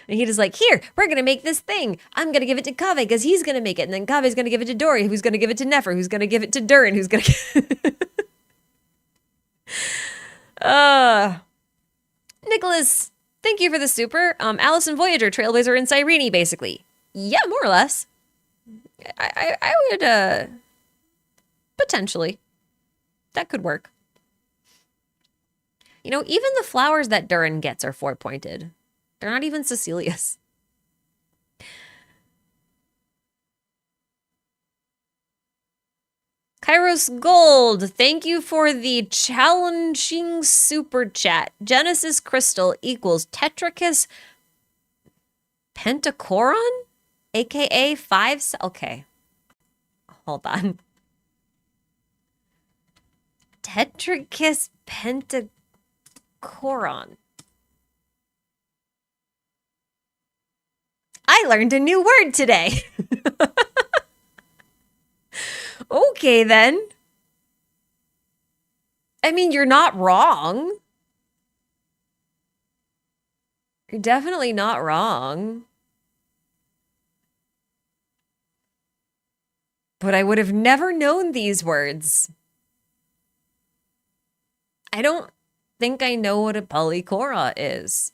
Speaker 1: And he just like, here, we're going to make this thing. I'm going to give it to Kaveh because he's going to make it. And then Kaveh's going to give it to Dori, who's going to give it to Nefer, who's going to give it to Durin, who's going to... Nicholas, thank you for the super. Alice and Voyager, Trailblazer and Cyrene, basically. Yeah, more or less. I would, potentially. That could work. You know, even the flowers that Durin gets are 4-pointed. They're not even Cecilia's. Kairos Gold, thank you for the challenging super chat. Genesis Crystal equals Tetrachus Pentacoron? AKA 5? Okay. Hold on. Tetrachus Pentacoron. I learned a new word today. Okay, then. I mean, you're not wrong. You're definitely not wrong. But I would have never known these words. I don't think I know what a polychora is.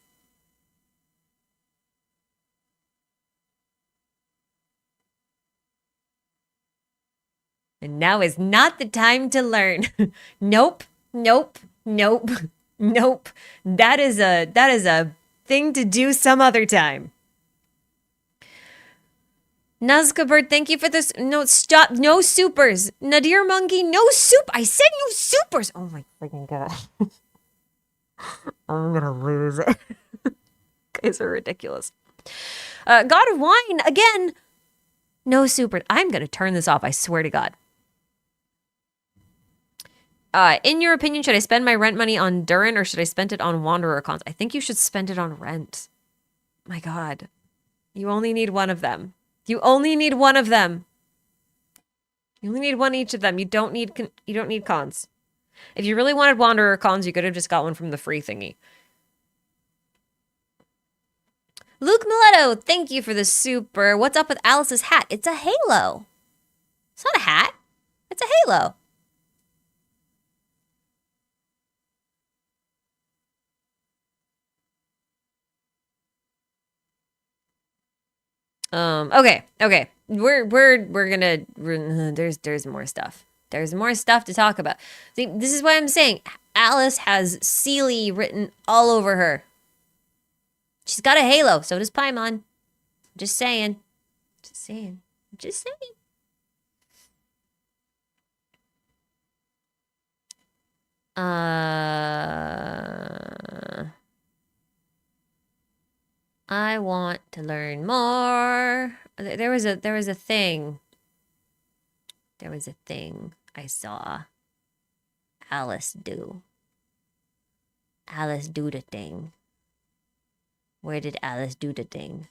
Speaker 1: And now is not the time to learn. Nope, nope, nope, nope. That is a thing to do some other time. Nazca Bird, thank you for this. No, stop. No supers. Nadir Monkey, no soup. I said no supers. Oh my freaking god. I'm gonna lose it. Guys are ridiculous. God of Wine, again. No super. I'm gonna turn this off. I swear to God. In your opinion, should I spend my rent money on Durin or should I spend it on Wanderer cons? I think you should spend it on rent. My God. You only need one of them. You only need one of them. You only need one each of them. You don't need cons. If you really wanted Wanderer cons, you could have just got one from the free thingy. Luke Miletto, thank you for the super. What's up with Alice's hat? It's a halo. It's not a hat. It's a halo. Okay. There's more stuff. There's more stuff to talk about. See, this is what I'm saying. Alice has Sealy written all over her. She's got a halo, so does Paimon. Just saying. Just saying. Just saying. I want to learn more. There was a thing. There was a thing I saw Alice do. Alice do the thing. Where did Alice do the thing?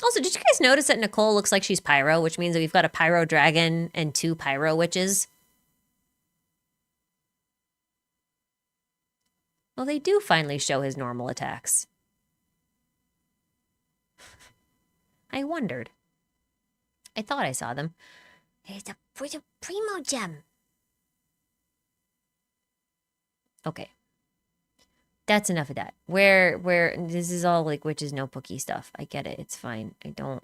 Speaker 1: Also, did you guys notice that Nicole looks like she's Pyro, which means that we've got a Pyro Dragon and 2 Pyro Witches? Well, they do finally show his normal attacks. I wondered. I thought I saw them. It's a primo gem. Okay. That's enough of that. Where this is all like witches notebooky stuff. I get it. It's fine. I don't.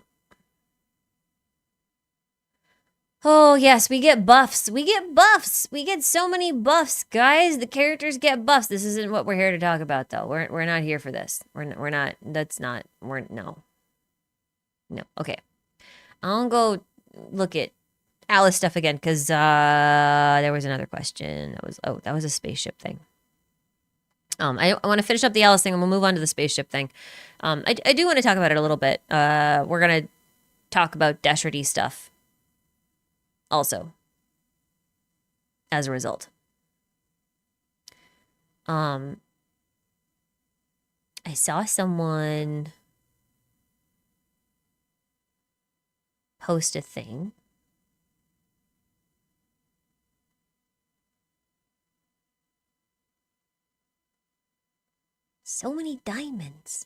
Speaker 1: Oh, yes, we get buffs. We get buffs. We get so many buffs, guys. The characters get buffs. This isn't what we're here to talk about, though. We're not here for this. We're not. That's not. No. No. Okay. I'll go look at Alice stuff again because there was another question. That was a spaceship thing. I want to finish up the Alice thing and we'll move on to the spaceship thing. I do want to talk about it a little bit. We're gonna talk about Deshrity stuff. Also, as a result. I saw someone post a thing. So many diamonds.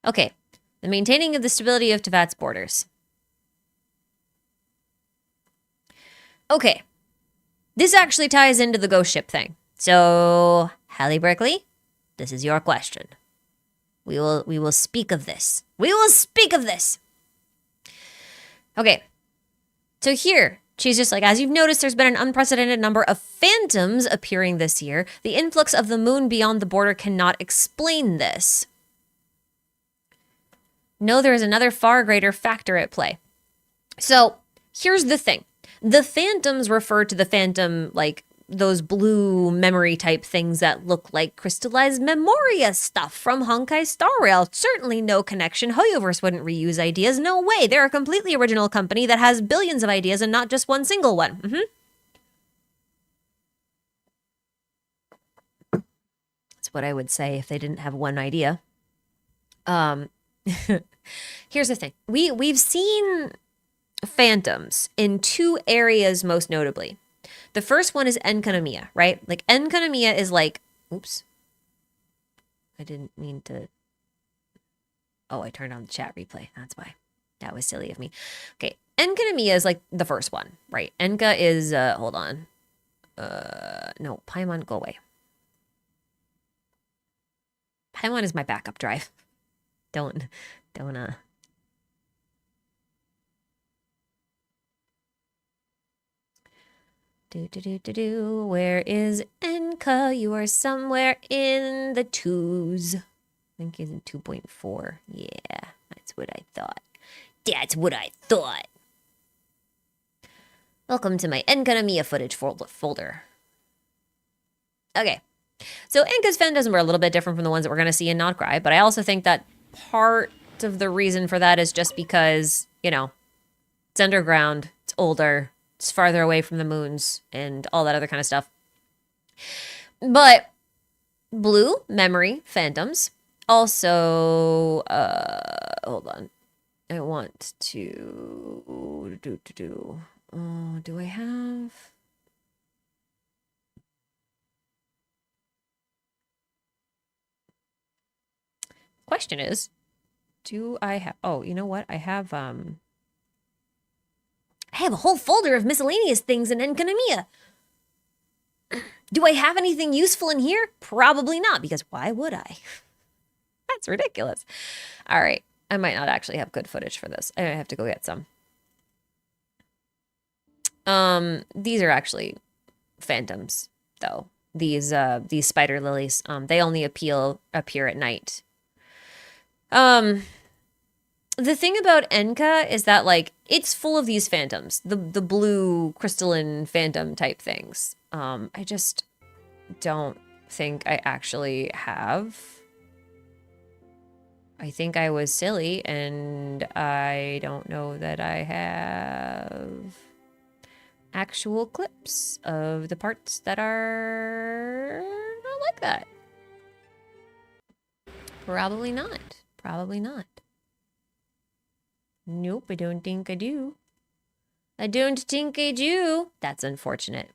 Speaker 1: Okay, the maintaining of the stability of Tevat's borders. Okay, this actually ties into the ghost ship thing. So, Hallie Berkeley, this is your question. We will speak of this. We will speak of this. Okay, so here, She's just like, as you've noticed, there's been an unprecedented number of phantoms appearing this year. The influx of the moon beyond the border cannot explain this. No, there is another far greater factor at play. So here's the thing. The phantoms refer to the phantom, like those blue memory type things that look like crystallized memoria stuff from Honkai Star Rail. Certainly no connection. Hoyoverse wouldn't reuse ideas. No way. They're a completely original company that has billions of ideas and not just one single one. That's what I would say if they didn't have one idea. Here's the thing. We've seen phantoms in two areas most notably. The first one is Enkanomiya, right? Like Enkanomiya is like, oops. I didn't mean to. Oh, I turned on the chat replay. That's why. That was silly of me. Okay. Enkanomiya is like the first one, right? Enka is, hold on. No, Paimon, go away. Paimon is my backup drive. Don't. Where is Enka? You are somewhere in the twos. I think he's in 2.4. Yeah, that's what I thought. Welcome to my Enkanomiya footage folder. Okay. So Enka's phantasms are a little bit different from the ones that we're going to see in Not Cry, but I also think that part of the reason for that is just because, it's underground, it's older, it's farther away from the moons and all that other kind of stuff. But blue memory phantoms also, hold on. I want to do I have? Question is, do I have, oh, you know what? I have a whole folder of miscellaneous things in Enkanomiya. Do I have anything useful in here? Probably not, because why would I? That's ridiculous. All right. I might not actually have good footage for this. I have to go get some. These are actually phantoms, though. These spider lilies. They only appear at night. The thing about Enka is that, like, it's full of these phantoms. The blue crystalline phantom type things. I just don't think I actually have. I think I was silly, and I don't know that I have actual clips of the parts that are not like that. Probably not. Probably not. Nope, I don't think I do. I don't think I do. That's unfortunate.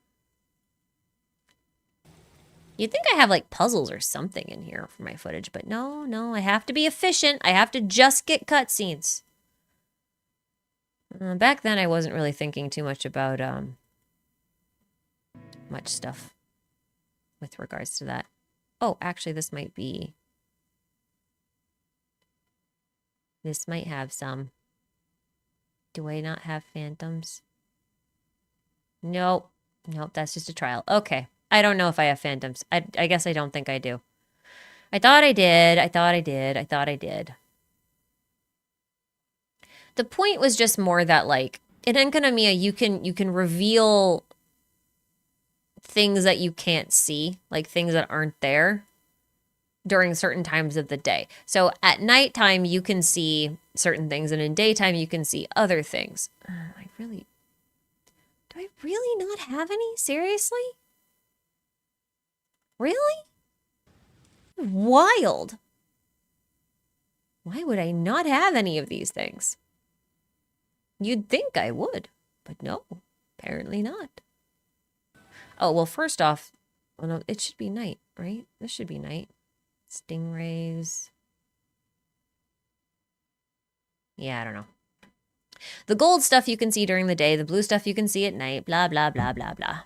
Speaker 1: You'd think I have, like, puzzles or something in here for my footage, but no, I have to be efficient. I have to just get cutscenes. Back then, I wasn't really thinking too much about, much stuff with regards to that. Oh, actually, this might have some. Do I not have phantoms? Nope, that's just a trial. Okay. I don't know if I have phantoms. I guess I don't think I do. I thought I did. The point was just more that, like, in Enkanomiya, you can reveal things that you can't see, like things that aren't there during certain times of the day. So at nighttime, you can see certain things, and in daytime, you can see other things. Do I really not have any? Seriously? Really? Wild. Why would I not have any of these things? You'd think I would, but no, apparently not. Oh, well, first off, well, no, it should be night, right? This should be night. Stingrays. Yeah, I don't know. The gold stuff you can see during the day, the blue stuff you can see at night, blah, blah, blah, blah, blah.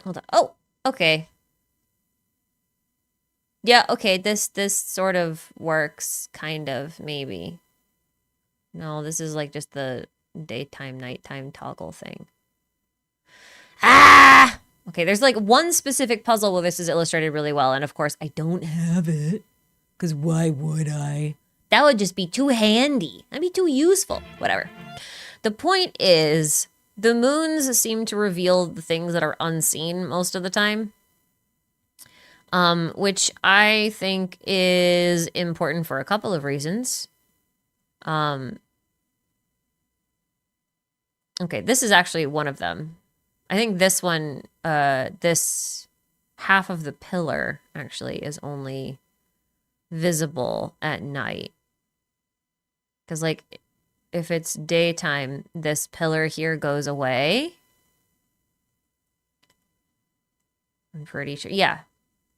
Speaker 1: Hold on. Oh, okay. Yeah, okay, this sort of works, kind of, maybe. No, this is like just the daytime, nighttime toggle thing. Ah! Okay, there's like one specific puzzle where this is illustrated really well, and of course I don't have it. Because why would I? That would just be too handy. That'd be too useful. Whatever. The point is, the moons seem to reveal the things that are unseen most of the time. Which I think is important for a couple of reasons. Okay, this is actually one of them. I think this one, this half of the pillar actually is only visible at night. Because, like, if it's daytime, this pillar here goes away. I'm pretty sure. Yeah.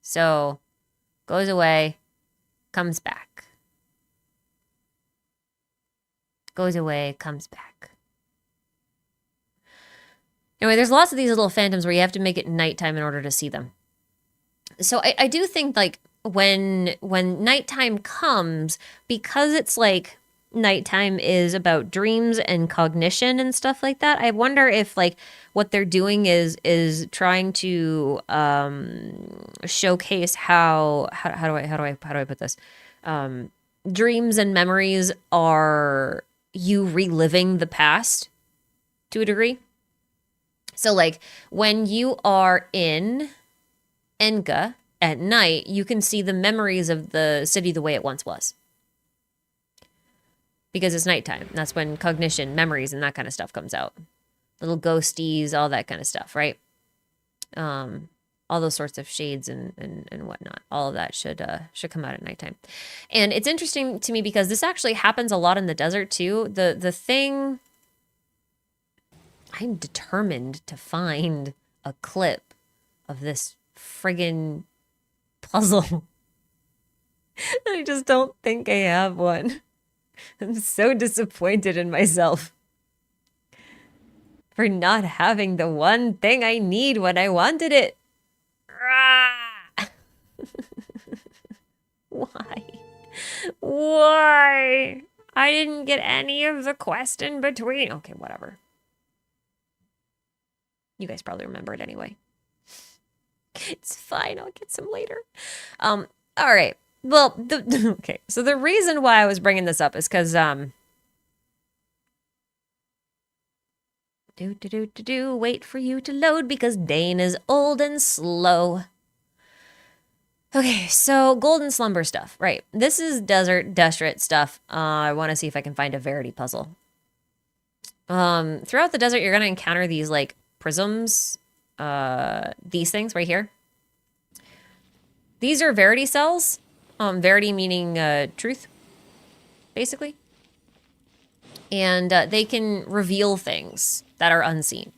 Speaker 1: So, goes away, comes back. Goes away, comes back. Anyway, there's lots of these little phantoms where you have to make it nighttime in order to see them. So I do think, like, when nighttime comes, because it's like nighttime is about dreams and cognition and stuff like that, I wonder if, like, what they're doing is trying to showcase how do I put this? Dreams and memories are you reliving the past to a degree. So, like, when you are in Enga at night, you can see the memories of the city the way it once was. Because it's nighttime. That's when cognition, memories, and that kind of stuff comes out. Little ghosties, all that kind of stuff, right? All those sorts of shades and whatnot. All of that should come out at nighttime. And it's interesting to me because this actually happens a lot in the desert too. The thing... I'm determined to find a clip of this friggin' puzzle. I just don't think I have one. I'm so disappointed in myself for not having the one thing I need when I wanted it. Why? Why? I didn't get any of the quest in between. Okay, whatever. You guys probably remember it anyway. It's fine. I'll get some later. All right. Well, okay. So the reason why I was bringing this up is because wait for you to load because Dane is old and slow. Okay, so golden slumber stuff, right? This is desert stuff. I want to see if I can find a Verity puzzle. Throughout the desert, you're gonna encounter these like prisms, these things right here. These are Verity cells. Verity meaning truth, basically. And they can reveal things that are unseen.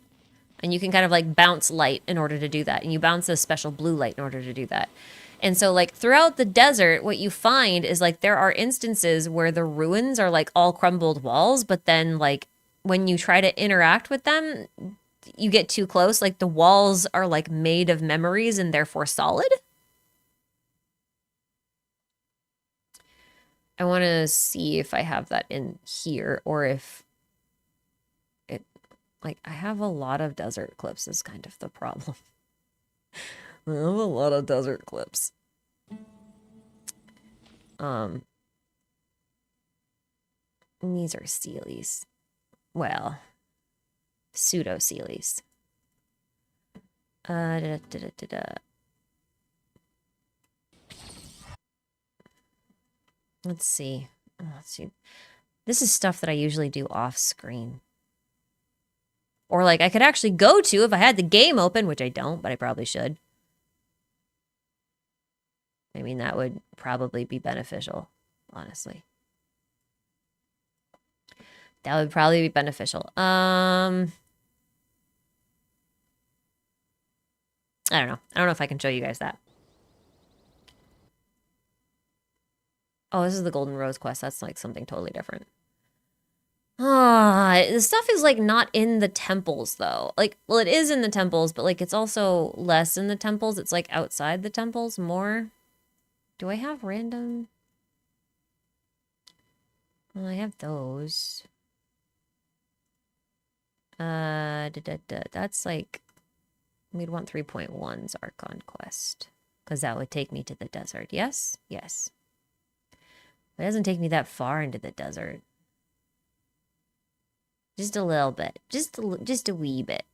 Speaker 1: And you can kind of like bounce light in order to do that. And you bounce a special blue light in order to do that. And so like throughout the desert, what you find is like there are instances where the ruins are like all crumbled walls, but then like when you try to interact with them, you get too close. Like the walls are like made of memories and therefore solid. I want to see if I have that in here or if it, like, I have a lot of desert clips is kind of the problem. I have a lot of desert clips. These are Sealies. Well, pseudo Sealies. Let's see. This is stuff that I usually do off screen. Or like I could actually go to if I had the game open, which I don't, but I probably should. I mean, that would probably be beneficial, honestly. That would probably be beneficial. I don't know. I don't know if I can show you guys that. Oh, this is the Golden Rose quest. That's like something totally different. The stuff is like not in the temples though. Like, well, it is in the temples, but like it's also less in the temples. It's like outside the temples more. Do I have random? Well, I have those. That's like, we'd want 3.1's Archon Quest. Because that would take me to the desert. Yes? Yes. It doesn't take me that far into the desert. Just a little bit. Just a wee bit.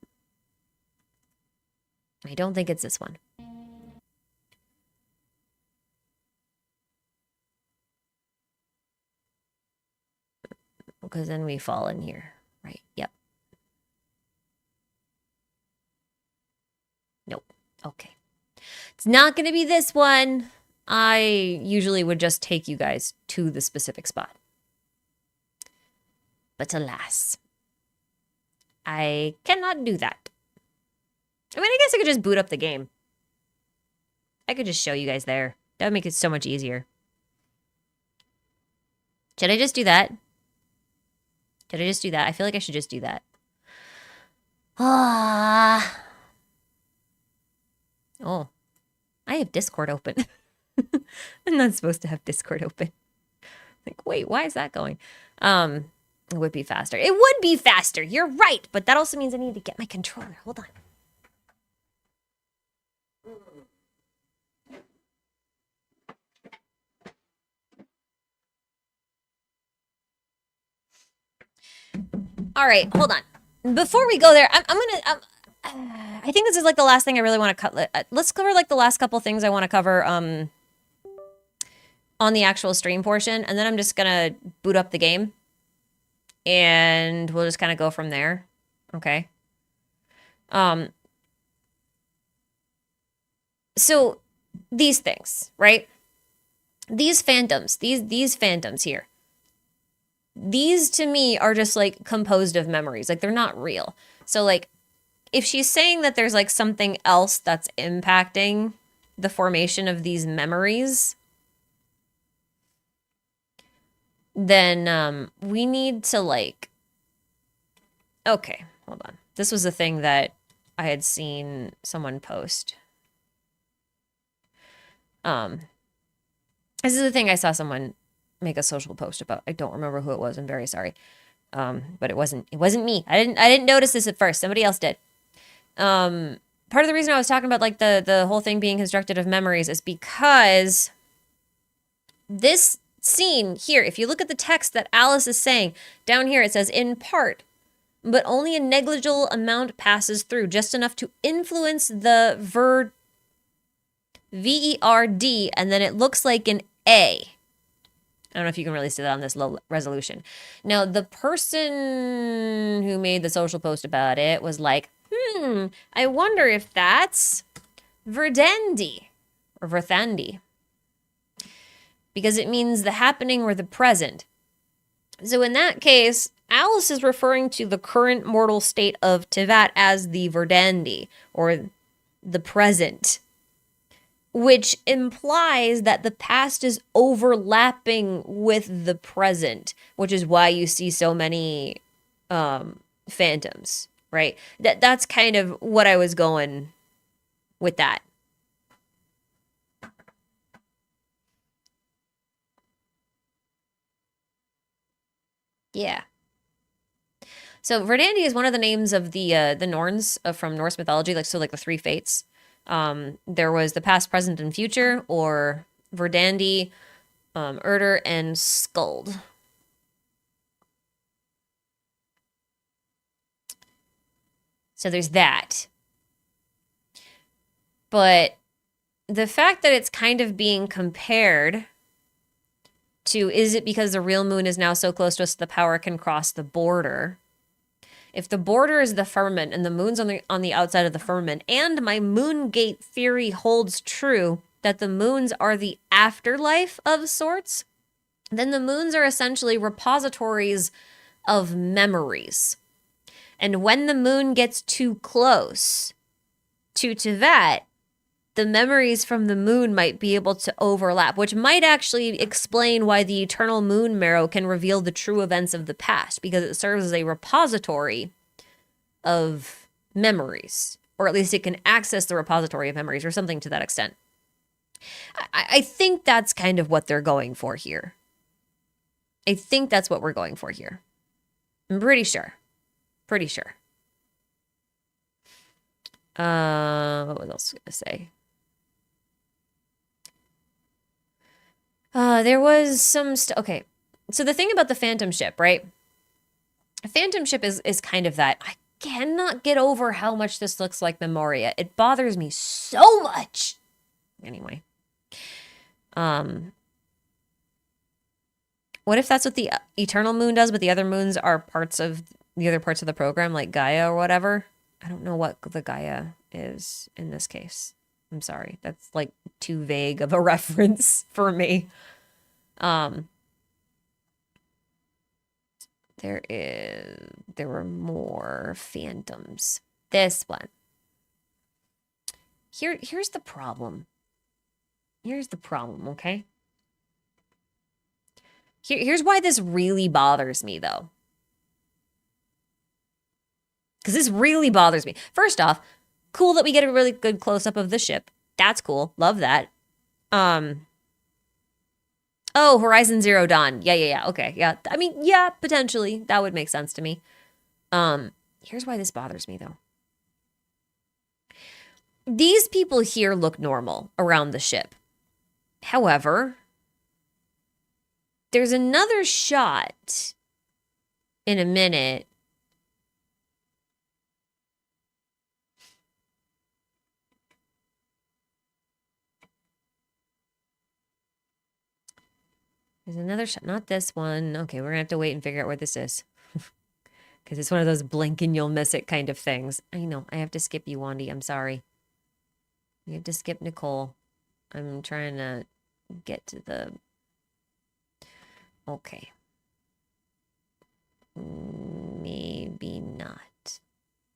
Speaker 1: I don't think it's this one. Because then we fall in here. Right. Yep. Nope. Okay. It's not going to be this one. I usually would just take you guys to the specific spot. But alas, I cannot do that. I mean, I guess I could just boot up the game. I could just show you guys there. That would make it so much easier. Should I just do that? Should I just do that? I feel like I should just do that. Ah. Oh. I have Discord open. I'm not supposed to have Discord open. Like, wait, why is that going? It would be faster. It would be faster. You're right. But that also means I need to get my controller. Hold on. All right, hold on. Before we go there, I'm gonna. I think this is like the last thing I really want to cut. Let's cover like the last couple things I want to cover. On the actual stream portion, and then I'm just gonna boot up the game, and we'll just kind of go from there. Okay. So these things, right? These phantoms, these phantoms here. These to me are just like composed of memories. Like they're not real. So like if she's saying that there's like something else that's impacting the formation of these memories, then we need to like, okay, hold on. This was a thing that I had seen someone post. This is the thing I saw someone make a social post about. I don't remember who it was. I'm very sorry. But it wasn't me. I didn't notice this at first. Somebody else did. Part of the reason I was talking about like the whole thing being constructed of memories is because this scene here, if you look at the text that Alice is saying, down here it says in part, but only a negligible amount passes through, just enough to influence the VERD, and then it looks like an A. I don't know if you can really see that on this low resolution. Now, the person who made the social post about it was like, I wonder if that's Verdandi or Verthandi, because it means the happening or the present. So in that case, Alice is referring to the current mortal state of Tivat as the Verdandi, or the present, which implies that the past is overlapping with the present, which is why you see so many phantoms, right? That's kind of what I was going with that. Yeah. So Verdandi is one of the names of the Norns from Norse mythology, like the three fates. There was the past, present, and future, or Verdandi, Urder, and Skuld. So there's that. But the fact that it's kind of being compared to, is it because the real moon is now so close to us the power can cross the border? If the border is the firmament and the moon's on the outside of the firmament, and my moon gate theory holds true that the moons are the afterlife of sorts, then the moons are essentially repositories of memories. And when the moon gets too close to Tivat, the memories from the moon might be able to overlap, which might actually explain why the eternal moon marrow can reveal the true events of the past, because it serves as a repository of memories, or at least it can access the repository of memories, or something to that extent. I think that's kind of what they're going for here. I think that's what we're going for here. I'm pretty sure. Pretty sure. What else was I gonna say? There was some okay. So the thing about the Phantom ship, right? A Phantom ship is kind of that. I cannot get over how much this looks like Memoria. It bothers me so much. Anyway. What if that's what the Eternal Moon does, but the other moons are parts of the other parts of the program, like Gaia or whatever? I don't know what the Gaia is in this case. I'm sorry. That's like too vague of a reference for me. There were more phantoms. This one. Here's the problem. Here's the problem, okay? Here's why this really bothers me, though. Because this really bothers me. First off, cool that we get a really good close-up of the ship. That's cool. Love that. Oh, Horizon Zero Dawn. Yeah. Okay, yeah. I mean, yeah, potentially. That would make sense to me. Here's why this bothers me, though. These people here look normal around the ship. However, there's another shot in a minute. There's another shot, not this one. Okay, we're gonna have to wait and figure out where this is. Because it's one of those blink and you'll miss it kind of things. I know, I have to skip you, Wandy. I'm sorry. You have to skip Nicole. I'm trying to get to the... Okay. Maybe not.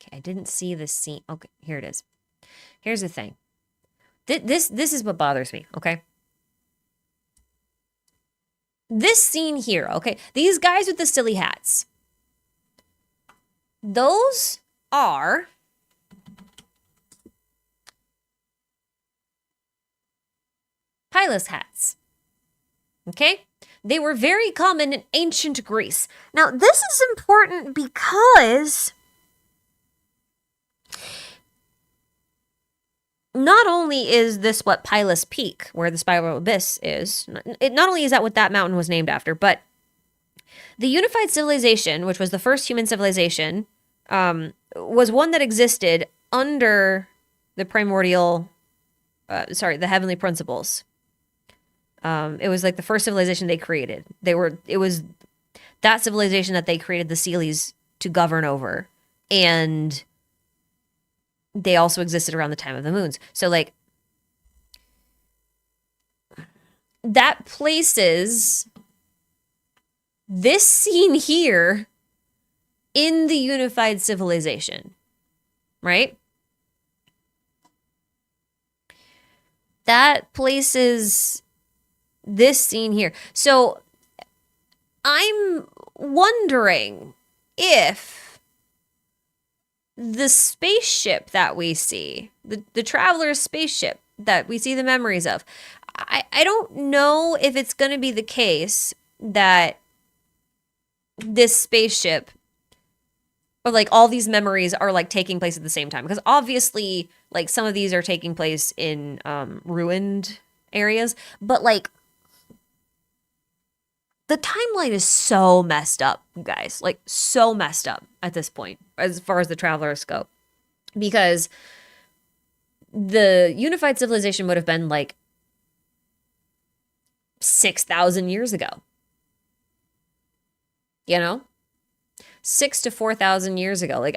Speaker 1: Okay, I didn't see the scene. Okay, here it is. Here's the thing. This is what bothers me, okay? This scene here, okay? These guys with the silly hats. Those are... Pilot hats. Okay? They were very common in ancient Greece. Now, this is important because not only is this what Pilus Peak, where the Spiral Abyss is, not only is that what that mountain was named after, but the unified civilization, which was the first human civilization, was one that existed under the primordial, the heavenly principles. It was like the first civilization they created. It was that civilization that they created the Sealies to govern over. And they also existed around the time of the moons. So like that places this scene here in the unified civilization, right? That places this scene here. So I'm wondering if the spaceship that we see, the Traveler's spaceship that we see the memories of, I don't know if it's going to be the case that this spaceship or like all these memories are like taking place at the same time, because obviously like some of these are taking place in ruined areas, but like the timeline is so messed up, guys, like so messed up at this point as far as the Travelers go, because the unified civilization would have been like 6,000 years ago, you know, 6,000 to 4,000 years ago. Like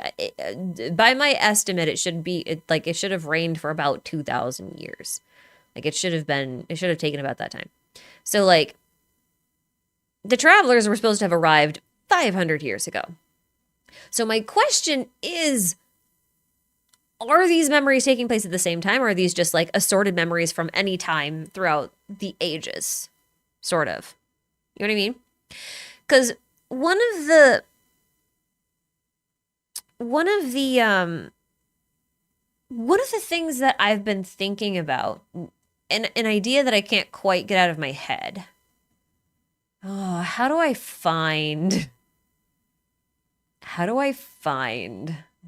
Speaker 1: by my estimate, it should have reigned for about 2,000 years. Like it should have taken about that time. So like the Travelers were supposed to have arrived 500 years ago. So my question is, are these memories taking place at the same time, or are these just like assorted memories from any time throughout the ages? Sort of. You know what I mean? Because one of the things that I've been thinking about an idea that I can't quite get out of my head. Oh, how do I find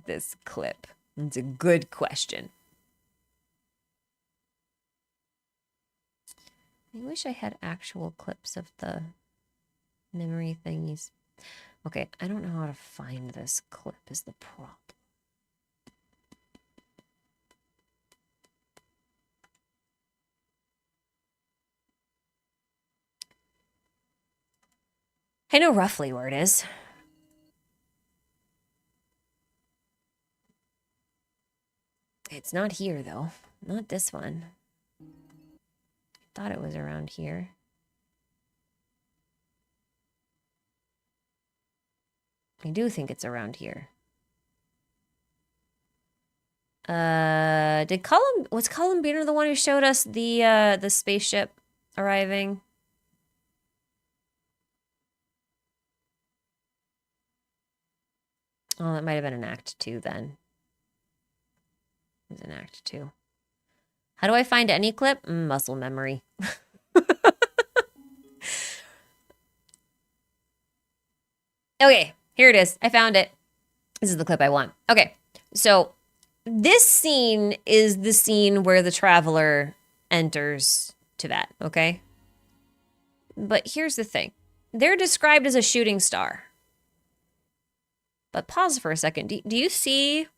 Speaker 1: this clip? It's a good question. I wish I had actual clips of the memory thingies. Okay, I don't know how to find this clip is the problem. I know roughly where it is. It's not here, though. Not this one. Thought it was around here. I do think it's around here. Was Columbina the one who showed us the spaceship arriving? Oh, that might have been an Act 2 then. It was an Act 2. How do I find any clip? Muscle memory. Okay, here it is. I found it. This is the clip I want. Okay, so this scene is the scene where the traveler enters Teyvat, okay? But here's the thing. They're described as a shooting star. But pause for a second. Do you see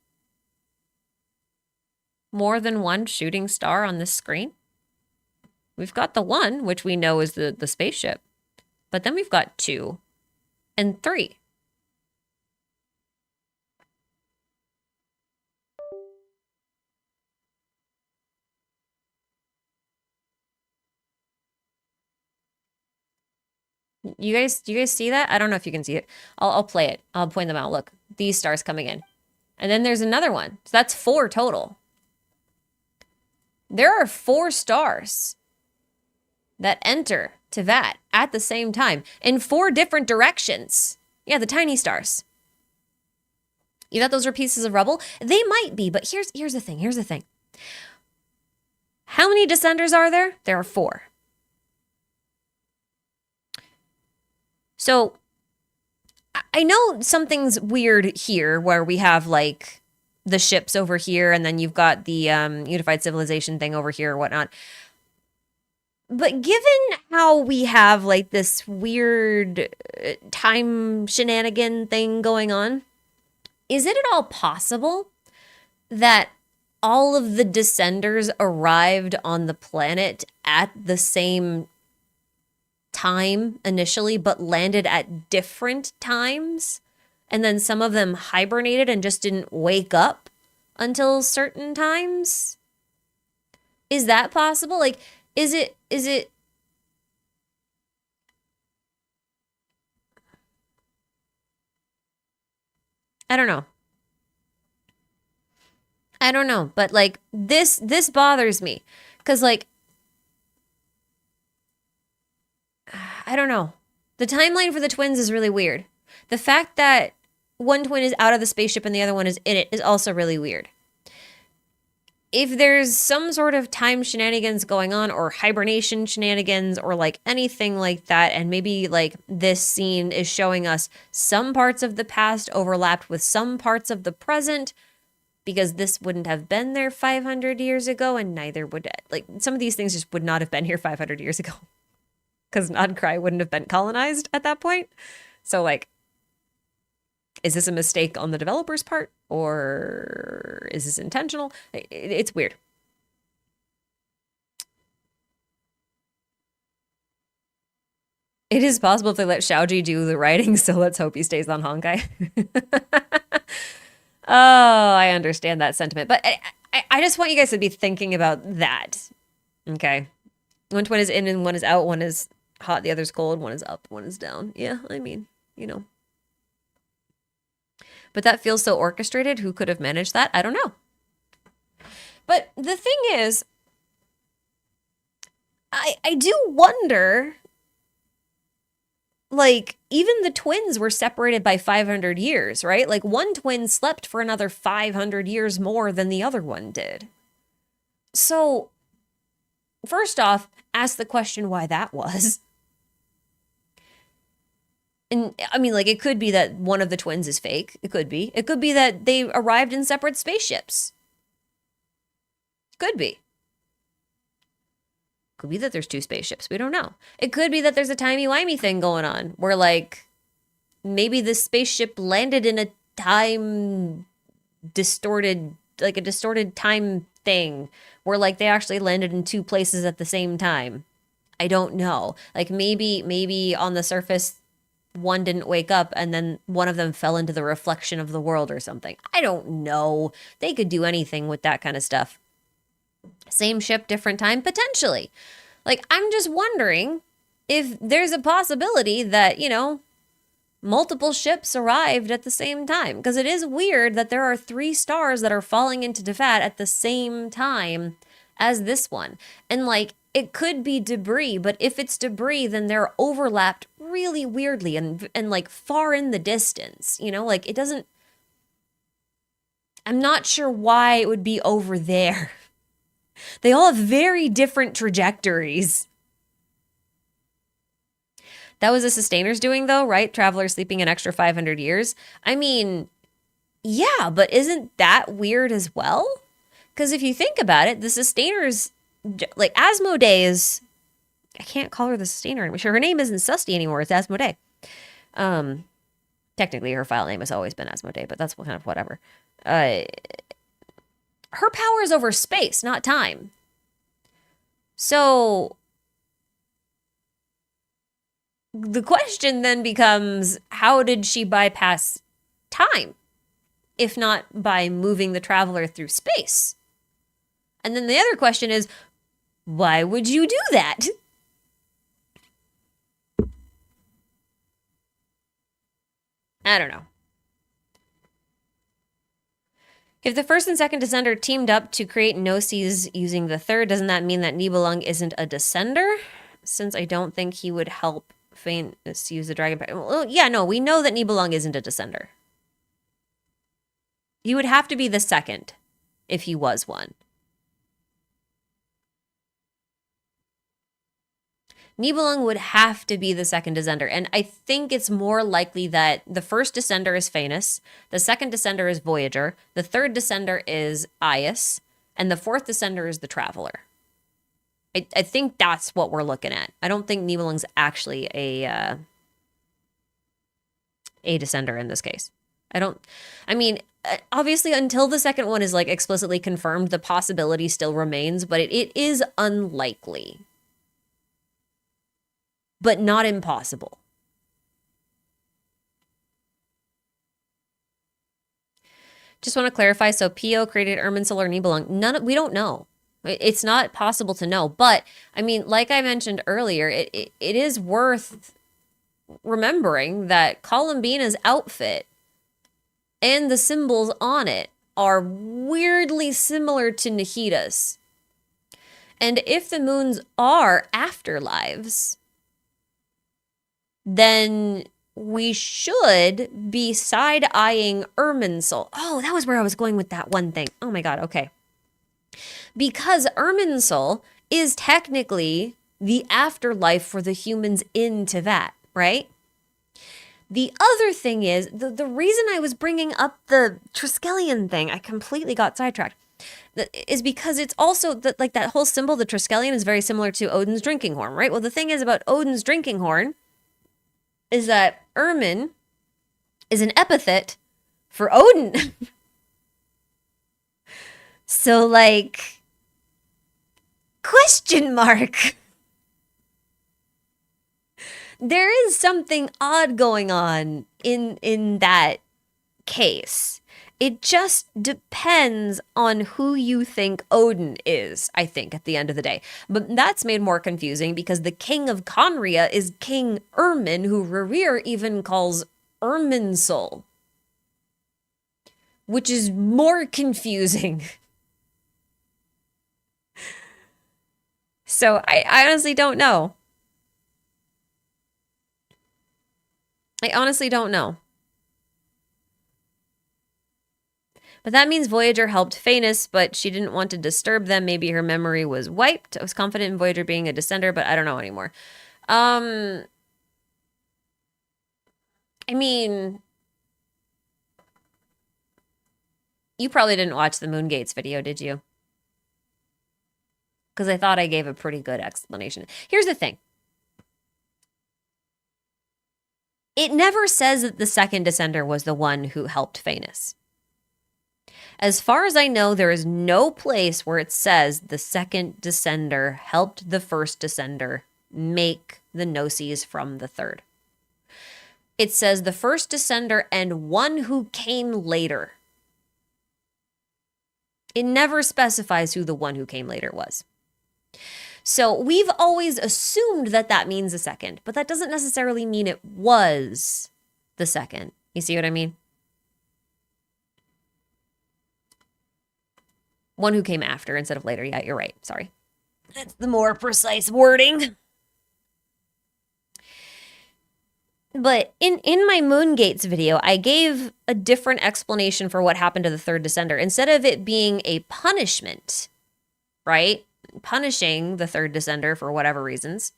Speaker 1: more than one shooting star on this screen? We've got the one, which we know is the spaceship. But then we've got 2 and 3. Do you guys see that? I don't know if you can see it. I'll play it. I'll point them out. Look, these stars coming in. And then there's another one. So that's 4 total. There are 4 stars that enter Teyvat at the same time in 4 different directions. Yeah, the tiny stars. You thought those were pieces of rubble? They might be, but here's the thing. Here's the thing. How many descenders are there? There are 4. So I know something's weird here where we have like the ships over here and then you've got the unified civilization thing over here or whatnot. But given how we have like this weird time shenanigan thing going on, is it at all possible that all of the descenders arrived on the planet at the same time initially, but landed at different times? And then some of them hibernated and just didn't wake up until certain times? Is that possible? Like, is it I don't know. I don't know, but like this bothers me cuz like I don't know. The timeline for the twins is really weird. The fact that one twin is out of the spaceship and the other one is in it is also really weird. If there's some sort of time shenanigans going on or hibernation shenanigans or like anything like that, and maybe like this scene is showing us some parts of the past overlapped with some parts of the present, because this wouldn't have been there 500 years ago and neither would it. Like some of these things just would not have been here 500 years ago because Nodcry wouldn't have been colonized at that point. So like, is this a mistake on the developer's part or is this intentional? It's weird. It is possible if they let Xiaoji do the writing, so let's hope he stays on Honkai. Oh, I understand that sentiment. But I just want you guys to be thinking about that. Okay. One twin is in and one is out. One is hot, the other's cold. One is up, one is down. Yeah, I mean, you know. But that feels so orchestrated. Who could have managed that? I don't know. But the thing is, I do wonder, like, even the twins were separated by 500 years, right? Like, one twin slept for another 500 years more than the other one did. So, first off, ask the question why that was. And I mean, like, it could be that one of the twins is fake. It could be. It could be that they arrived in separate spaceships. Could be. Could be that there's two spaceships. We don't know. It could be that there's a timey-wimey thing going on where, like, maybe this spaceship landed in a time distorted, like a distorted time thing where, like, they actually landed in two places at the same time. I don't know. Like, maybe on the surface, one didn't wake up and then one of them fell into the reflection of the world or something. I don't know. They could do anything with that kind of stuff. Same ship, different time, potentially. Like, I'm just wondering if there's a possibility that, you know, multiple ships arrived at the same time. Because it is weird that there are 3 stars that are falling into Tefat at the same time as this one. And, like, it could be debris, but if it's debris, then they're overlapped really weirdly and like far in the distance. You know, like, it doesn't... I'm not sure why it would be over there. They all have very different trajectories. That was a Sustainer's doing, though, right? Traveler sleeping an extra 500 years. I mean, yeah, but isn't that weird as well? Because if you think about it, the Sustainers, like Asmodee's, I can't call her the Sustainer anymore. Sure, her name isn't Susty anymore. It's Asmodee. Technically, her file name has always been Asmodee, but that's kind of whatever. Her power is over space, not time. So the question then becomes, how did she bypass time, if not by moving the traveler through space? And then the other question is, why would you do that? I don't know. If the first and second descender teamed up to create Gnosis using the third, doesn't that mean that Nibelung isn't a descender? Since I don't think he would help Phaenus use the dragon... Well, yeah, no, we know that Nibelung isn't a descender. He would have to be the second if he was one. Nibelung would have to be the second descender, and I think it's more likely that the first descender is Phaenus, the second descender is Voyager, the third descender is Aias, and the fourth descender is the Traveler. I think that's what we're looking at. I don't think Nibelung's actually a descender in this case. I mean, obviously until the second one is like explicitly confirmed, the possibility still remains, but it is unlikely. But not impossible. Just want to clarify, so Pio created Irminsul or Nibelung. We don't know. It's not possible to know. But, I mean, like I mentioned earlier, it is worth remembering that Columbina's outfit and the symbols on it are weirdly similar to Nahita's. And if the moons are afterlives, then we should be side-eyeing Irminsul. Oh, that was where I was going with that one thing. Oh my god, okay. Because Irminsul is technically the afterlife for the humans in Teyvat, right? The other thing is, the reason I was bringing up the Triskelion thing, I completely got sidetracked, is because it's also, like that whole symbol, the Triskelion, is very similar to Odin's drinking horn, right? Well, the thing is about Odin's drinking horn is that Irmin is an epithet for Odin. So, like, question mark. There is something odd going on in that case. It just depends on who you think Odin is, I think, at the end of the day. But that's made more confusing because the king of Conria is King Irmin, who Rerir even calls Irminsul, which is more confusing. So I honestly don't know. I honestly don't know. But that means Voyager helped Phanes, but she didn't want to disturb them. Maybe her memory was wiped. I was confident in Voyager being a descender, but I don't know anymore. I mean, you probably didn't watch the Moongates video, did you? Because I thought I gave a pretty good explanation. Here's the thing. It never says that the second descender was the one who helped Phanes. As far as I know, there is no place where it says the second descender helped the first descender make the gnosis from the third. It says the first descender and one who came later. It never specifies who the one who came later was. So we've always assumed that that means the second, but that doesn't necessarily mean it was the second. You see what I mean? One who came after instead of later. Yeah, you're right. Sorry. That's the more precise wording. But in my Moongates video, I gave a different explanation for what happened to the third descender. Instead of it being a punishment, right? Punishing the third descender for whatever reasons,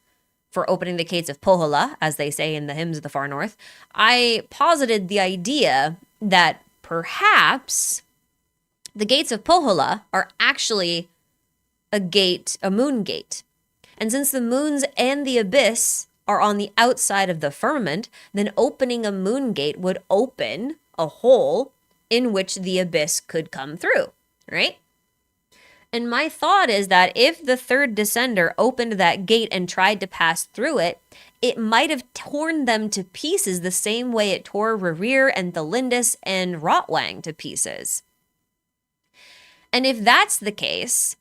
Speaker 1: for opening the gates of Pohjola, as they say in the hymns of the far north, I posited the idea that perhaps the gates of Pohjola are actually a gate, a moon gate. And since the moons and the abyss are on the outside of the firmament, then opening a moon gate would open a hole in which the abyss could come through, right? And my thought is that if the third descender opened that gate and tried to pass through it, it might have torn them to pieces the same way it tore Rerir and Thelindis and Rotwang to pieces. And if that's the case,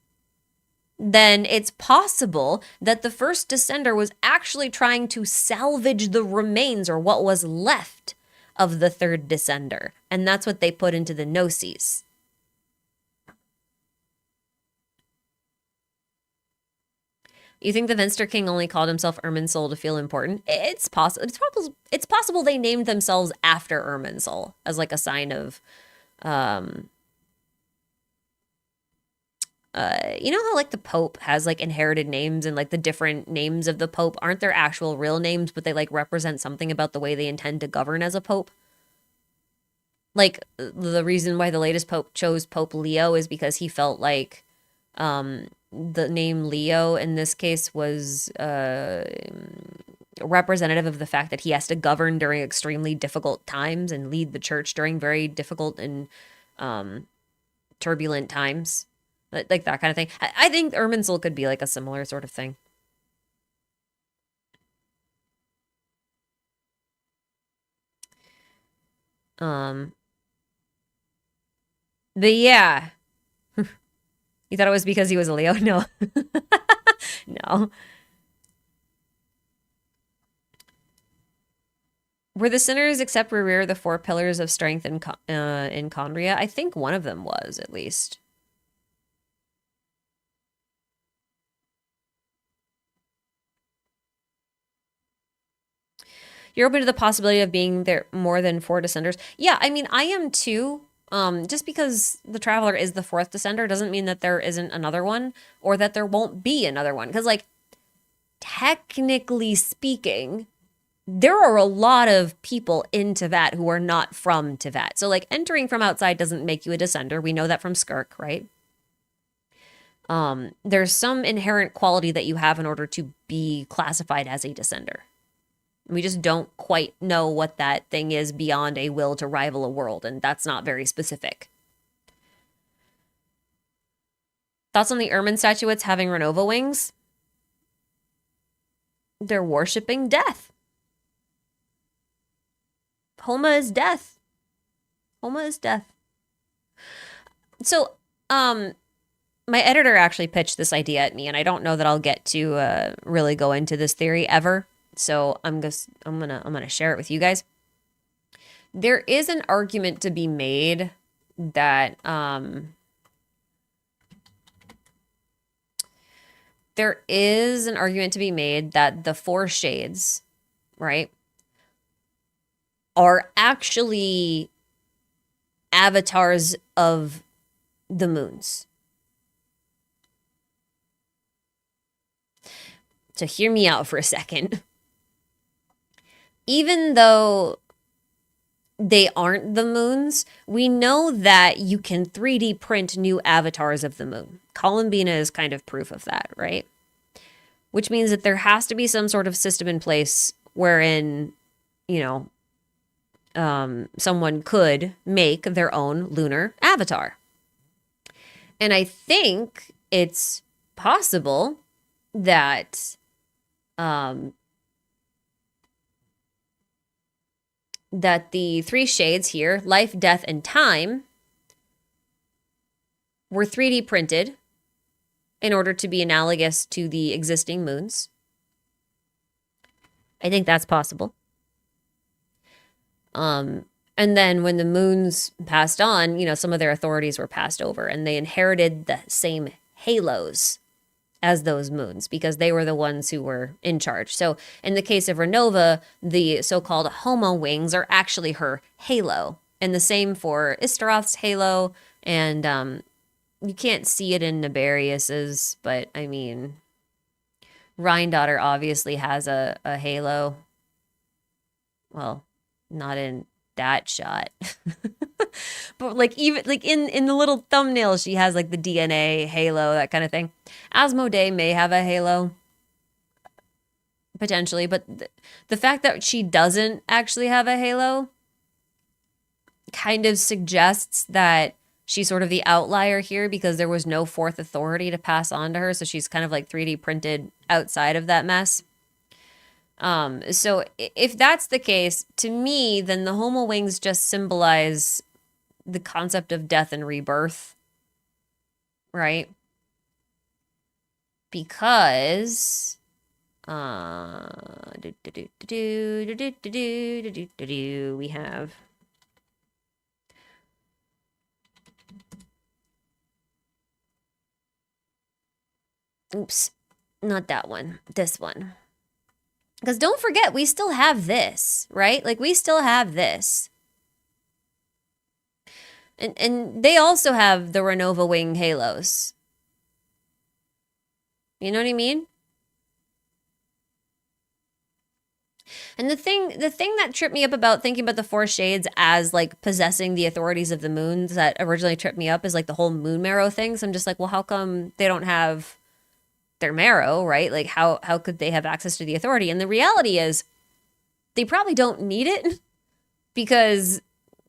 Speaker 1: then it's possible that the first descender was actually trying to salvage the remains or what was left of the third descender. And that's what they put into the gnosis. You think the Venster King only called himself Irminsul to feel important? It's possible. It's possible they named themselves after Irminsul as like a sign of, you know how like the Pope has like inherited names and like the different names of the Pope aren't their actual real names, but they like represent something about the way they intend to govern as a Pope? Like the reason why the latest Pope chose Pope Leo is because he felt like, the name Leo in this case was representative of the fact that he has to govern during extremely difficult times and lead the church during very difficult and turbulent times. Like that kind of thing. I think Irminsul could be like a similar sort of thing. But yeah. You thought it was because he was a Leo? No. No. Were the sinners except Rerir the four pillars of strength in Conria? I think one of them was, at least. You're open to the possibility of being there more than 4 descenders? Yeah, I mean, I am too. Just because the Traveler is the 4th descender doesn't mean that there isn't another one or that there won't be another one. Because, like, technically speaking, there are a lot of people in Teyvat who are not from Teyvat. So, like, entering from outside doesn't make you a descender. We know that from Skirk, right? There's some inherent quality that you have in order to be classified as a descender. We just don't quite know what that thing is beyond a will to rival a world, and that's not very specific. Thoughts on the Ermin statuettes having Renova wings? They're worshipping death. Homa is death. Homa is death. So, my editor actually pitched this idea at me, and I don't know that I'll get to really go into this theory ever. So I'm gonna share it with you guys. There is an argument to be made that the 4 shades, right, are actually avatars of the moons. So hear me out for a second. Even though they aren't the moons, we know that you can 3D print new avatars of the moon. Columbina is kind of proof of that, right? Which means that there has to be some sort of system in place wherein, someone could make their own lunar avatar. And I think it's possible that that the three shades here, life, death, and time, were 3D printed in order to be analogous to the existing moons. I think that's possible. And then when the moons passed on, some of their authorities were passed over, and they inherited the same halos as those moons because they were the ones who were in charge. So in the case of Renova, the so-called Homo wings are actually her halo. And the same for Istaroth's halo. And you can't see it in Nibarius's, but I mean, Rhindaughter obviously has a halo. Well, not in that shot. But even in the little thumbnail, she has the DNA halo, that kind of thing. Asmodee may have a halo potentially, but the fact that she doesn't actually have a halo kind of suggests that she's sort of the outlier here because there was no fourth authority to pass on to her, so she's kind of 3D printed outside of that mess. So if that's the case, to me, then the Homo wings just symbolize the concept of death and rebirth, right? Because we have oops, not that one, this one. Because don't forget, we still have this, right? We still have this. And they also have the Renova wing halos. You know what I mean? And the thing that tripped me up about thinking about the four shades as possessing the authorities of the moons that originally tripped me up is the whole moon marrow thing. So I'm just well, how come they don't have their marrow, right? How could they have access to the authority? And the reality is they probably don't need it because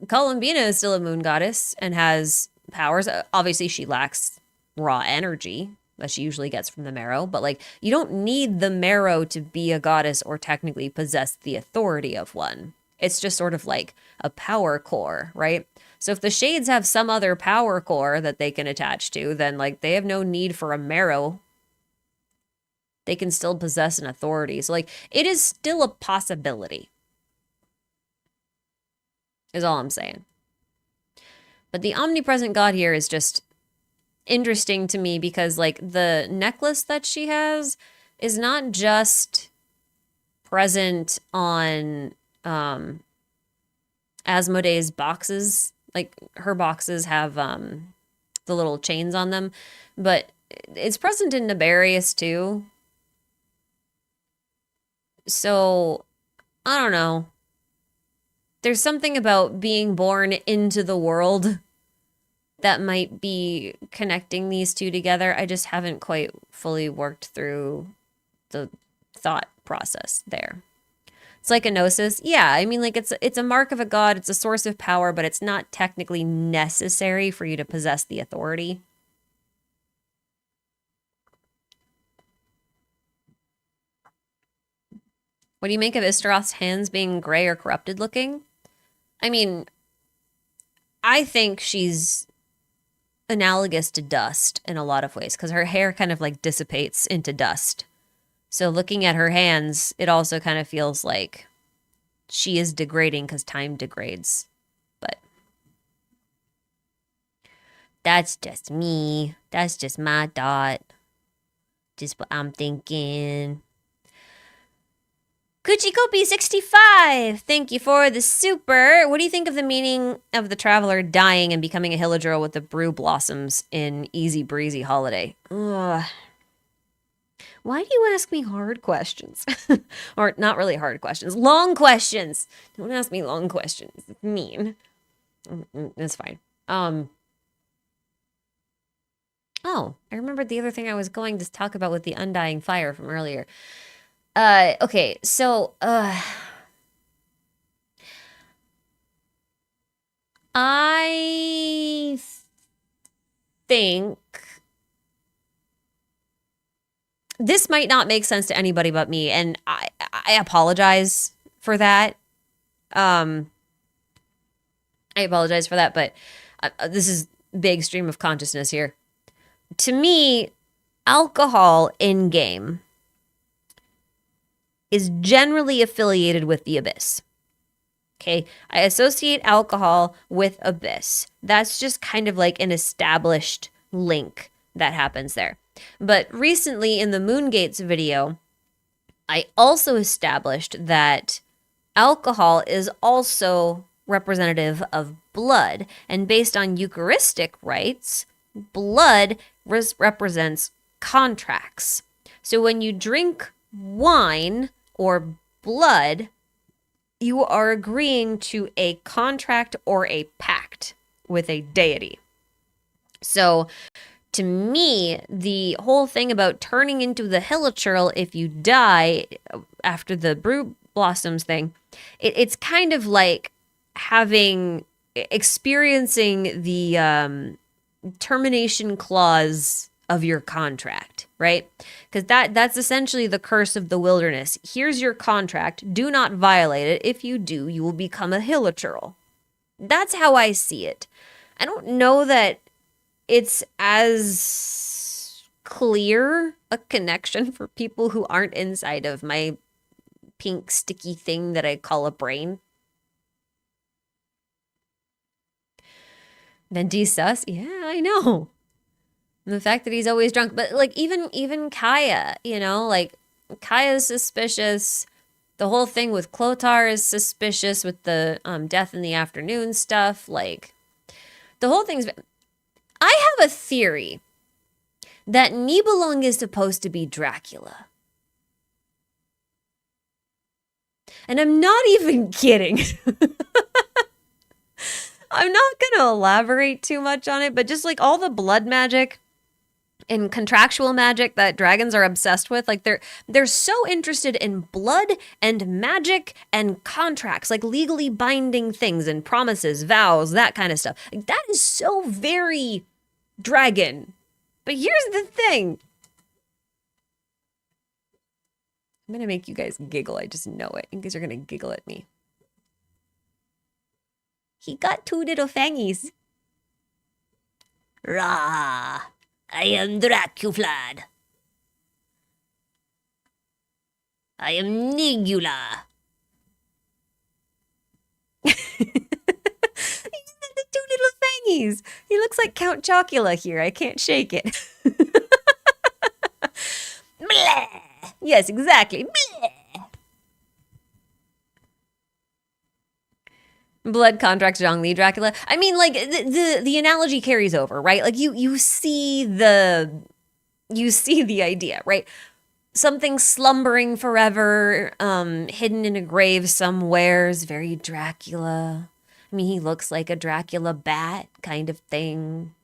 Speaker 1: Columbina is still a moon goddess and has powers. Obviously, she lacks raw energy that she usually gets from the marrow, but you don't need the marrow to be a goddess or technically possess the authority of one. It's just sort of a power core, right? So if the shades have some other power core that they can attach to, then they have no need for a marrow. They can still possess an authority. So it is still a possibility. Is all I'm saying. But the omnipresent God here is just interesting to me because the necklace that she has is not just present on Asmodee's boxes. Her boxes have the little chains on them, but it's present in Nibarius too. So I don't know. There's something about being born into the world that might be connecting these two together. I just haven't quite fully worked through the thought process there. It's like a gnosis. Yeah, I mean, it's a mark of a god. It's a source of power, but it's not technically necessary for you to possess the authority. What do you make of Istaroth's hands being gray or corrupted looking? I mean, I think she's analogous to dust in a lot of ways because her hair kind of dissipates into dust. So looking at her hands, it also kind of feels like she is degrading because time degrades. But that's just me. That's just my thought. Just what I'm thinking. Kuchikopi65, thank you for the super. What do you think of the meaning of the traveler dying and becoming a hillagirl with the brew blossoms in Easy Breezy Holiday? Ugh. Why do you ask me hard questions? Or not really hard questions, long questions. Don't ask me long questions. It's mean. That's fine. Oh, I remembered the other thing I was going to talk about with the undying fire from earlier. Okay, so, I think this might not make sense to anybody but me, and I apologize for that. I apologize for that, but this is big stream of consciousness here. To me, alcohol in game is generally affiliated with the Abyss. Okay, I associate alcohol with Abyss. That's just kind of like an established link that happens there. But recently in the Moongates video, I also established that alcohol is also representative of blood. And based on Eucharistic rites, blood represents contracts. So when you drink wine or blood, you are agreeing to a contract or a pact with a deity. So to me, the whole thing about turning into the hilichurl if you die after the brew blossoms thing, it's kind of like experiencing the termination clause of your contract, right? Because that's essentially the curse of the wilderness. Here's your contract. Do not violate it. If you do, you will become a hilichurl. That's how I see it. I don't know that it's as clear a connection for people who aren't inside of my pink sticky thing that I call a brain. Venti sus? Yeah, I know. And the fact that he's always drunk, but like even Kaya, like Kaya's suspicious. The whole thing with Clothar is suspicious with the death in the afternoon stuff. Like the whole thing's. I have a theory that Nibelung is supposed to be Dracula. And I'm not even kidding. I'm not going to elaborate too much on it, but just like all the blood magic and contractual magic that dragons are obsessed with, like they're so interested in blood and magic and contracts, like legally binding things and promises, vows, that kind of stuff. Like, that is so very dragon. But here's the thing. I'm going to make you guys giggle. I just know it. You guys are going to giggle at me. He got two little fangies. Rah! I am Dracuflad. I am Nigula. He's the two little fangies. He looks like Count Chocula here. I can't shake it. Bleh. Yes, exactly. Bleh. Blood contracts Zhongli Dracula. I mean, like the analogy carries over, right? Like you see the idea, right? Something slumbering forever, hidden in a grave somewhere is very Dracula. I mean, he looks like a Dracula bat kind of thing.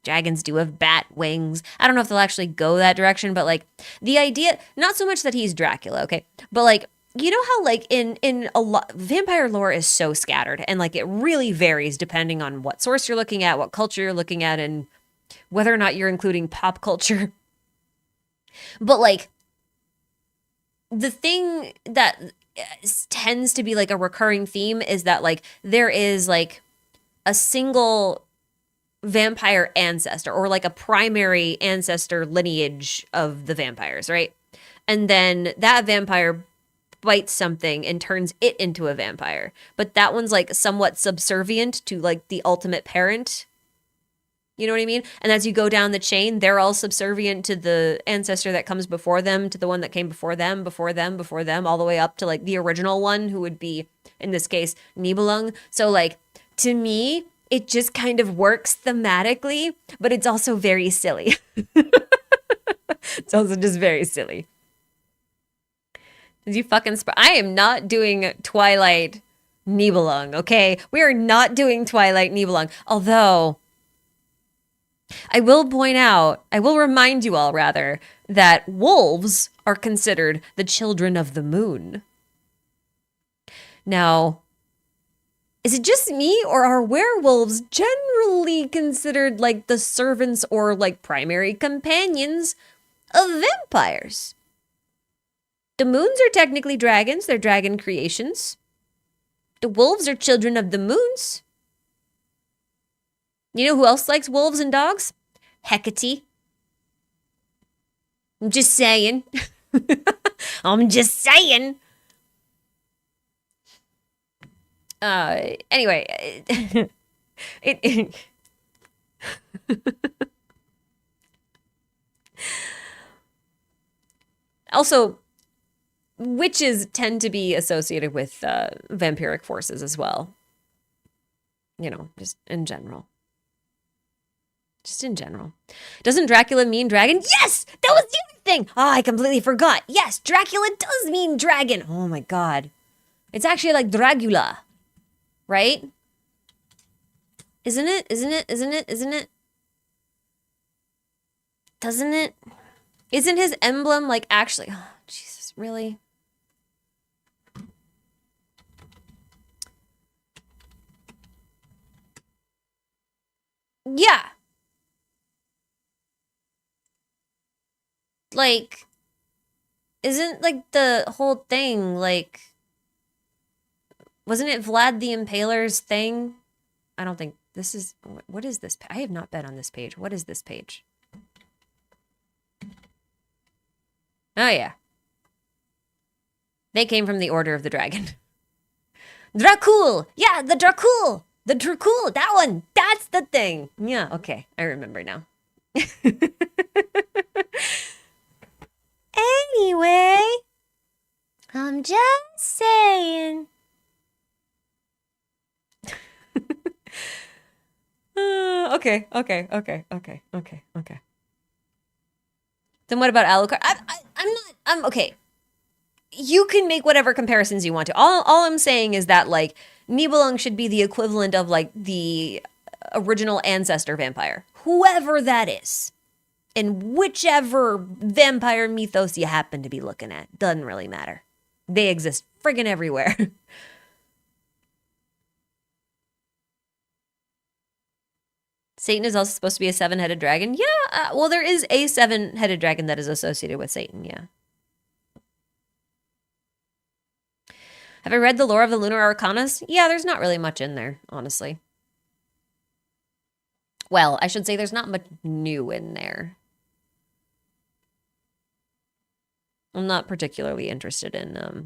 Speaker 1: Dragons do have bat wings. I don't know if they'll actually go that direction, but like the idea, not so much that he's Dracula, okay? But like, you know how like in a lot, vampire lore is so scattered and like it really varies depending on what source you're looking at, what culture you're looking at, and whether or not you're including pop culture. But like the thing that tends to be like a recurring theme is that like there is like a single vampire ancestor or like a primary ancestor lineage of the vampires, right? And then that vampire bites something and turns it into a vampire. But that one's like somewhat subservient to like the ultimate parent. You know what I mean? And as you go down the chain, they're all subservient to the ancestor that comes before them, to the one that came before them, before them, before them, all the way up to like the original one, who would be, in this case, Nibelung. So like, to me, it just kind of works thematically, but it's also very silly. It's also just very silly. Did you fucking I am not doing Twilight Nibelung, okay? We are not doing Twilight Nibelung. Although, I will point out, I will remind you all, rather, that wolves are considered the children of the moon. Now, is it just me, or are werewolves generally considered like the servants or like primary companions of vampires? The moons are technically dragons, they're dragon creations. The wolves are children of the moons. You know who else likes wolves and dogs? Hecate. I'm just saying. I'm just saying. Anyway, also, witches tend to be associated with vampiric forces as well. You know, just in general. Just in general. Doesn't Dracula mean dragon? Yes! That was the other thing! Oh, I completely forgot. Yes, Dracula does mean dragon. Oh my god. It's actually like Dragula. Right? Isn't it? Isn't it? Isn't it? Isn't it? Doesn't it? Isn't his emblem like actually... Oh, Jesus, really? Yeah. Like, isn't like the whole thing like, wasn't it Vlad the Impaler's thing? I don't think this is, what is this? I have not been on this page. What is this page? Oh yeah. They came from the Order of the Dragon. Dracul! Yeah, the Dracul! The Dracul, that one! That's the thing! Yeah, okay, I remember now. Anyway, I'm just saying. Okay. Then what about Alucard? I'm okay. You can make whatever comparisons you want to. All I'm saying is that, like, Nibelung should be the equivalent of, like, the original ancestor vampire. Whoever that is. In whichever vampire mythos you happen to be looking at. Doesn't really matter. They exist friggin' everywhere. Satan is also supposed to be a 7-headed dragon? Yeah, well, there is a 7-headed dragon that is associated with Satan, yeah. Have I read the lore of the Lunar Arcanas? Yeah, there's not really much in there, honestly. Well, I should say there's not much new in there. I'm not particularly interested in the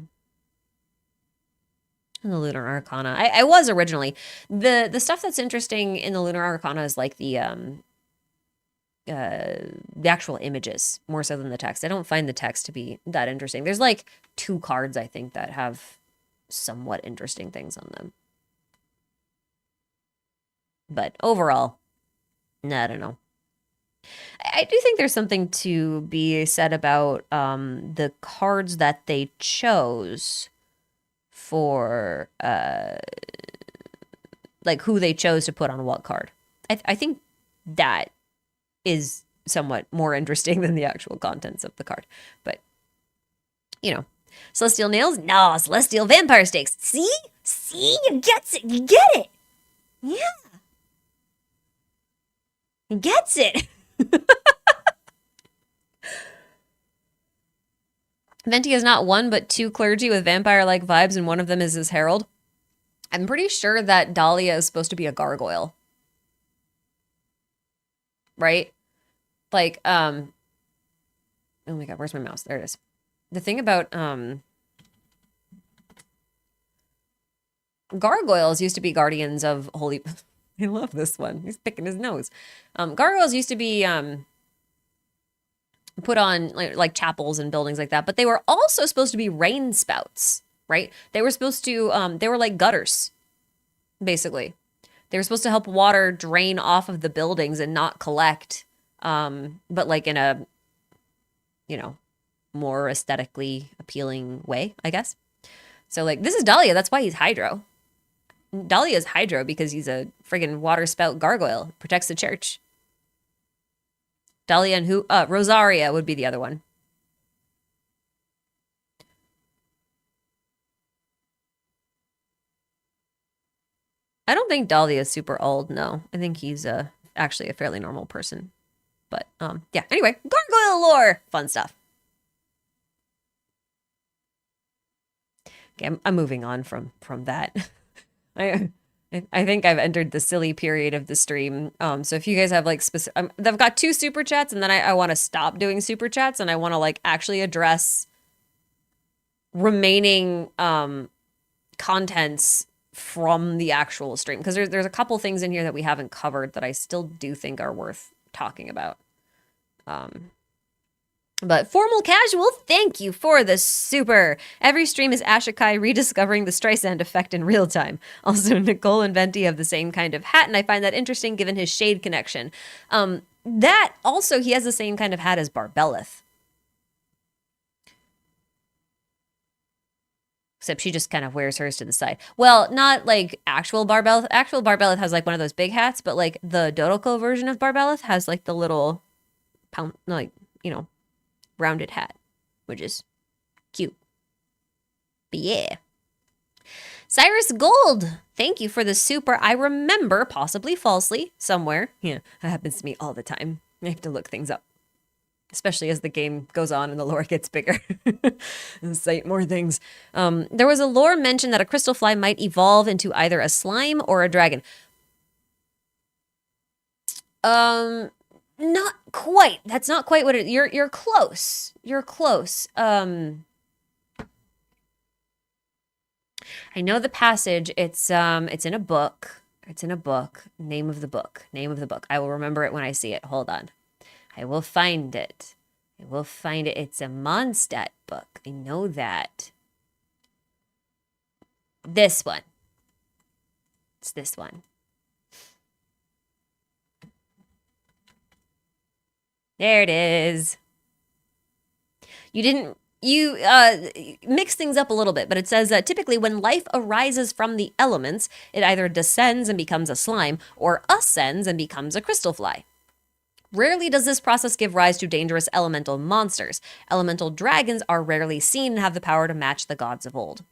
Speaker 1: Lunar Arcana. I was originally. The stuff that's interesting in the Lunar Arcana is like the actual images more so than the text. I don't find the text to be that interesting. There's like 2 cards, I think, that have somewhat interesting things on them. But overall, I don't know. I do think there's something to be said about the cards that they chose for like who they chose to put on what card. I think that is somewhat more interesting than the actual contents of the card. But, you know, Celestial Nails? No, Celestial Vampire Stakes. See? See? You get it. You get it. Yeah. He gets it. Venti is not 1 but 2 clergy with vampire-like vibes, and one of them is his herald. I'm pretty sure that Dahlia is supposed to be a gargoyle. Right? Like, oh my god, where's my mouse? There it is. The thing about, gargoyles used to be guardians of holy... I love this one. He's picking his nose. Gargoyles used to be put on like chapels and buildings like that, but they were also supposed to be rain spouts, right? They were supposed to, they were like gutters, basically. They were supposed to help water drain off of the buildings and not collect, but like in a, you know, more aesthetically appealing way, I guess. So like, this is Dahlia. That's why he's Hydro. Dahlia's Hydro because he's a friggin' water spout gargoyle. Protects the church. Dahlia and who? Rosaria would be the other one. I don't think Dahlia is super old, no. I think he's actually a fairly normal person. But, yeah. Anyway, gargoyle lore! Fun stuff. Okay, I'm moving on from that. I think I've entered the silly period of the stream. So if you guys have like specific, I've got 2 super chats, and then I want to stop doing super chats, and I want to like actually address remaining contents from the actual stream, because there's a couple things in here that we haven't covered that I still do think are worth talking about. But formal casual, thank you for the super. Every stream is Ashikai rediscovering the Streisand effect in real time. Also, Nicole and Venti have the same kind of hat, and I find that interesting given his shade connection. That also, he has the same kind of hat as Barbelith. Except she just kind of wears hers to the side. Well, not like actual Barbelith. Actual Barbelith has like one of those big hats, but like the Dodoko version of Barbelith has like the little pound, like, you know, rounded hat, which is cute. But yeah. Cyrus Gold, thank you for the super. I remember, possibly falsely, somewhere. Yeah, that happens to me all the time. I have to look things up. Especially as the game goes on and the lore gets bigger. And cite more things. There was a lore mention that a crystal fly might evolve into either a slime or a dragon. Not quite. That's not quite what it. You're close. You're close. I know the passage. It's in a book. It's in a book. Name of the book. Name of the book. I will remember it when I see it. Hold on. I will find it. I will find it. It's a Mondstadt book. I know that. This one. It's this one. There it is. You mix things up a little bit, but it says that typically when life arises from the elements, it either descends and becomes a slime or ascends and becomes a crystal fly. Rarely does this process give rise to dangerous elemental monsters. Elemental dragons are rarely seen and have the power to match the gods of old.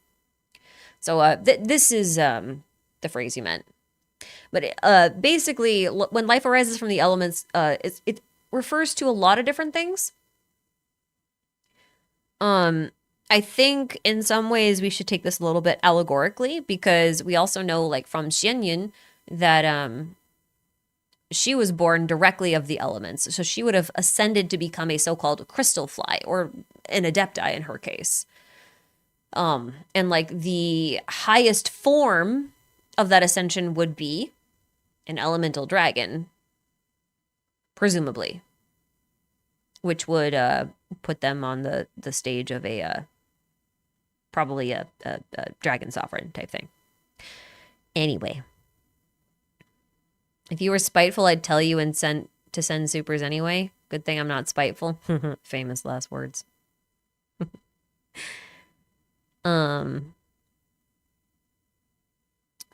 Speaker 1: So this is the phrase you meant. But basically, when life arises from the elements, it refers to a lot of different things. I think in some ways we should take this a little bit allegorically, because we also know, like from Xianyun, that she was born directly of the elements. So she would have ascended to become a so-called crystal fly, or an adepti in her case. And like the highest form of that ascension would be an elemental dragon, presumably, which would put them on the stage of a probably a dragon sovereign type thing. Anyway, if you were spiteful, I'd tell you and send supers anyway. Good thing I'm not spiteful. Famous last words.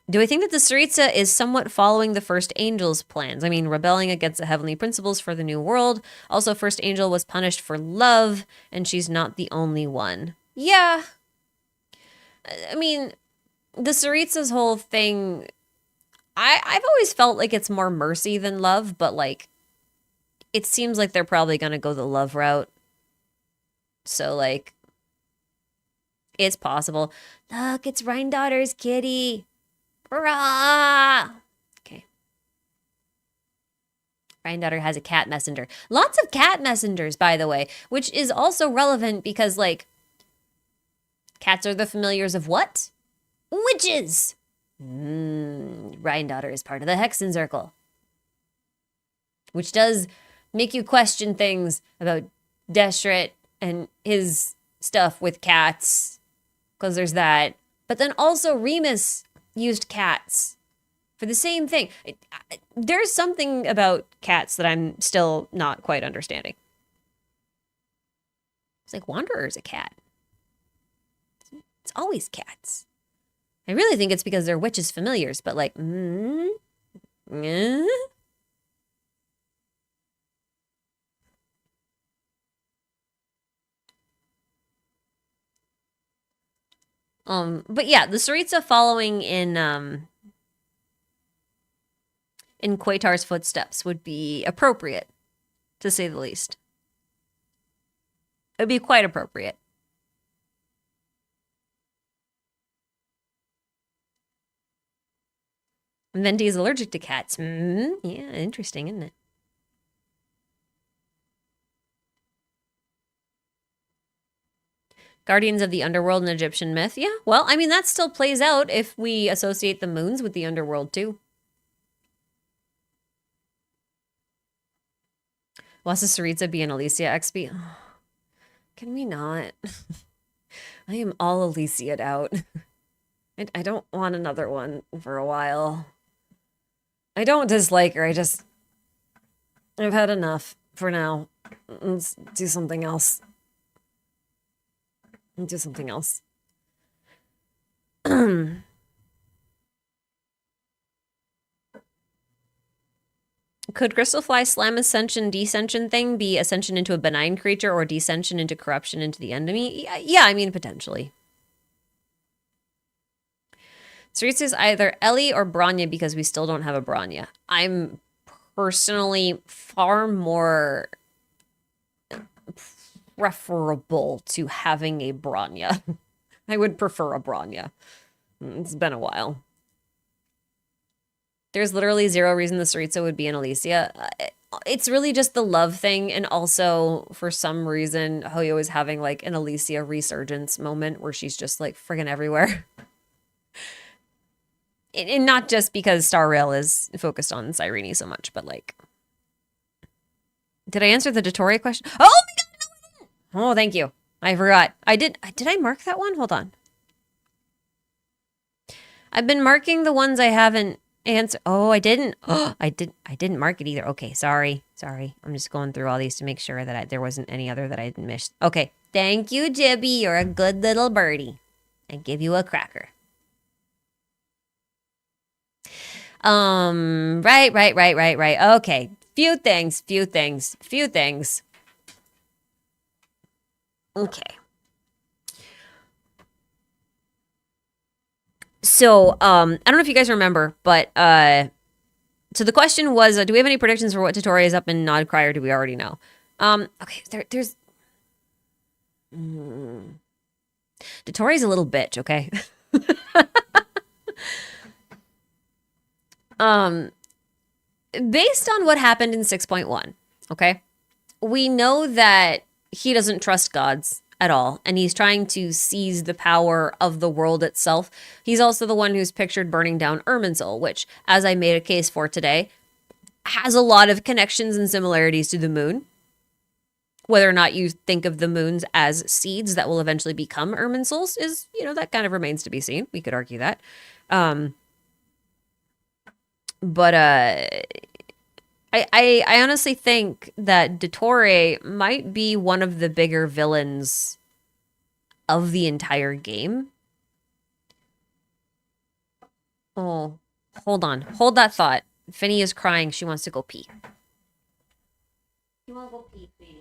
Speaker 1: Do I think that the Tsaritsa is somewhat following the First Angel's plans? I mean, rebelling against the heavenly principles for the new world. Also, First Angel was punished for love, and she's not the only one. Yeah. I mean, the Tsaritsa's whole thing, I've always felt like it's more mercy than love, but like, it seems like they're probably going to go the love route. So like, it's possible. Look, it's Rhindaughter's kitty. Hurrah! Okay. Rhindaughter has a cat messenger. Lots of cat messengers, by the way, which is also relevant because, like, cats are the familiars of what? Witches! Rhine-Daughter is part of the Hexen Circle. Which does make you question things about Deshret and his stuff with cats. Because there's that. But then also Remus used cats for the same thing. There's something about cats that I'm still not quite understanding. It's like Wanderer's a cat. It's always cats. I really think it's because they're witches' familiars, but like, but yeah, the Tsaritsa following in Quatar's footsteps would be appropriate, to say the least. It would be quite appropriate. Venti is allergic to cats. Yeah, interesting, isn't it? Guardians of the Underworld and Egyptian myth. Yeah, well, I mean, that still plays out if we associate the moons with the underworld, too. Was the Tsaritsa be an Alicia XP? Oh, can we not? I am all Alicia'd out. I don't want another one for a while. I don't dislike her, I've had enough for now. Let's do something else. Do something else. Could Crystalfly slam ascension descension thing be ascension into a benign creature or descension into corruption into the enemy? Yeah, I mean, potentially. Tsaritsa is either Ellie or Bronya because we still don't have a Bronya. I'm personally far more preferable to having a Bronya. I would prefer a Bronya. It's been a while. There's literally zero reason the Tsaritsa would be an Alicia. It's really just the love thing, and also, for some reason, Hoyo is having, like, an Alicia resurgence moment where she's just, like, friggin' everywhere. And not just because Star Rail is focused on Cyrene so much, but, like... Did I answer the Dottore question? Oh my god! No! Oh, thank you. I forgot. Did I mark that one? Hold on. I've been marking the ones I haven't answered. Oh, I didn't. Oh, I didn't mark it either. Okay, sorry. I'm just going through all these to make sure that there wasn't any other that I didn't miss. Okay. Thank you, Jibby. You're a good little birdie. I give you a cracker. Right. Okay. Few things. Okay. So, I don't know if you guys remember, but, so the question was, do we have any predictions for what Dottore is up in Nodcry, or do we already know? Okay, there's... Dottore's a little bitch, okay? Based on what happened in 6.1, okay? We know that he doesn't trust gods at all, and he's trying to seize the power of the world itself. He's also the one who's pictured burning down Irminsul, which, as I made a case for today, has a lot of connections and similarities to the moon. Whether or not you think of the moons as seeds that will eventually become Irminsuls is, that kind of remains to be seen. We could argue that. But I honestly think that Dottore might be one of the bigger villains of the entire game. Oh, hold on. Hold that thought. Finny is crying. She wants to go pee. You want to go pee, sweetie?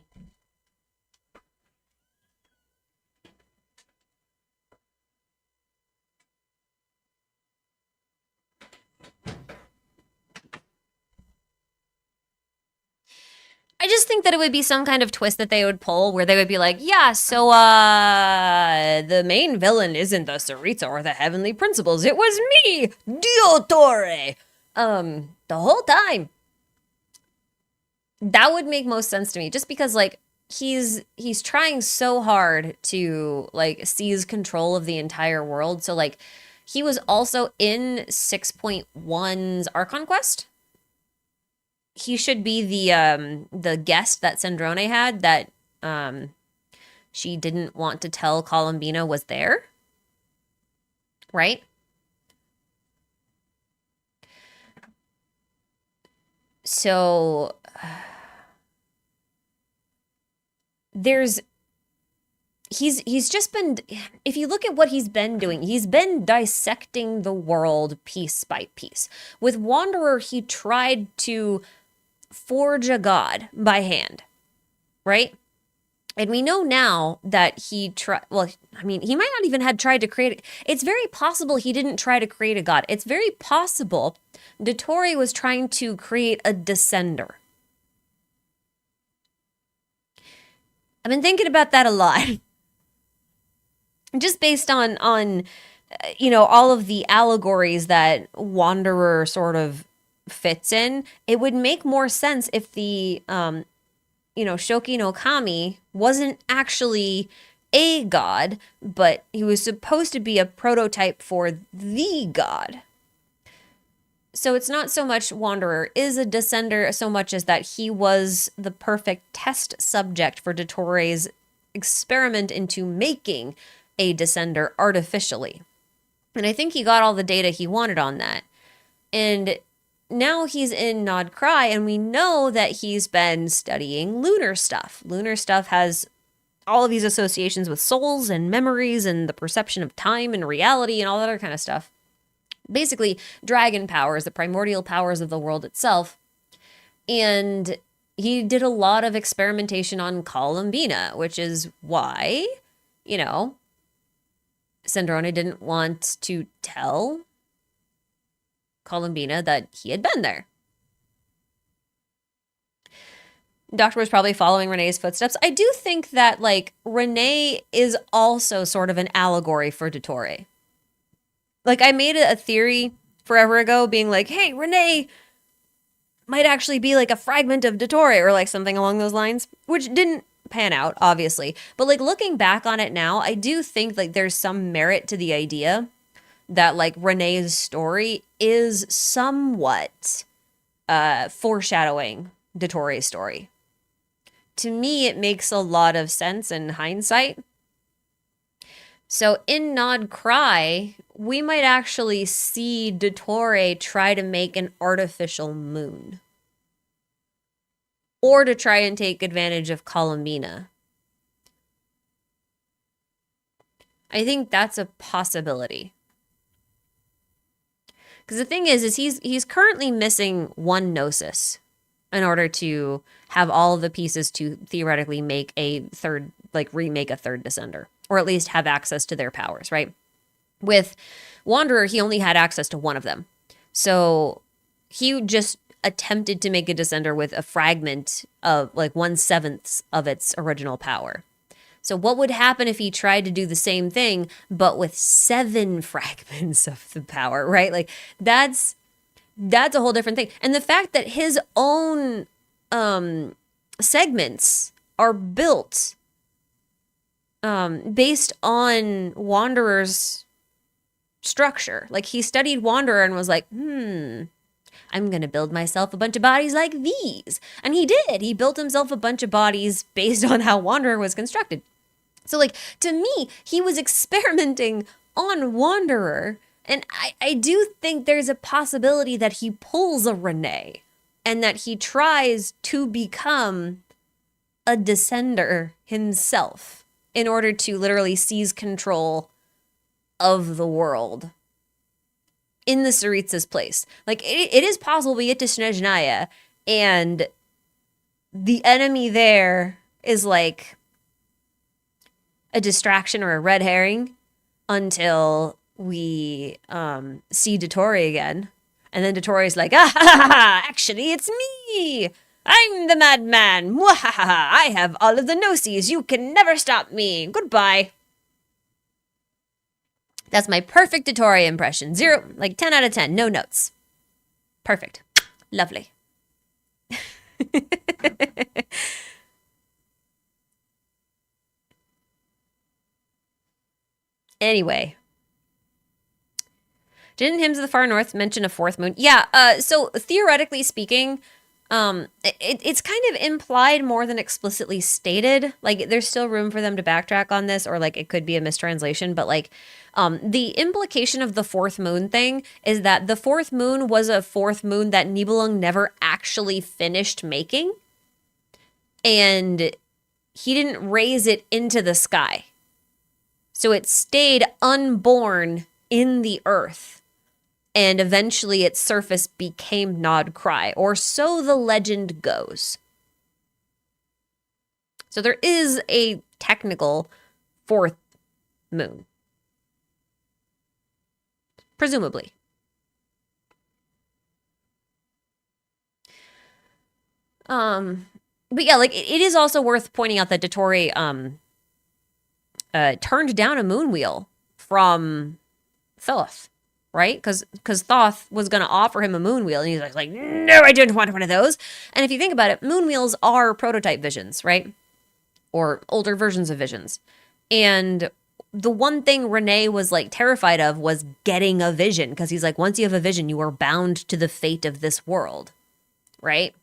Speaker 1: I just think that it would be some kind of twist that they would pull where they would be like, yeah, so, the main villain isn't the Tsaritsa or the Heavenly Principles. It was me, Dottore, the whole time. That would make most sense to me, just because, like, he's trying so hard to, like, seize control of the entire world. So, like, He was also in 6.1's Archon Quest. He should be the guest that Sandrone had that she didn't want to tell Columbina was there. Right? So he's just been, if you look at what he's been doing, he's been dissecting the world piece by piece. With Wanderer, he tried to forge a god by hand, right? And we know now that he tried, well, I mean, he might not even have tried to create, it's very possible he didn't try to create a god. It's very possible Dottore was trying to create a descender. I've been thinking about that a lot. Just based on all of the allegories that Wanderer sort of fits in, it would make more sense if the Shoki no Kami wasn't actually a god, but he was supposed to be a prototype for the god. So it's not so much Wanderer is a descender so much as that he was the perfect test subject for Dottore's experiment into making a descender artificially. And I think he got all the data he wanted on that. And now he's in Nod Cry, and we know that he's been studying lunar stuff. Lunar stuff has all of these associations with souls and memories and the perception of time and reality and all that other kind of stuff. Basically, dragon powers, the primordial powers of the world itself. And he did a lot of experimentation on Columbina, which is why, Sandrone didn't want to tell Columbina that he had been there. Doctor was probably following Renee's footsteps. I do think that, Renee is also sort of an allegory for Dottore. I made a theory forever ago being like, hey, Renee might actually be a fragment of Dottore or something along those lines, which didn't pan out, obviously. But looking back on it now, I do think there's some merit to the idea that Renee's story is somewhat foreshadowing Dottore's story. To me, it makes a lot of sense in hindsight. So in Nod Cry, we might actually see Dottore try to make an artificial moon. Or to try and take advantage of Columbina. I think that's a possibility. Because the thing is he's currently missing one Gnosis in order to have all of the pieces to theoretically make a third, remake a third Descender. Or at least have access to their powers, right? With Wanderer, he only had access to one of them. So he just attempted to make a Descender with a fragment of 1/7 of its original power. So what would happen if he tried to do the same thing, but with 7 fragments of the power, right? That's a whole different thing. And the fact that his own segments are built based on Wanderer's structure. He studied Wanderer and was like, I'm going to build myself a bunch of bodies like these. And he did. He built himself a bunch of bodies based on how Wanderer was constructed. So, to me, he was experimenting on Wanderer. And I do think there's a possibility that he pulls a Renee and that he tries to become a Descender himself in order to literally seize control of the world in the Tsaritsa's place. It is possible we get to Snezhnaya and the enemy there is a distraction or a red herring until we see Dottore again. And then Dottore's like, actually, it's me. I'm the madman. Mwahaha! I have all of the Gnosis. You can never stop me. Goodbye. That's my perfect Dottore impression. 10 out of 10. No notes. Perfect. Lovely. Anyway. Didn't Hymns of the Far North mention a fourth moon? Yeah, so theoretically speaking, it's kind of implied more than explicitly stated. Like, there's still room for them to backtrack on this, or like it could be a mistranslation, but like, the implication of the fourth moon thing is that the fourth moon was a fourth moon that Nibelung never actually finished making, and he didn't raise it into the sky. So it stayed unborn in the earth. And eventually its surface became Nod Cry, or so the legend goes. So there is a technical fourth moon. Presumably. But yeah, like it is also worth pointing out that Dottore turned down a moon wheel from Thoth, right? Because Thoth was going to offer him a moon wheel, and he's like, no, I didn't want one of those. And if you think about it, moon wheels are prototype visions, right? Or older versions of visions. And the one thing Renee was like terrified of was getting a vision, because he's like, once you have a vision, you are bound to the fate of this world, right?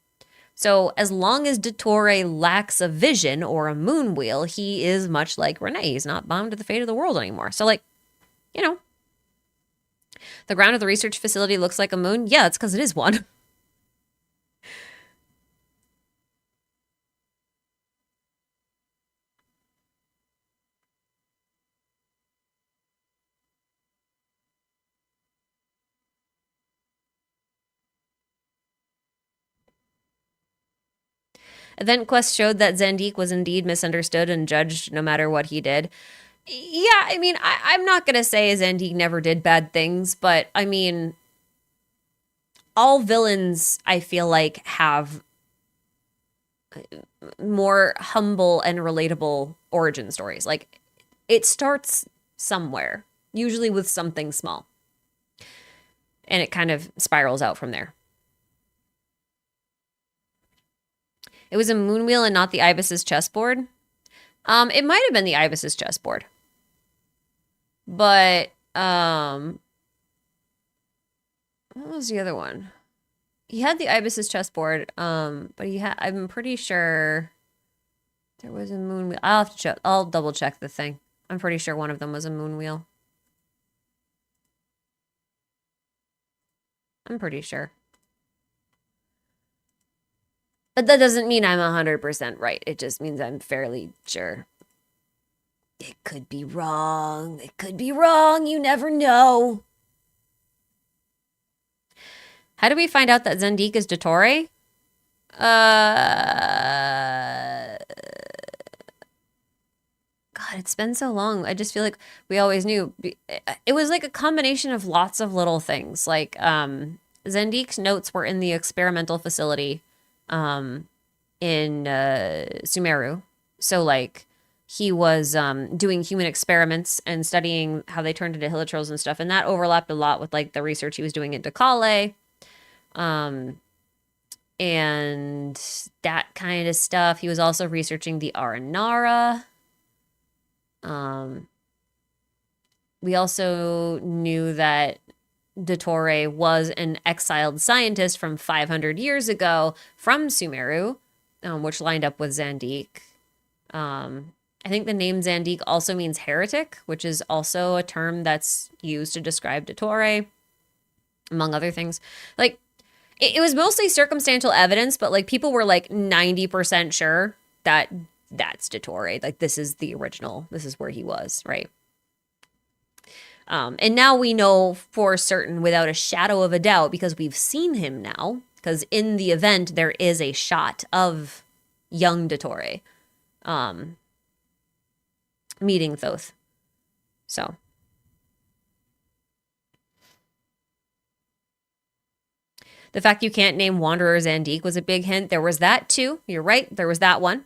Speaker 1: So as long as Dottore lacks a vision or a moon wheel, he is much like Renee. He's not bound to the fate of the world anymore. So like, you know, the ground of the research facility looks like a moon. Yeah, it's because it is one. Event Quest showed that Zandik was indeed misunderstood and judged no matter what he did. Yeah, I mean, I'm not going to say Zandik never did bad things, but I mean, all villains, I feel like, have more humble and relatable origin stories. Like, it starts somewhere, usually with something small, and it kind of spirals out from there. It was a moon wheel and not the Ibis's chessboard. It might have been the Ibis's chessboard. But, what was the other one? He had the Ibis's chessboard, but I'm pretty sure there was a moon wheel. I'll have to check. I'll double check the thing. I'm pretty sure one of them was a moon wheel. I'm pretty sure. But that doesn't mean I'm 100% right. It just means I'm fairly sure. It could be wrong. It could be wrong. You never know. How do we find out that Zandik is Dottore? God, it's been so long. I just feel like we always knew. It was like a combination of lots of little things. Like, Zandik's notes were in the experimental facility in Sumeru. So, like, he was doing human experiments and studying how they turned into hilichurls and stuff. And that overlapped a lot with, like, the research he was doing into Kale. And that kind of stuff. He was also researching the Aranara. We also knew that Dottore was an exiled scientist from 500 years ago from Sumeru, which lined up with Zandik. I think the name Zandik also means heretic, which is also a term that's used to describe Dottore, among other things. Like, it was mostly circumstantial evidence, but like people were like 90% sure that that's Dottore. Like, this is the original. This is where he was, right? And now we know for certain, without a shadow of a doubt, because we've seen him now, because in the event there is a shot of young Dottore meeting Thoth. So. The fact you can't name Wanderer Zandik was a big hint. There was that too. You're right. There was that one.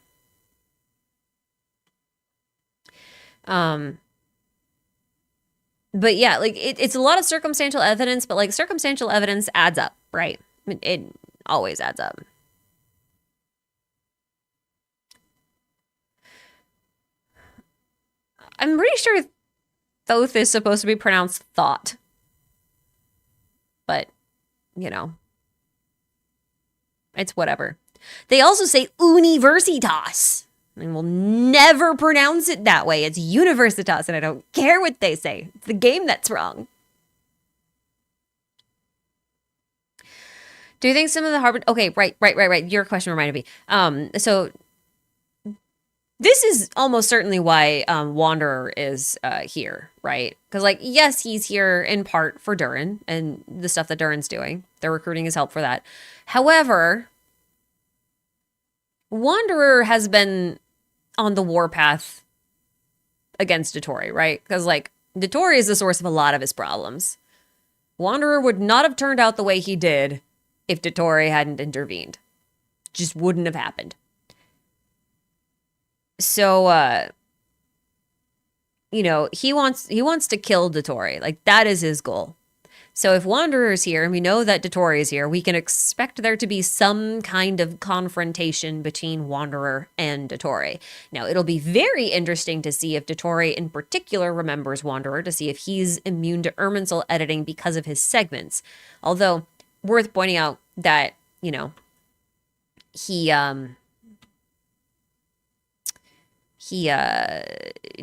Speaker 1: But yeah, like it's a lot of circumstantial evidence, but like circumstantial evidence adds up, right? It always adds up. I'm pretty sure Thoth is supposed to be pronounced thought. you know, it's whatever. They also say universitas. And we'll never pronounce it that way. It's universitas, and I don't care what they say. It's the game that's wrong. Do you think some of the Harvard... Okay, right. Your question reminded me. So this is almost certainly why Wanderer is here, right? Because, like, yes, he's here in part for Durin and the stuff that Durin's doing. They're recruiting his help for that. However, Wanderer has been on the warpath against Dottore, right? Because, like, Dottore is the source of a lot of his problems. Wanderer would not have turned out the way he did if Dottore hadn't intervened. Just wouldn't have happened. So, you know, he wants to kill Dottore. Like, that is his goal. So if Wanderer is here, and we know that Dottore is here, we can expect there to be some kind of confrontation between Wanderer and Dottore. Now, it'll be very interesting to see if Dottore in particular remembers Wanderer, to see if he's immune to Irminsul editing because of his segments. Although, worth pointing out that, you know, he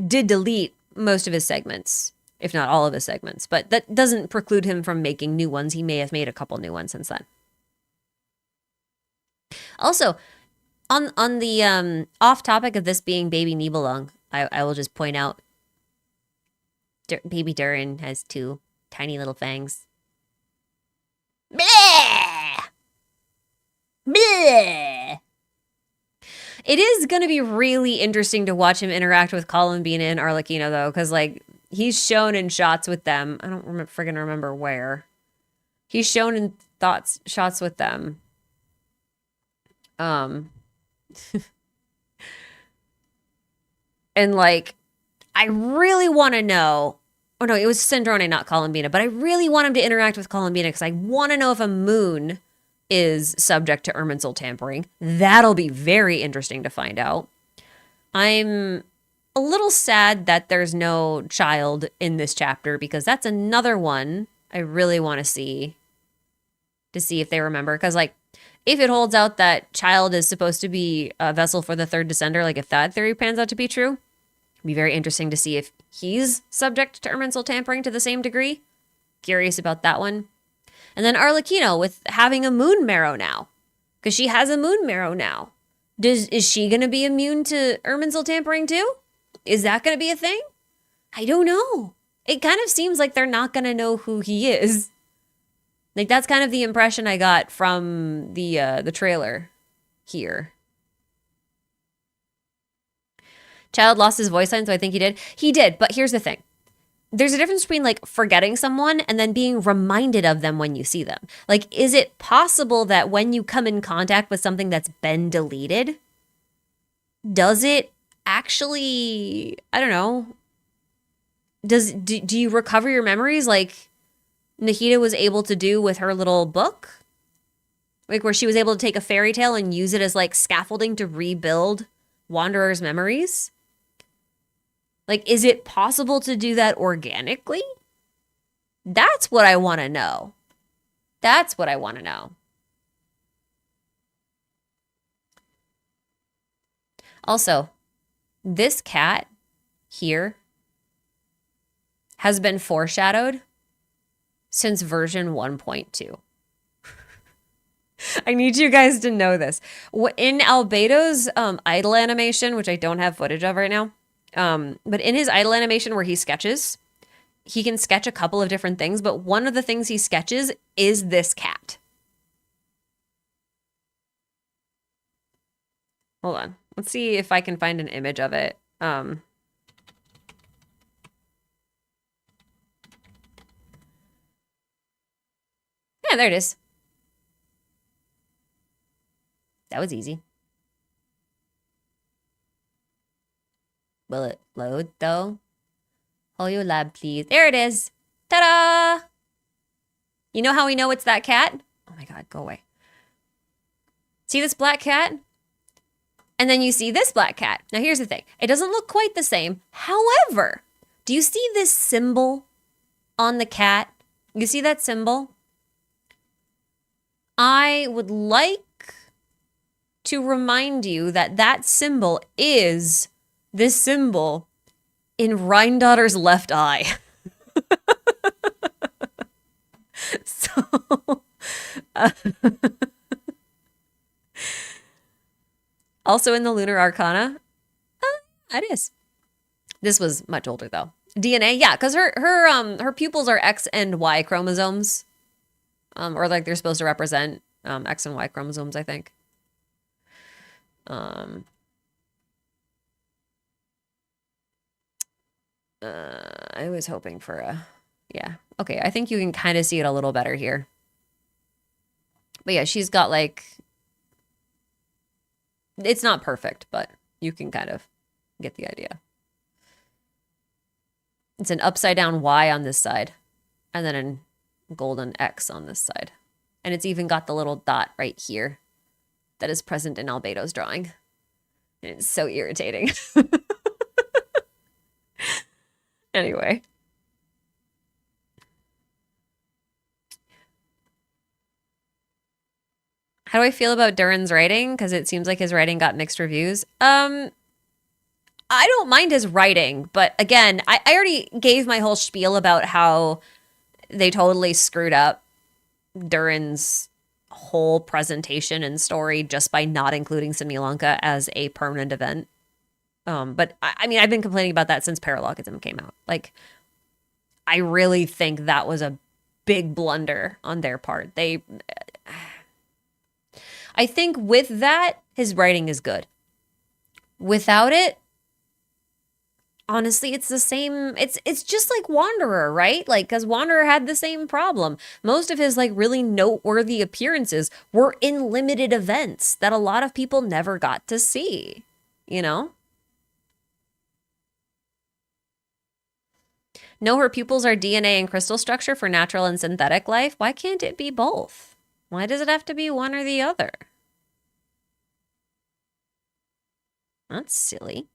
Speaker 1: did delete most of his segments, if not all of his segments, but that doesn't preclude him from making new ones. He may have made a couple new ones since then. Also, on the off topic of this being Baby Nibelung, I will just point out Baby Durin has 2 tiny little fangs. Bleh! Bleh! It is going to be really interesting to watch him interact with Columbina and Arlecchino, though, because, like, he's shown in shots with them. I don't friggin' remember where. He's shown in shots with them. And, like, I really want to know... Oh, no, it was Sindrone, not Columbina. But I really want him to interact with Columbina because I want to know if a moon is subject to Irminsul tampering. That'll be very interesting to find out. I'm a little sad that there's no child in this chapter because that's another one I really want to see if they remember. Because, like, if it holds out that child is supposed to be a vessel for the third descender, like if that theory pans out to be true, it'd be very interesting to see if he's subject to Irminsul tampering to the same degree. Curious about that one. And then Arlecchino with having a moon marrow now. Because she has a moon marrow now. Is she going to be immune to Irminsul tampering too? Is that going to be a thing? I don't know. It kind of seems like they're not going to know who he is. Like, that's kind of the impression I got from the trailer here. Child lost his voice line, so I think he did. He did, but here's the thing. There's a difference between, like, forgetting someone and then being reminded of them when you see them. Like, is it possible that when you come in contact with something that's been deleted, does it actually, I don't know, do you recover your memories like Nahida was able to do with her little book? Like, where she was able to take a fairy tale and use it as, like, scaffolding to rebuild Wanderer's memories? Like, is it possible to do that organically? That's what I want to know. That's what I want to know. Also, this cat here has been foreshadowed since version 1.2. I need you guys to know this. In Albedo's idle animation, which I don't have footage of right now, but in his idle animation where he sketches, he can sketch a couple of different things, but one of the things he sketches is this cat. Hold on. Let's see if I can find an image of it. Yeah, there it is. That was easy. Will it load, though? Hold your lab, please. There it is. Ta-da! You know how we know it's that cat? Oh my god, go away. See this black cat? And then you see this black cat. Now here's the thing. It doesn't look quite the same. However, do you see this symbol on the cat? You see that symbol? I would like to remind you that that symbol is this symbol in Rhindaughter's left eye. So, uh, also in the Lunar Arcana, it is. This was much older though. DNA, yeah, because her pupils are X and Y chromosomes, or like they're supposed to represent X and Y chromosomes, I think. I was hoping for a, yeah. Okay, I think you can kind of see it a little better here. But yeah, she's got like, it's not perfect, but you can kind of get the idea. It's an upside down Y on this side, and then a golden X on this side. And it's even got the little dot right here that is present in Albedo's drawing. And it's so irritating. Anyway. How do I feel about Durin's writing? Because it seems like his writing got mixed reviews. I don't mind his writing, but again, I already gave my whole spiel about how they totally screwed up Durin's whole presentation and story just by not including Similanka as a permanent event. But I mean, I've been complaining about that since Paralogism came out. Like, I really think that was a big blunder on their part. I think with that, his writing is good. Without it, honestly, it's the same. It's just like Wanderer, right? Like, because Wanderer had the same problem. Most of his like really noteworthy appearances were in limited events that a lot of people never got to see, you know? No, her pupils are DNA and crystal structure for natural and synthetic life. Why can't it be both? Why does it have to be one or the other? That's silly.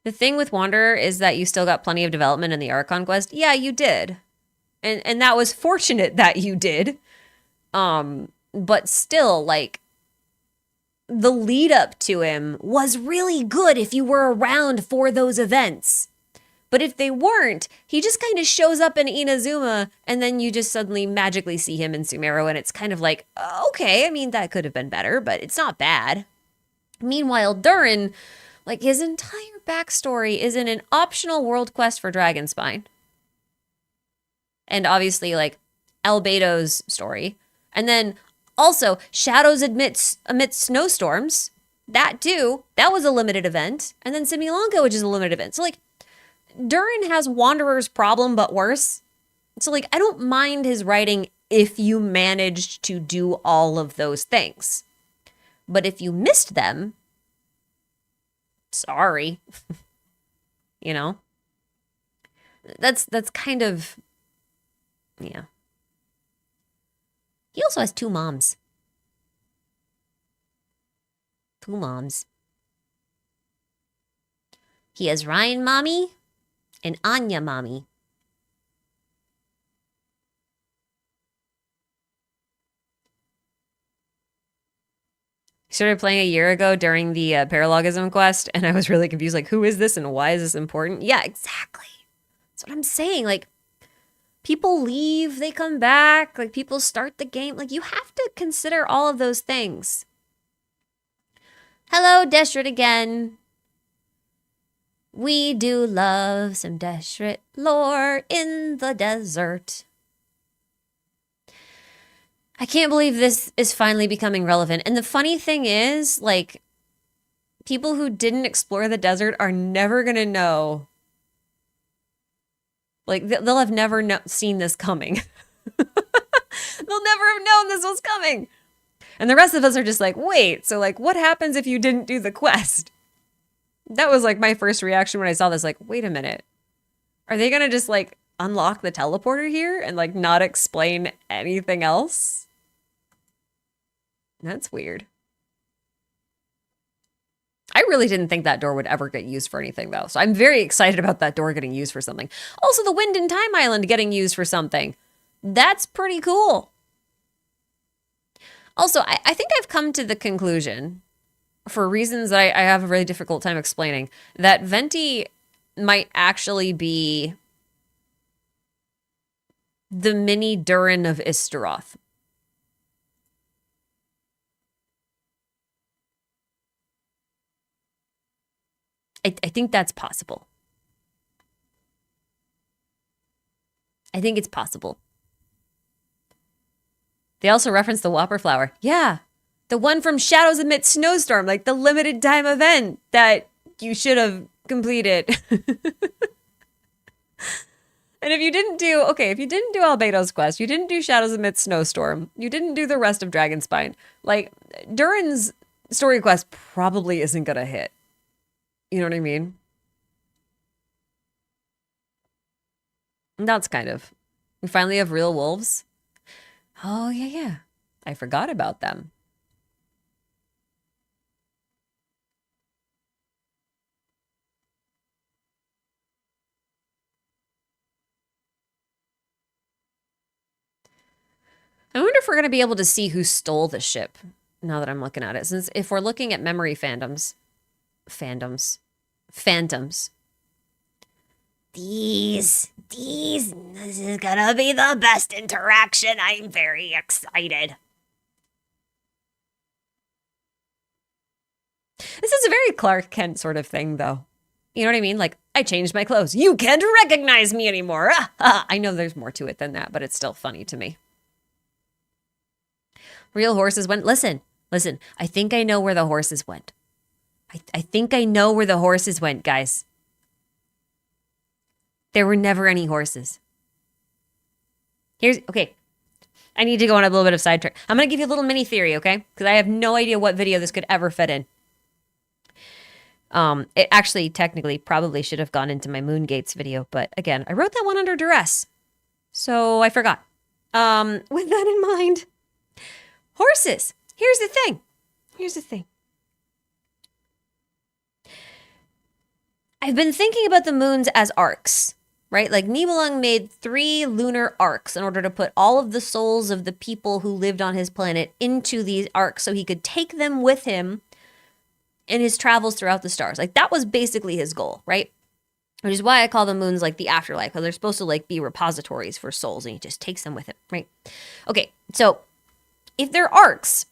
Speaker 1: The thing with Wanderer is that you still got plenty of development in the Archon quest. Yeah, you did. And that was fortunate that you did. But still, like, the lead up to him was really good if you were around for those events. But if they weren't, he just kind of shows up in Inazuma, and then you just suddenly magically see him in Sumeru, and it's kind of like, okay, I mean, that could have been better, but it's not bad. Meanwhile, Durin, like, his entire backstory is in an optional world quest for Dragonspine. And obviously, like, Albedo's story. And then also, Shadows amidst snowstorms. That too. That was a limited event. And then Similanka, which is a limited event. So, like, Durin has Wanderer's problem, but worse. So, like, I don't mind his writing if you managed to do all of those things. But if you missed them, sorry. You know? That's kind of, yeah. He also has two moms. Two moms. He has Ryan mommy and Anya mommy. Started playing a year ago during the Paralogism quest, and I was really confused. Like, who is this and why is this important? Yeah, exactly. That's what I'm saying. Like, people leave, they come back, like people start the game. Like, you have to consider all of those things. Hello, Deshret again. We do love some Deshret lore in the desert. I can't believe this is finally becoming relevant. And the funny thing is, like, people who didn't explore the desert are never going to know. Like, they'll have never seen this coming. They'll never have known this was coming. And the rest of us are just like, wait, so, like, what happens if you didn't do the quest? That was, like, my first reaction when I saw this. Like, wait a minute. Are they going to just, like, unlock the teleporter here and, like, not explain anything else? That's weird. I really didn't think that door would ever get used for anything, though. So I'm very excited about that door getting used for something. Also, the Wind and Time Island getting used for something. That's pretty cool. Also, I think I've come to the conclusion, for reasons that I have a really difficult time explaining, that Venti might actually be the mini Durin of Istaroth. I think that's possible. I think it's possible. They also reference the Whopper Flower. Yeah. The one from Shadows Amid Snowstorm, like the limited time event that you should have completed. And if you didn't do Albedo's quest, you didn't do Shadows Amid Snowstorm, you didn't do the rest of Dragonspine, like, Durin's story quest probably isn't gonna hit. You know what I mean? That's kind of. We finally have real wolves. Oh, yeah. I forgot about them. I wonder if we're going to be able to see who stole the ship now that I'm looking at it. Since if we're looking at memory phantoms. This is gonna be the best interaction. I'm very excited. This is a very Clark Kent sort of thing, though. You know what I mean? Like, I changed my clothes. You can't recognize me anymore. I know there's more to it than that, but it's still funny to me. Real horses went. Listen. I think I know where the horses went. I think I know where the horses went, guys. There were never any horses. Okay. I need to go on a little bit of sidetrack. I'm going to give you a little mini theory, okay? Because I have no idea what video this could ever fit in. It actually technically probably should have gone into my Moongates video, but again, I wrote that one under duress. So I forgot. With that in mind, horses. Here's the thing. I've been thinking about the moons as arcs, right? Like Nibelung made 3 lunar arcs in order to put all of the souls of the people who lived on his planet into these arcs so he could take them with him in his travels throughout the stars. Like, that was basically his goal, right? Which is why I call the moons like the afterlife, because they're supposed to like be repositories for souls, and he just takes them with him, right? Okay, so if they're arcs,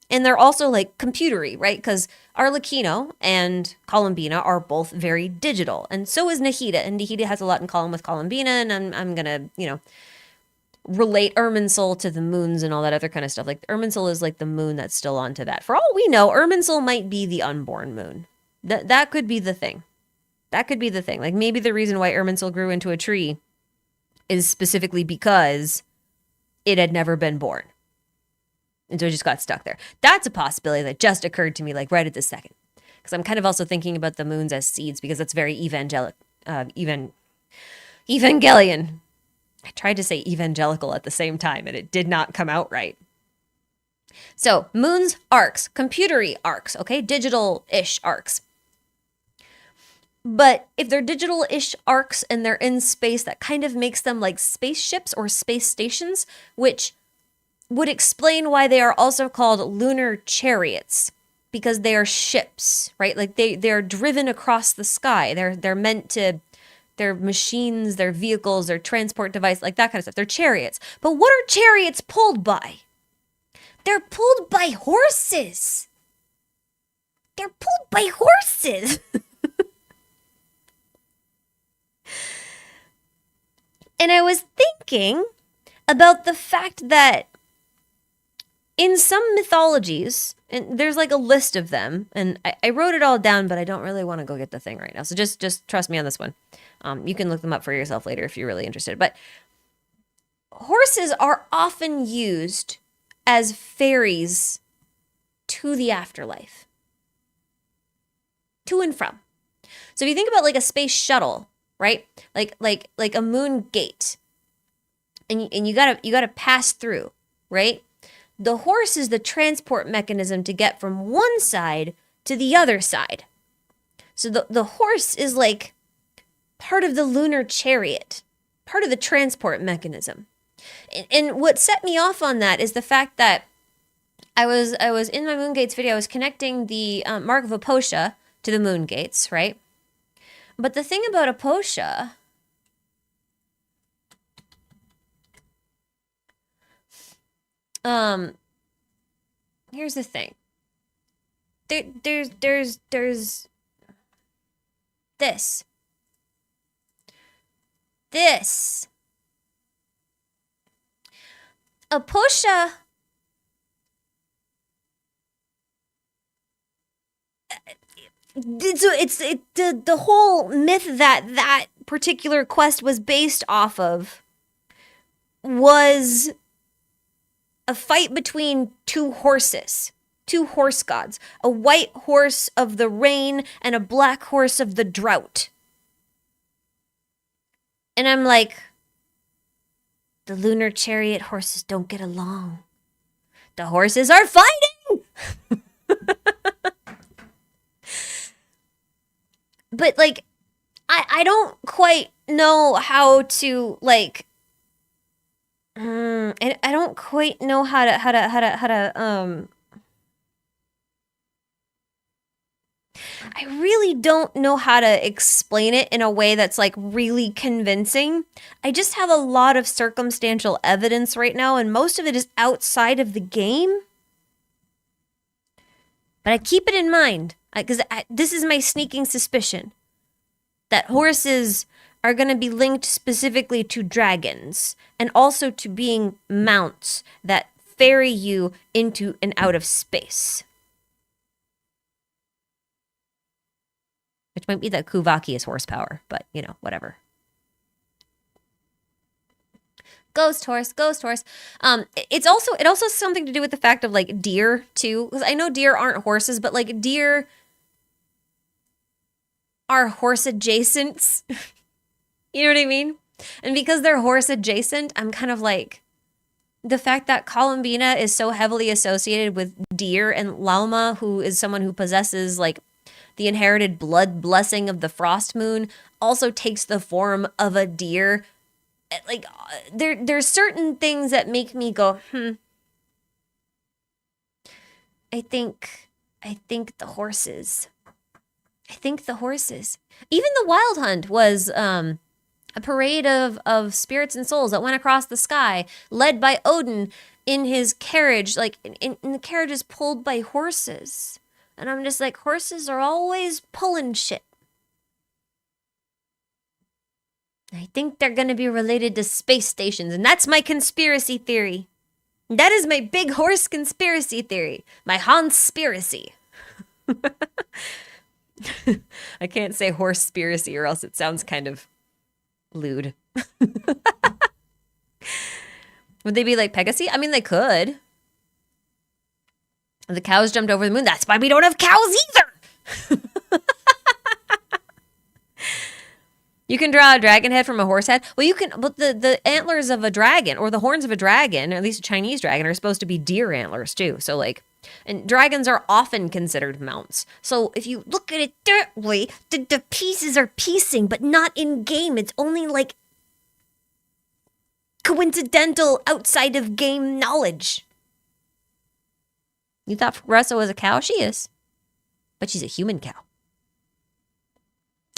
Speaker 1: and they're also like computery, right? Because Arlecchino and Columbina are both very digital, and so is Nahida, and Nahida has a lot in common with Columbina, and I'm gonna, relate Irminsul to the moons and all that other kind of stuff. Like, Irminsul is like the moon that's still onto that. For all we know, Irminsul might be the unborn moon. That could be the thing. Like, maybe the reason why Irminsul grew into a tree is specifically because it had never been born. And so it just got stuck there. That's a possibility that just occurred to me, like, right at this second. Because I'm kind of also thinking about the moons as seeds, because that's very Evangelion. I tried to say evangelical at the same time, and it did not come out right. So, moons, arcs, computery arcs, okay? Digital-ish arcs. But if they're digital-ish arcs and they're in space, that kind of makes them like spaceships or space stations, which would explain why they are also called lunar chariots, because they are ships, right? Like, they're driven across the sky. They're meant to... They're machines, they're vehicles, they're transport device, like that kind of stuff. They're chariots. But what are chariots pulled by? They're pulled by horses. And I was thinking about the fact that in some mythologies, and there's like a list of them, and I wrote it all down, but I don't really want to go get the thing right now. So just trust me on this one. You can look them up for yourself later if you're really interested. But horses are often used as ferries to the afterlife. To and from. So if you think about like a space shuttle, right? Like a moon gate. And you gotta pass through, right? The horse is the transport mechanism to get from one side to the other side. So the horse is like part of the lunar chariot, part of the transport mechanism. And what set me off on that is the fact that I was in my Moon Gates video, I was connecting the Mark of Aposha to the Moon Gates, right? But the thing about Aposha, here's the thing. There's this. Aposha, it's the whole myth that particular quest was based off of was a fight between two horses, two horse gods, a white horse of the rain and a black horse of the drought. And I'm like, the lunar chariot horses don't get along. The horses are fighting! But, like, I don't quite know how to, like, I don't quite know how to I really don't know how to explain it in a way that's like really convincing. I just have a lot of circumstantial evidence right now, and most of it is outside of the game. But I keep it in mind, because this is my sneaking suspicion, that horses are going to be linked specifically to dragons, and also to being mounts that ferry you into and out of space. Which might be that Kuvaki is horsepower, but, you know, whatever. Ghost horse, ghost horse. It also has something to do with the fact of, like, deer, too. Because I know deer aren't horses, but, like, deer are horse adjacents. You know what I mean? And because they're horse adjacent, I'm kind of like, the fact that Columbina is so heavily associated with deer, and Lalma, who is someone who possesses, like, the inherited blood blessing of the frost moon, also takes the form of a deer. Like, there's certain things that make me go, I think the horses. Even the Wild Hunt was a parade of spirits and souls that went across the sky, led by Odin in his carriage, like in the carriages pulled by horses. And I'm just like, horses are always pulling shit. I think they're going to be related to space stations, and that's my conspiracy theory. That is my big horse conspiracy theory. My Hans-spiracy. I can't say horse-spiracy or else it sounds kind of lewd. Would they be like Pegasi? I mean, they could. The cows jumped over the moon. That's why we don't have cows either. You can draw a dragon head from a horse head. Well, you can, but the antlers of a dragon, or the horns of a dragon, or at least a Chinese dragon, are supposed to be deer antlers too. So, like, and dragons are often considered mounts. So if you look at it that way, the pieces are piecing, but not in game. It's only like coincidental outside of game knowledge. You thought Progresso was a cow? She is. But she's a human cow.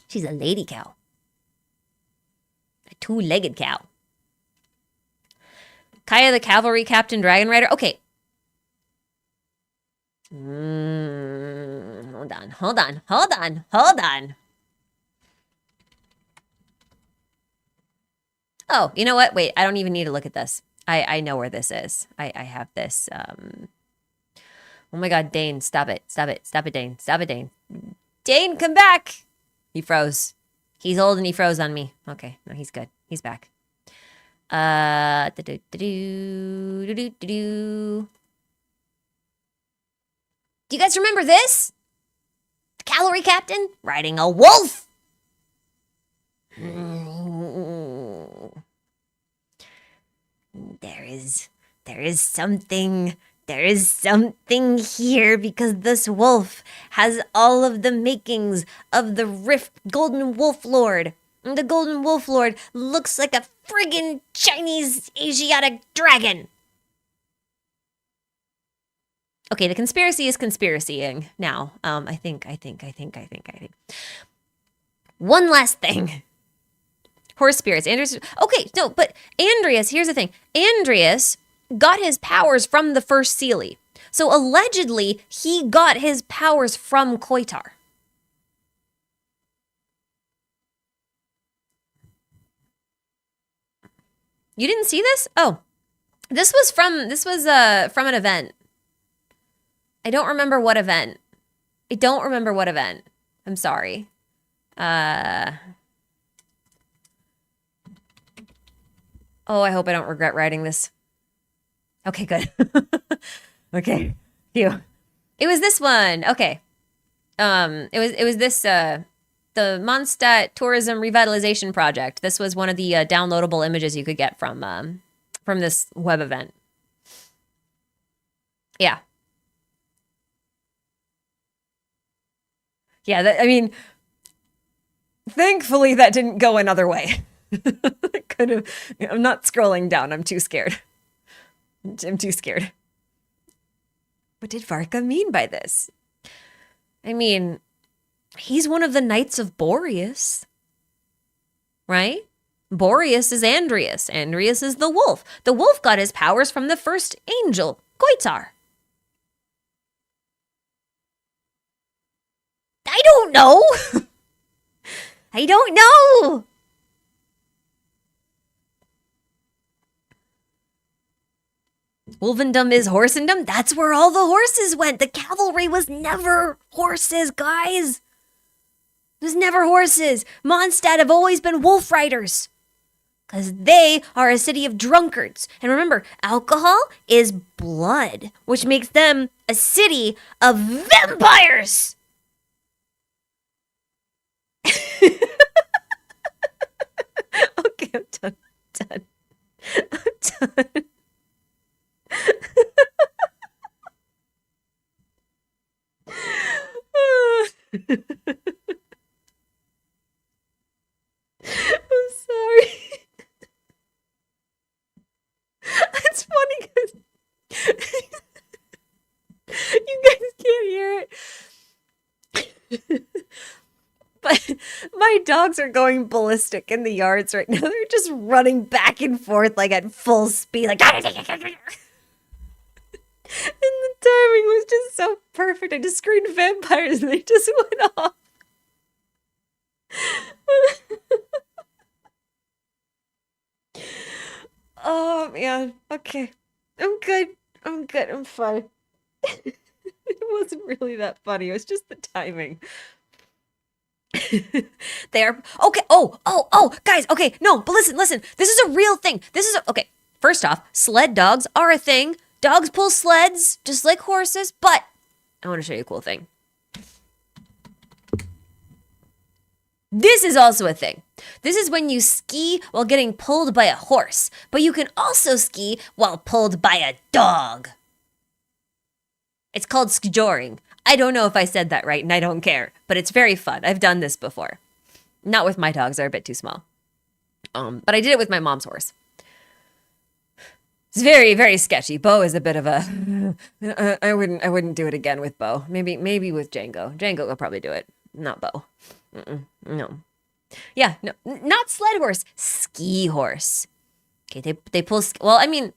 Speaker 1: She's a lady cow. A two-legged cow. Kaya the Cavalry Captain Dragon Rider. Okay. Hold on. Oh, you know what? Wait, I don't even need to look at this. I know where this is. I have this. Oh my god, Dane, stop it, Dane. Dane, come back! He froze. He's old and he froze on me. Okay, no, he's good. He's back. Do you guys remember this? The cavalry captain riding a wolf! There is something There is something here because this wolf has all of the makings of the Golden Wolf Lord. And the Golden Wolf Lord looks like a friggin' Chinese Asiatic dragon. Okay, the conspiracy is conspiracying now. I think. One last thing. Horse spirits. Andreas. Okay, no, but Andreas, here's the thing. Andreas got his powers from the first Seelie. So allegedly, he got his powers from Koitar. You didn't see this? Oh. This was from an event. I don't remember what event. I'm sorry. Oh, I hope I don't regret writing this. Okay, good. Okay. Phew. It was this one. Okay. It was this the Mondstadt Tourism Revitalization Project. This was one of the downloadable images you could get from this web event. Yeah. Yeah, I mean, thankfully that didn't go another way. Could have. I'm not scrolling down. I'm too scared. I'm too scared. What did Varka mean by this? I mean, he's one of the Knights of Boreas, right? Boreas is Andreas. Andreas is the wolf. The wolf got his powers from the first angel, Koitar. I don't know. I don't know. Wolvendom is horsendom. That's where all the horses went. The cavalry was never horses, guys. It was never horses. Mondstadt have always been wolf riders. Because they are a city of drunkards. And remember, alcohol is blood, which makes them a city of vampires. Okay, I'm done. I'm done. I'm sorry. It's funny because you guys can't hear it. But my dogs are going ballistic in the yards right now. They're just running back and forth like at full speed, like. And the timing was just so perfect. I just screamed vampires and they just went off. Oh man. Okay. I'm good. I'm fine. It wasn't really that funny. It was just the timing. They are okay. Oh, guys. Okay, no, but listen. This is a real thing. Okay. First off, sled dogs are a thing. Dogs pull sleds just like horses, but I want to show you a cool thing. This is also a thing. This is when you ski while getting pulled by a horse, but you can also ski while pulled by a dog. It's called skjoring. I don't know if I said that right, and I don't care, but it's very fun. I've done this before. Not with my dogs, they're a bit too small. But I did it with my mom's horse. It's very, very sketchy. Bo is a bit of a. I wouldn't do it again with Bo. Maybe with Django. Django will probably do it. Not Bo. No. Yeah, no, not sled horse. Ski horse. Okay, they pull. Well, I mean,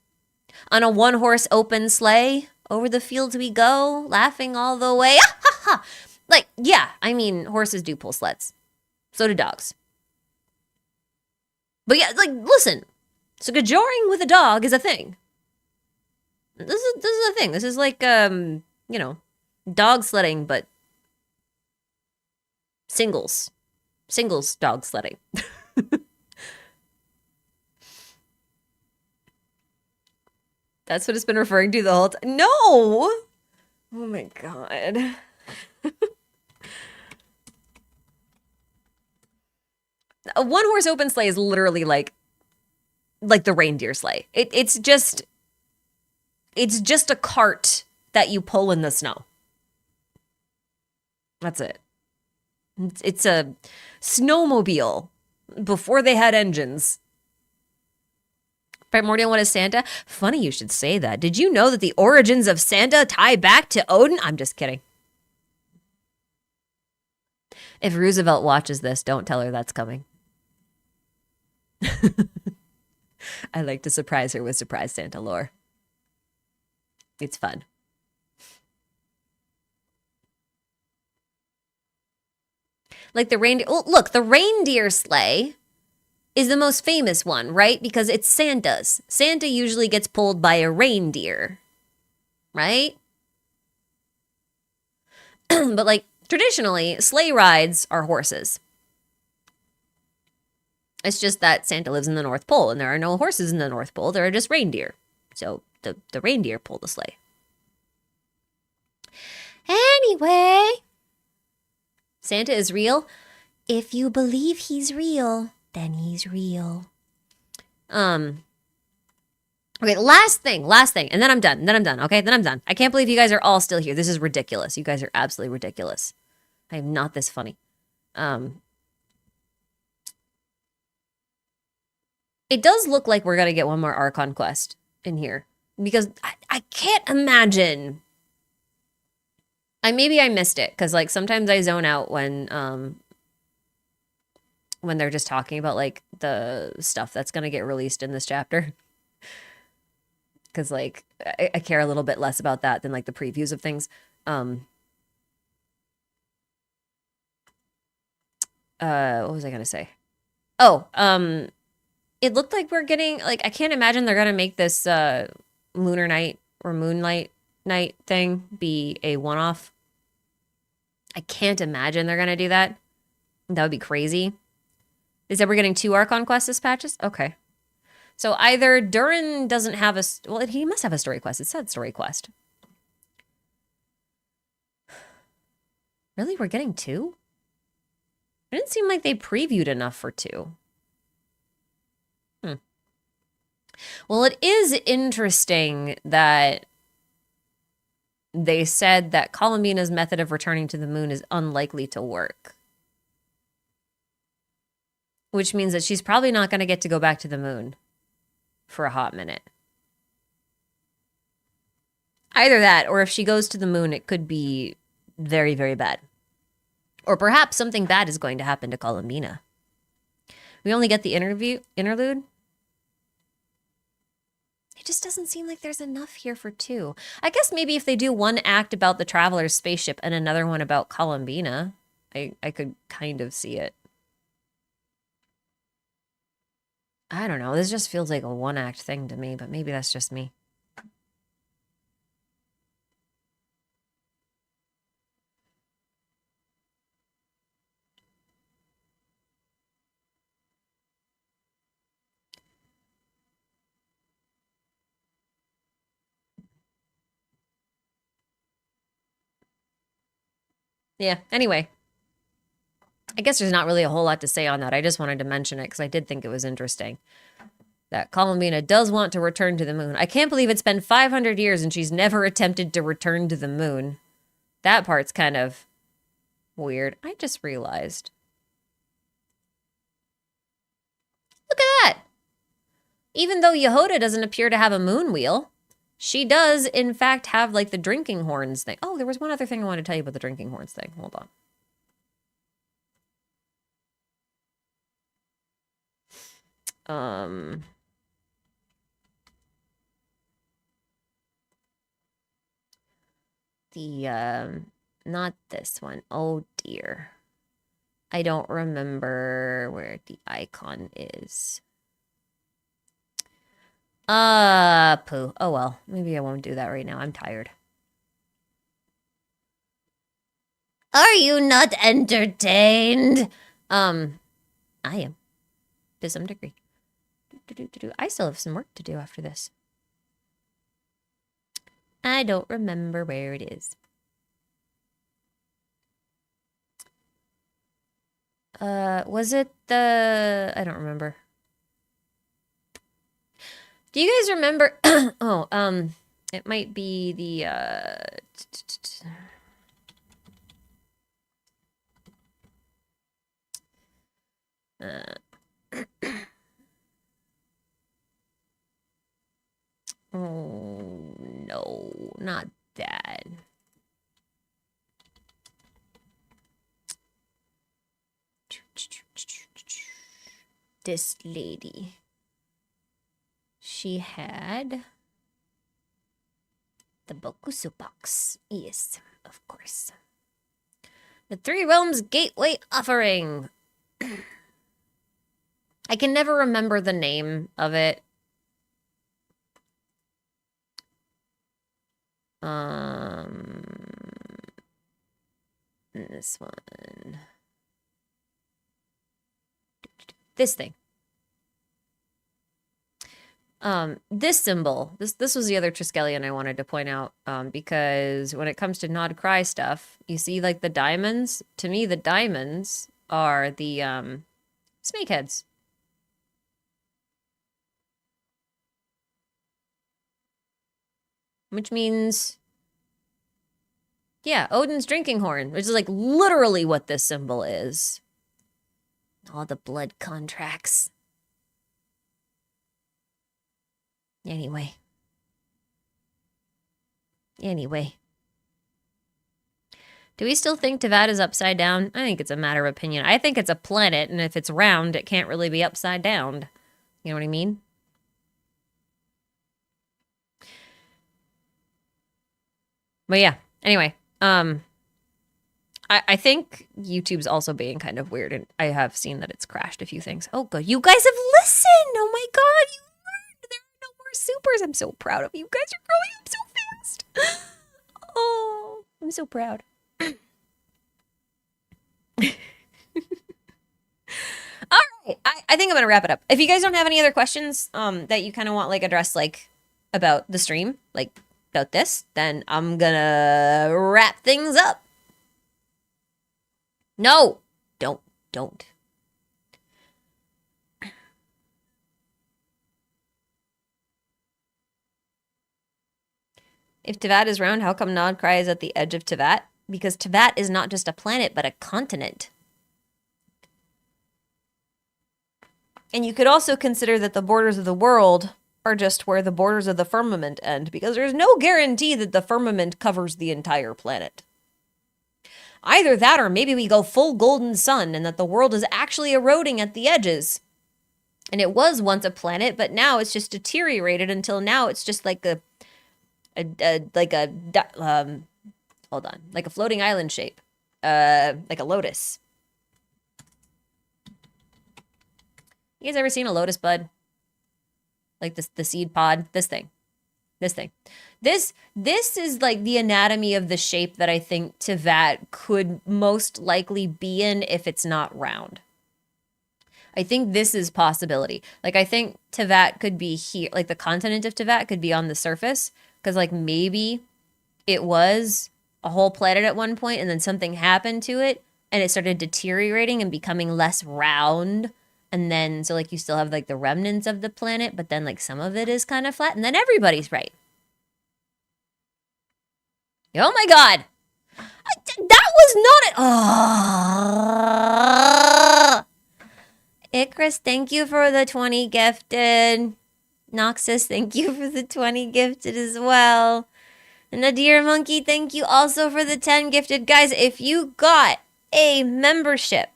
Speaker 1: on a one horse open sleigh, over the fields we go, laughing all the way. Like, yeah, I mean, horses do pull sleds. So do dogs. But yeah, like, listen. So gajoring with a dog is a thing. This is a thing. This is like, dog sledding, but singles dog sledding. That's what it's been referring to the whole time. No! Oh my god. A one horse open sleigh is literally like the reindeer sleigh. It's just It's just a cart that you pull in the snow. That's it. It's a snowmobile before they had engines. Primordial one is Santa. Funny you should say that. Did you know that the origins of Santa tie back to Odin? I'm just kidding. If Roosevelt watches this, don't tell her that's coming. I like to surprise her with surprise Santa lore. It's fun. Like the reindeer. Oh, look, the reindeer sleigh is the most famous one, right? Because it's Santa's. Santa usually gets pulled by a reindeer, right? But like traditionally, sleigh rides are horses. It's just that Santa lives in the North Pole and there are no horses in the North Pole. There are just reindeer. So the reindeer pull the sleigh. Anyway, Santa is real. If you believe he's real, then he's real. Okay, last thing, and then I'm done. Okay, then I'm done. I can't believe you guys are all still here. This is ridiculous. You guys are absolutely ridiculous. I am not this funny. It does look like we're gonna get one more Archon quest in here because I can't imagine. Maybe I missed it because like sometimes I zone out when they're just talking about like the stuff that's gonna get released in this chapter. Because like I care a little bit less about that than like the previews of things. What was I gonna say? Oh, it looked like we're getting like I can't imagine they're gonna make this lunar night or moonlight night thing be a one-off. I can't imagine they're gonna do that. That would be crazy. They said we're getting 2 Archon quest dispatches? Okay. So either Durin doesn't have a... Well, he must have a story quest. It said story quest. Really? We're getting 2? It didn't seem like they previewed enough for 2. Well, it is interesting that they said that Columbina's method of returning to the moon is unlikely to work. Which means that she's probably not going to get to go back to the moon for a hot minute. Either that, or if she goes to the moon, it could be very, very bad. Or perhaps something bad is going to happen to Columbina. We only get the interlude. It just doesn't seem like there's enough here for 2. I guess maybe if they do one act about the Traveler's spaceship and another one about Columbina, I could kind of see it. I don't know. This just feels like a one-act thing to me, but maybe that's just me. Yeah, anyway. I guess there's not really a whole lot to say on that. I just wanted to mention it because I did think it was interesting. That Columbina does want to return to the moon. I can't believe it's been 500 years and she's never attempted to return to the moon. That part's kind of weird. I just realized. Look at that! Even though Yehoda doesn't appear to have a moon wheel, she does, in fact, have, like, the drinking horns thing. Oh, there was one other thing I wanted to tell you about the drinking horns thing. Hold on. Not this one. Oh, dear. I don't remember where the icon is. Pooh. Oh, well. Maybe I won't do that right now. I'm tired. Are you not entertained? I am. To some degree. I still have some work to do after this. I don't remember where it is. Was it the... I don't remember. Do you guys remember... It might be the, oh, no, not that. This lady. She had the Bokusu box. Yes, of course. The Three Realms Gateway Offering. I can never remember the name of it. This one. This thing. This symbol, this was the other Triskelion I wanted to point out, because when it comes to Nod Cry stuff, you see like the diamonds. To me, the diamonds are the snake heads. Which means, yeah, Odin's drinking horn, which is like literally what this symbol is. All the blood contracts. Anyway. Do we still think Teyvat is upside down? I think it's a matter of opinion. I think it's a planet, and if it's round, it can't really be upside down. You know what I mean? But yeah, anyway. I think YouTube's also being kind of weird, and I have seen that it's crashed a few things. Oh, good. You guys have listened! Oh my god, you learned! There are no more supers. I'm so proud of you. You guys are growing up so fast. Oh, I'm so proud. All right, I think I'm gonna wrap it up. If you guys don't have any other questions that you kind of want like addressed like about the stream, like about this, then I'm gonna wrap things up. No, don't. If Teyvat is round, how come Nod Cry is at the edge of Teyvat? Because Teyvat is not just a planet, but a continent. And you could also consider that the borders of the world are just where the borders of the firmament end, because there's no guarantee that the firmament covers the entire planet. Either that, or maybe we go full golden sun and that the world is actually eroding at the edges. And it was once a planet, but now it's just deteriorated until now it's just like like a floating island shape. Like a lotus. You guys ever seen a lotus bud? Like the seed pod? This thing. This is like the anatomy of the shape that I think Teyvat could most likely be in if it's not round. I think this is possibility. Like, I think Teyvat could be here, like the continent of Teyvat could be on the surface, because like maybe it was a whole planet at one point and then something happened to it and it started deteriorating and becoming less round. And then, so like you still have like the remnants of the planet, but then like some of it is kind of flat, and then everybody's right. Oh my god! That was not it! Oh. Icarus, thank you for the 20 gifted. Noxus, thank you for the 20 gifted as well. And Nadir Monkey, thank you also for the 10 gifted. Guys, if you got a membership,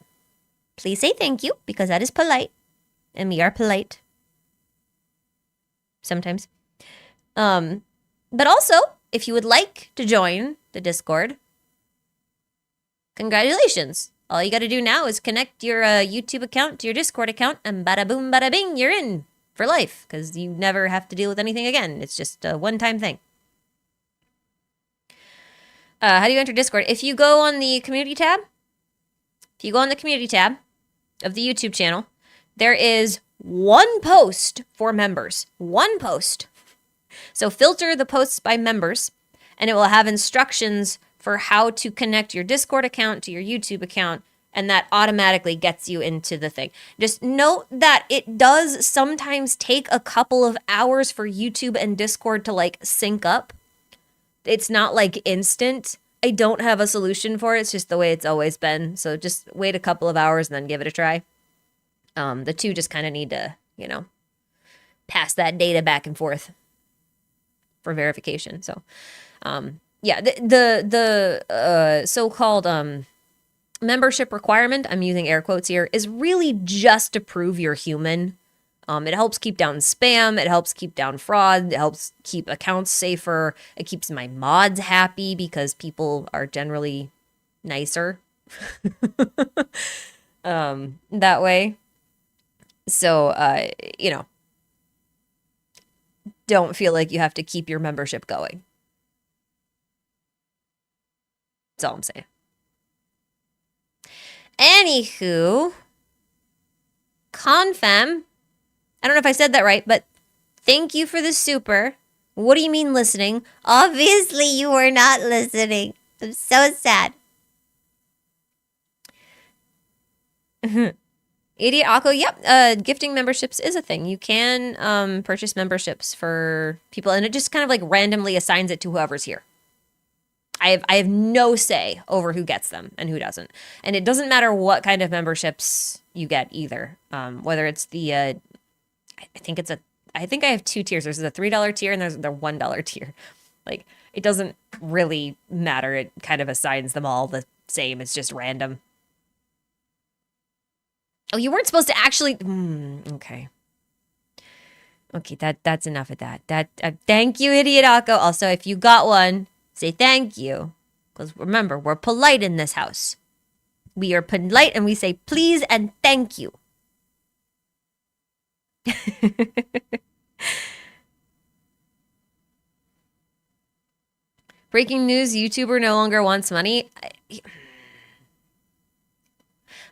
Speaker 1: please say thank you, because that is polite. And we are polite. Sometimes. But also, if you would like to join the Discord, congratulations. All you got to do now is connect your YouTube account to your Discord account, and bada boom, bada bing, you're in for life, because you never have to deal with anything again. It's just a one-time thing. How do you enter Discord? If you go on the community tab, of the YouTube channel, there is one post for members. One post. So filter the posts by members, and it will have instructions for how to connect your Discord account to your YouTube account and that automatically gets you into the thing. Just note that it does sometimes take a couple of hours for YouTube and Discord to like sync up. It's not like instant. I don't have a solution for it. It's just the way it's always been. So just wait a couple of hours and then give it a try. The two just kind of need to, you know, pass that data back and forth for verification. So, yeah, the so-called membership requirement, I'm using air quotes here, is really just to prove you're human. It helps keep down spam. It helps keep down fraud. It helps keep accounts safer. It keeps my mods happy because people are generally nicer that way. So, you know, don't feel like you have to keep your membership going. That's all I'm saying. Anywho, Confam, I don't know if I said that right, but thank you for the super. What do you mean listening? Obviously you were not listening. I'm so sad. Idiot Akko, yep. Gifting memberships is a thing. You can purchase memberships for people, and it just kind of like randomly assigns it to whoever's here. I have no say over who gets them and who doesn't. And it doesn't matter what kind of memberships you get either. Whether it's the I think I have two tiers. There's a $3 tier and there's the $1 tier. Like, it doesn't really matter. It kind of assigns them all the same. It's just random. Oh, you weren't supposed to actually. Okay. Okay, that's enough of that. Thank you, Idiot Akko. Also, if you got one, say thank you. Because remember, we're polite in this house. We are polite and we say please and thank you. Breaking news, YouTuber no longer wants money.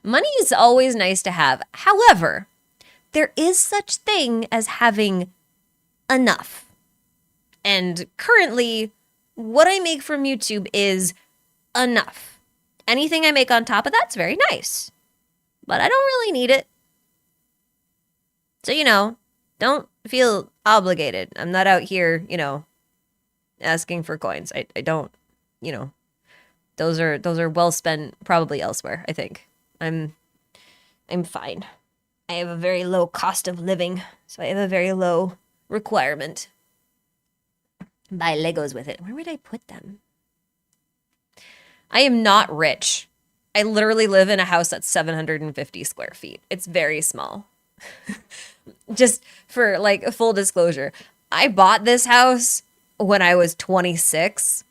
Speaker 1: Money is always nice to have. However, there is such thing as having enough. And currently, what I make from YouTube is enough. Anything I make on top of that's very nice. But I don't really need it. So, you know, don't feel obligated. I'm not out here, you know, asking for coins. I don't, you know, those are well spent probably elsewhere, I think. I'm fine. I have a very low cost of living, so I have a very low requirement. Buy Legos with it. Where would I put them? I am not rich. I literally live in a house that's 750 square feet. It's very small. Just for like full disclosure, I bought this house when I was 26.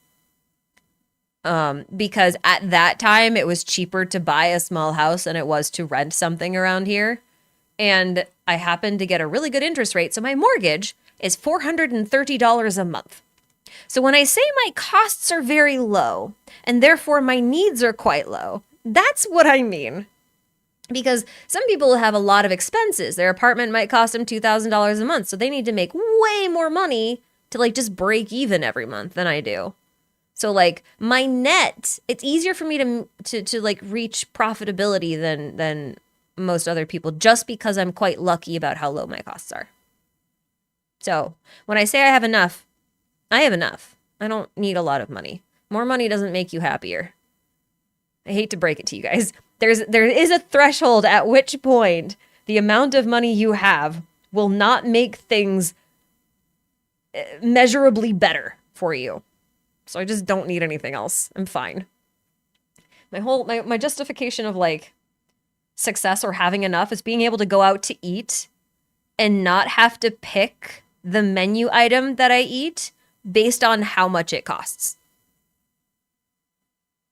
Speaker 1: Because at that time it was cheaper to buy a small house than it was to rent something around here. And I happened to get a really good interest rate. So my mortgage is $430 a month. So when I say my costs are very low and therefore my needs are quite low, that's what I mean. Because some people have a lot of expenses. Their apartment might cost them $2,000 a month. So they need to make way more money to like just break even every month than I do. So like my net, it's easier for me to like reach profitability than most other people just because I'm quite lucky about how low my costs are. So when I say I have enough, I have enough. I don't need a lot of money. More money doesn't make you happier. I hate to break it to you guys. There is a threshold at which point the amount of money you have will not make things measurably better for you. So I just don't need anything else. I'm fine. My justification of like success or having enough is being able to go out to eat and not have to pick the menu item that I eat based on how much it costs.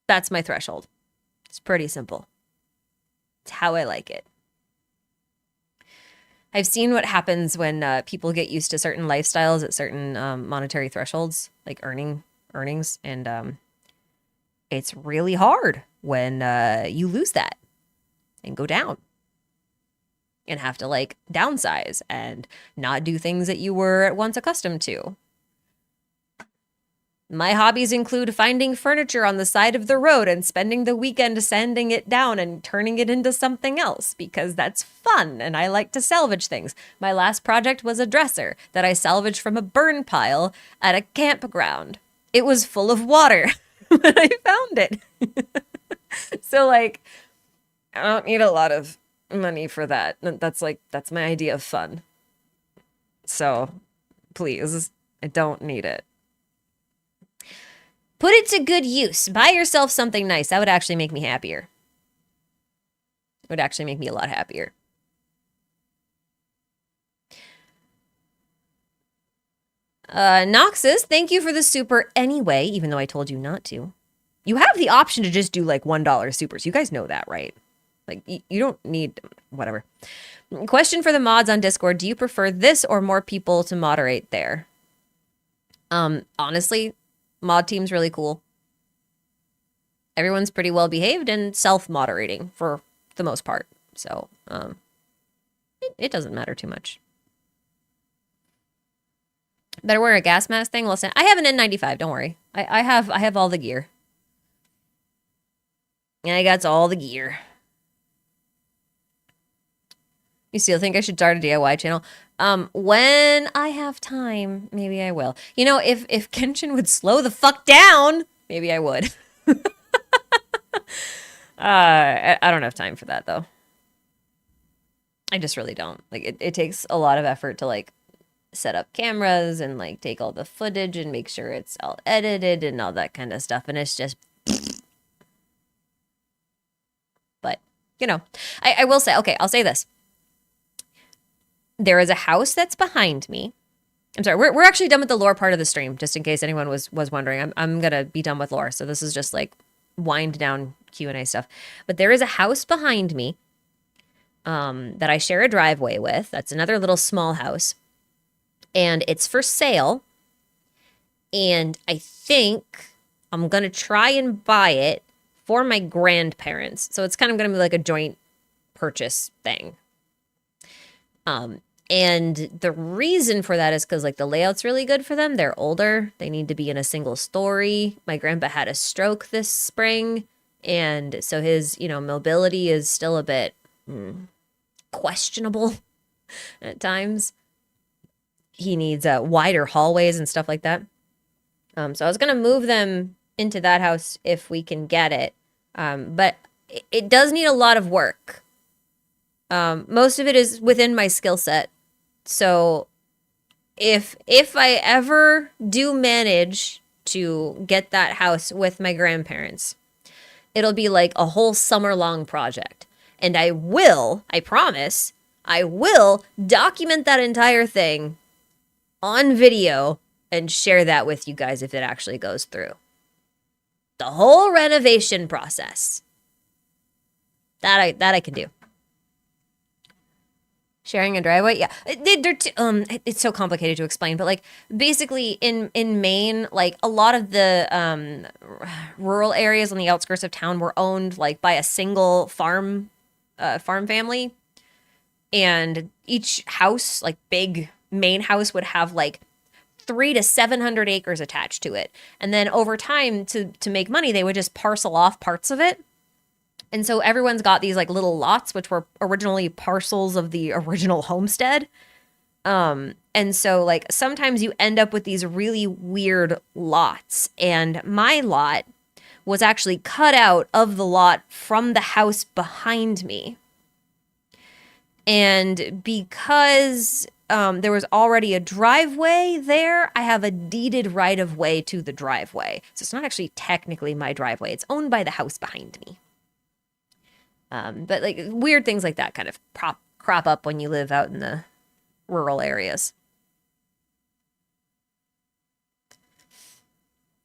Speaker 1: That's my threshold. It's pretty simple. It's how I like it. I've seen what happens when people get used to certain lifestyles at certain monetary thresholds, like earnings, and it's really hard when you lose that and go down and have to like downsize and not do things that you were at once accustomed to. My hobbies include finding furniture on the side of the road and spending the weekend sanding it down and turning it into something else because that's fun and I like to salvage things. My last project was a dresser that I salvaged from a burn pile at a campground. It was full of water when I found it. So, like, I don't need a lot of money for that. That's my idea of fun. So, please, I don't need it. Put it to good use. Buy yourself something nice. That would actually make me happier. It would actually make me a lot happier. Noxus, thank you for the super anyway, even though I told you not to. You have the option to just do like $1 supers. You guys know that, right? Like, you don't need whatever. Question for the mods on Discord. Do you prefer this or more people to moderate there? Honestly, mod team's really cool. Everyone's pretty well behaved and self-moderating for the most part. So, it doesn't matter too much. Better wear a gas mask thing. Listen, I have an N95. Don't worry. I have all the gear. I got all the gear. You still think I should start a DIY channel? When I have time, maybe I will. You know, if Genshin would slow the fuck down, maybe I would. I don't have time for that though. I just really don't. Like, it takes a lot of effort to like set up cameras and like take all the footage and make sure it's all edited and all that kind of stuff. And it's just, but you know, I will say, okay, I'll say this. There is a house that's behind me. I'm sorry, we're actually done with the lore part of the stream, just in case anyone was wondering. I'm gonna be done with lore, so this is just like wind down Q&A stuff. But there is a house behind me that I share a driveway with. That's another little small house. And it's for sale. And I think I'm gonna try and buy it for my grandparents. So it's kind of gonna be like a joint purchase thing. And the reason for that is because like the layout's really good for them. They're older. They need to be in a single story. My grandpa had a stroke this spring. And so his, mobility is still a bit questionable at times. He needs wider hallways and stuff like that. So I was going to move them into that house if we can get it. But it does need a lot of work. Most of it is within my skill set. So if I ever do manage to get that house with my grandparents, it'll be like a whole summer-long project. And I promise, I will document that entire thing on video and share that with you guys if it actually goes through. The whole renovation process. That I can do. Sharing a driveway, yeah. It's so complicated to explain, but like basically in Maine, like a lot of the rural areas on the outskirts of town were owned like by a single farm family, and each house, like big main house, would have like 300 to 700 acres attached to it, and then over time to make money, they would just parcel off parts of it. And so everyone's got these like little lots, which were originally parcels of the original homestead. And so like sometimes you end up with these really weird lots. And my lot was actually cut out of the lot from the house behind me. And because there was already a driveway there, I have a deeded right of way to the driveway. So it's not actually technically my driveway. It's owned by the house behind me. But like weird things like that kind of crop up when you live out in the rural areas.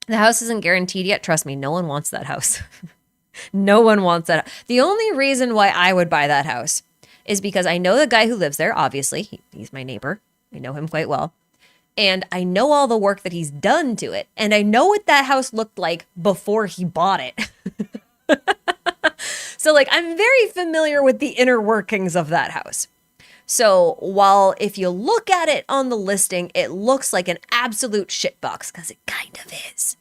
Speaker 1: The house isn't guaranteed yet. Trust me, no one wants that house. No one wants that. The only reason why I would buy that house is because I know the guy who lives there. Obviously, he's my neighbor. I know him quite well. And I know all the work that he's done to it. And I know what that house looked like before he bought it. So like I'm very familiar with the inner workings of that house. So while if you look at it on the listing, it looks like an absolute shitbox, because it kind of is.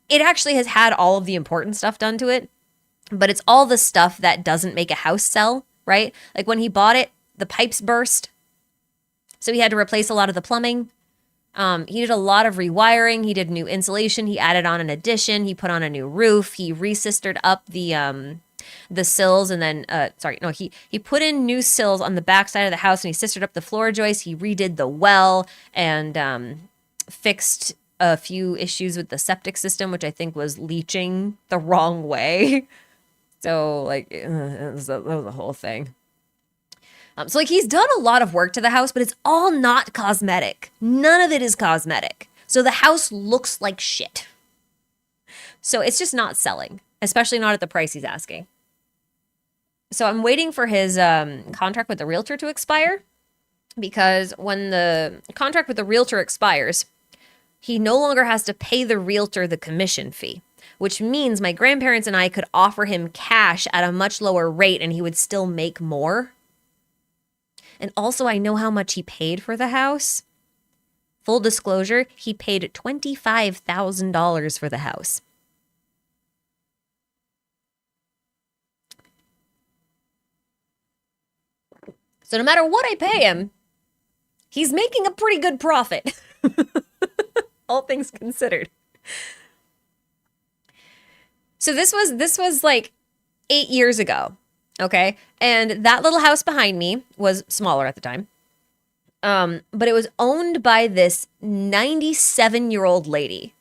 Speaker 1: It actually has had all of the important stuff done to it, but it's all the stuff that doesn't make a house sell, right? Like when he bought it, the pipes burst. So he had to replace a lot of the plumbing. He did a lot of rewiring. He did new insulation. He added on an addition. He put on a new roof. He re-sistered up the sills, and then he put in new sills on the back side of the house, and he sistered up the floor joists. He redid the well and fixed a few issues with the septic system, which I think was leaching the wrong way. So like it was a whole thing. So like he's done a lot of work to the house, but it's all not cosmetic. None of it is cosmetic. So the house looks like shit. So it's just not selling, especially not at the price he's asking. So I'm waiting for his contract with the realtor to expire, because when the contract with the realtor expires, he no longer has to pay the realtor the commission fee, which means my grandparents and I could offer him cash at a much lower rate and he would still make more. And also, I know how much he paid for the house. Full disclosure, he paid $25,000 for the house. So no matter what I pay him, he's making a pretty good profit. All things considered. So this was like 8 years ago. Okay. And that little house behind me was smaller at the time. But it was owned by this 97-year-old lady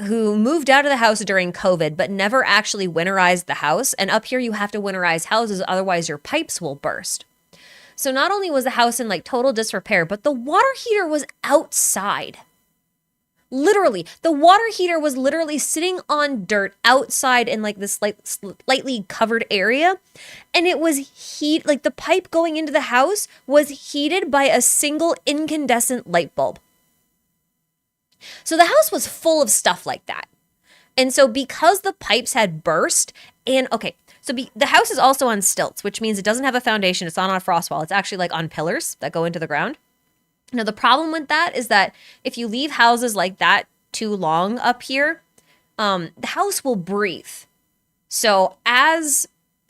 Speaker 1: who moved out of the house during COVID, but never actually winterized the house. And up here, you have to winterize houses, otherwise your pipes will burst. So not only was the house in like total disrepair, but the water heater was outside. Literally, the water heater was literally sitting on dirt outside in like this slightly covered area. And it was like the pipe going into the house was heated by a single incandescent light bulb. So the house was full of stuff like that. And so because the pipes had burst, the house is also on stilts, which means it doesn't have a foundation. It's not on a frost wall. It's actually like on pillars that go into the ground. Now, the problem with that is that if you leave houses like that too long up here, the house will breathe. So as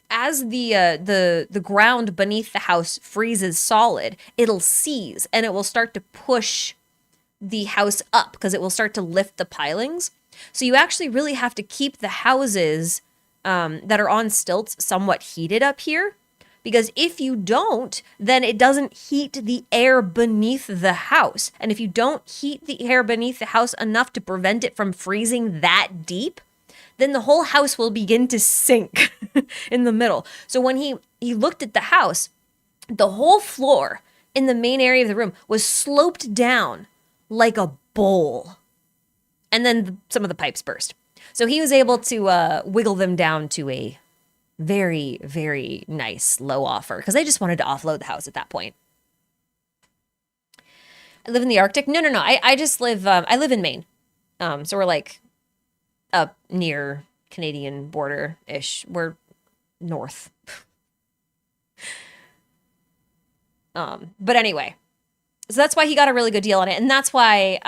Speaker 1: the ground beneath the house freezes solid, it'll seize and it will start to push the house up because it will start to lift the pilings. So you actually really have to keep the houses that are on stilts somewhat heated up here. Because if you don't, then it doesn't heat the air beneath the house. And if you don't heat the air beneath the house enough to prevent it from freezing that deep, then the whole house will begin to sink in the middle. So when he looked at the house, the whole floor in the main area of the room was sloped down like a bowl. And then some of the pipes burst. So he was able to wiggle them down to a very, very nice low offer because I just wanted to offload the house at that point. I live in the Arctic. No. I just live, I live in Maine. So we're like up near Canadian border-ish. We're north. But anyway, so that's why he got a really good deal on it. And that's why,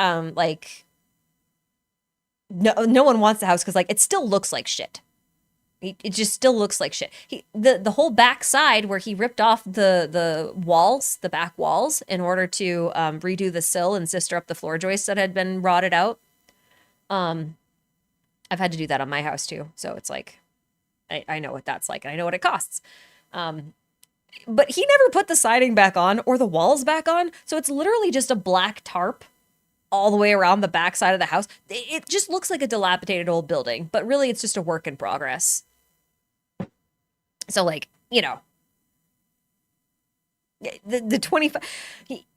Speaker 1: no one wants the house because like it still looks like shit. It just still looks like shit. The whole back side where he ripped off the walls, the back walls, in order to redo the sill and sister up the floor joists that had been rotted out. I've had to do that on my house too. So it's like, I know what that's like and I know what it costs. But he never put the siding back on or the walls back on. So it's literally just a black tarp all the way around the back side of the house. It just looks like a dilapidated old building, but really it's just a work in progress. So like, you know, the 25,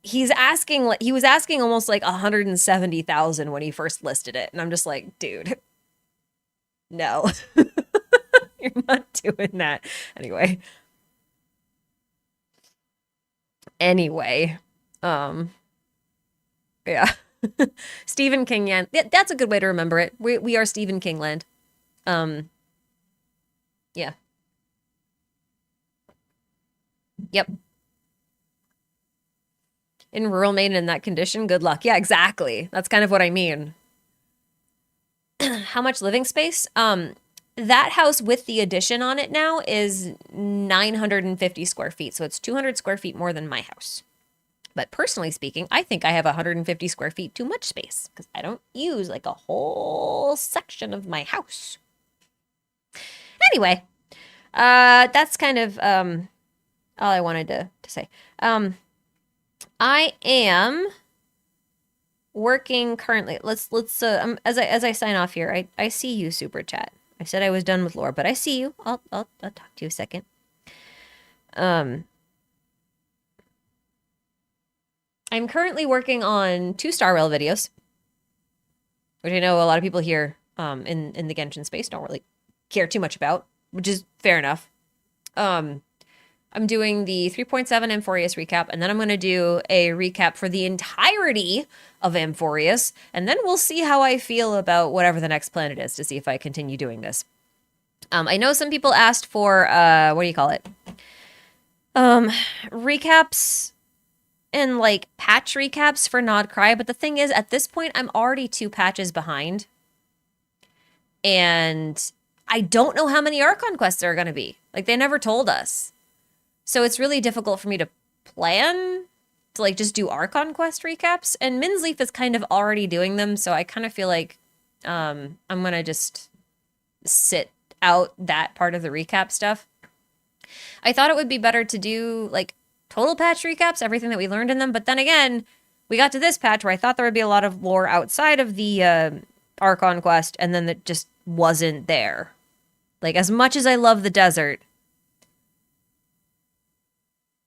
Speaker 1: he was asking almost like 170,000 when he first listed it. And I'm just like, dude, no, you're not doing that. Anyway, yeah. Stephen King land. That's a good way to remember it. We are Stephen King land. Yeah. Yep. In rural Maine in that condition, good luck. Yeah, exactly. That's kind of what I mean. How much living space? That house with the addition on it now is 950 square feet. So it's 200 square feet more than my house. But personally speaking, I think I have 150 square feet too much space because I don't use like a whole section of my house. Anyway, that's kind of all I wanted to say. I am working currently. Let's as I sign off here, I see you, Super Chat. I said I was done with lore, but I see you. I'll talk to you a second. I'm currently working on 2 Star Rail videos, which I know a lot of people here in the Genshin space don't really care too much about, which is fair enough. I'm doing the 3.7 Amphorius recap, and then I'm going to do a recap for the entirety of Amphorius, and then we'll see how I feel about whatever the next planet is to see if I continue doing this. I know some people asked for, what do you call it? Recaps and like patch recaps for Nod Cry, but the thing is, at this point, I'm already 2 patches behind, and I don't know how many Archon quests there are going to be. Like, they never told us. So it's really difficult for me to plan to like just do Archon quest recaps. And Minsleaf is kind of already doing them, so I kind of feel like I'm gonna just sit out that part of the recap stuff. I thought it would be better to do like total patch recaps, everything that we learned in them. But then again, we got to this patch where I thought there would be a lot of lore outside of the Archon quest, and then it just wasn't there. Like, as much as I love the desert,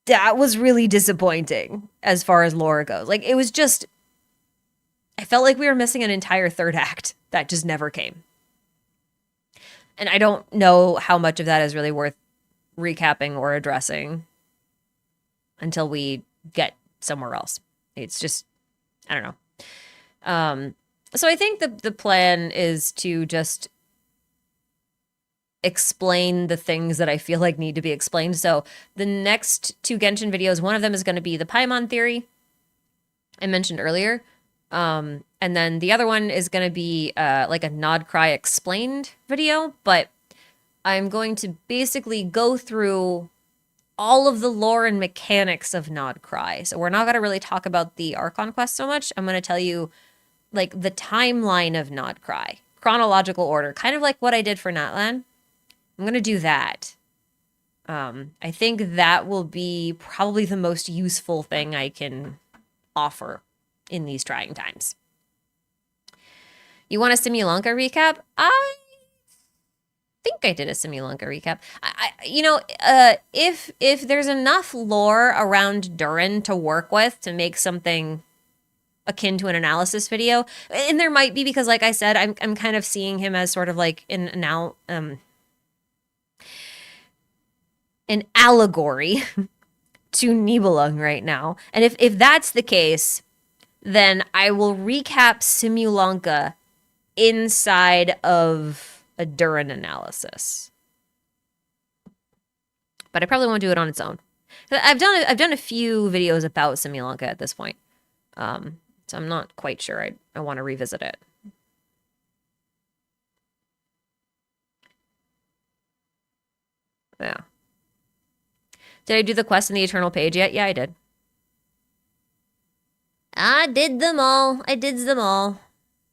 Speaker 1: that was really disappointing as far as lore goes. Like, it was just, I felt like we were missing an entire 3rd act that just never came. And I don't know how much of that is really worth recapping or addressing until we get somewhere else. It's just, I don't know. So I think the plan is to just explain the things that I feel like need to be explained. So the next 2 Genshin videos, one of them is going to be the Paimon theory I mentioned earlier. And then the other one is going to be like a Nod Cry explained video, but I'm going to basically go through all of the lore and mechanics of Nod Cry. So we're not going to really talk about the Archon quest so much. I'm going to tell you like the timeline of Nod Cry, chronological order, kind of like what I did for Natlan. I'm going to do that. I think that will be probably the most useful thing I can offer in these trying times. You want a Simulanka recap? I think I did a Simulanka recap. If there's enough lore around Durin to work with to make something akin to an analysis video, and there might be, because like I said, I'm kind of seeing him as sort of like an allegory to Nibelung right now. And if that's the case, then I will recap Simulanka inside of a Durin analysis. But I probably won't do it on its own. I've done a few videos about Simulanka at this point. So I'm not quite sure I want to revisit it. Yeah. Did I do the quest in the Eternal page yet? Yeah, I did. I did them all. I did them all.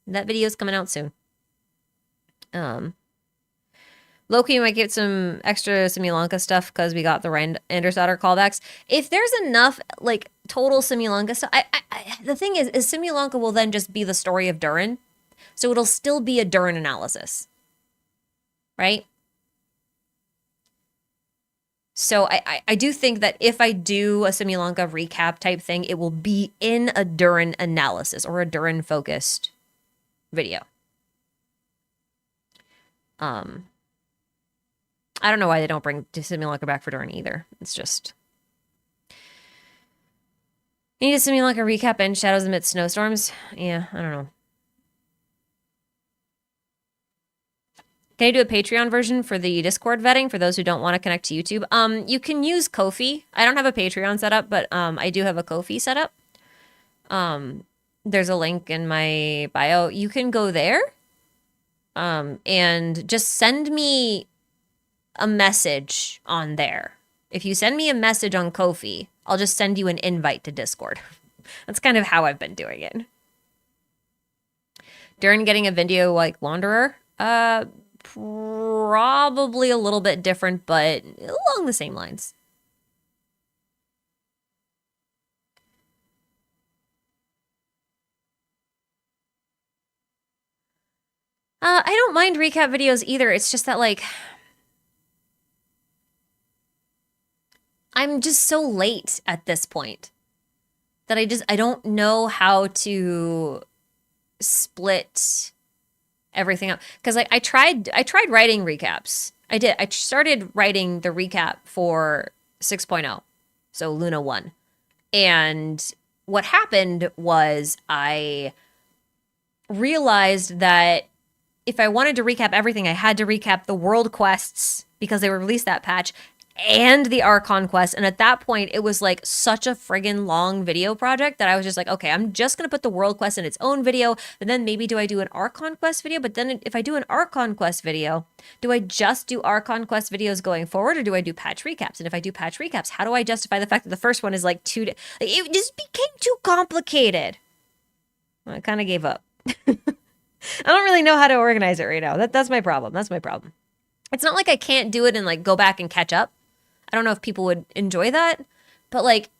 Speaker 1: That video's coming out soon. Loki might get some extra Simulanka stuff because we got the Andersdottir callbacks. If there's enough, like, total Simulanka stuff, the thing is Simulanka will then just be the story of Durin. So it'll still be a Durin analysis. Right? So I do think that if I do a Simulanka recap type thing, it will be in a Durin analysis or a Durin focused video. I don't know why they don't bring Simulanka back for Durin either. It's just, you need a Simulanka recap and Shadows Amidst Snowstorms. Yeah, I don't know. Can I do a Patreon version for the Discord vetting for those who don't want to connect to YouTube? You can use Ko-fi. I don't have a Patreon set up, but I do have a Ko-fi set up. There's a link in my bio. You can go there and just send me a message on there. If you send me a message on Ko-fi, I'll just send you an invite to Discord. That's kind of how I've been doing it. During getting a video like Wanderer, probably a little bit different, but along the same lines. I don't mind recap videos either. It's just that, like, I'm just so late at this point that I don't know how to split everything up. Because like I tried writing recaps. I did. I started writing the recap for 6.0, so Luna 1. And what happened was I realized that if I wanted to recap everything, I had to recap the world quests because they released that patch and the Archon quest. And at that point, it was like such a friggin' long video project that I was just like, okay, I'm just going to put the world quest in its own video. And then maybe do I do an Archon quest video? But then if I do an Archon quest video, do I just do Archon quest videos going forward or do I do patch recaps? And if I do patch recaps, how do I justify the fact that the first one is like it just became too complicated. I kind of gave up. I don't really know how to organize it right now. That's my problem. That's my problem. It's not like I can't do it and like go back and catch up. I don't know if people would enjoy that, but like,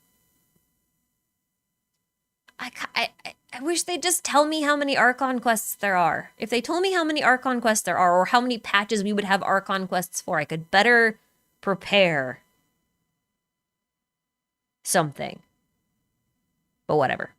Speaker 1: I wish they'd just tell me how many Archon quests there are. If they told me how many Archon quests there are or how many patches we would have Archon quests for, I could better prepare something. But whatever.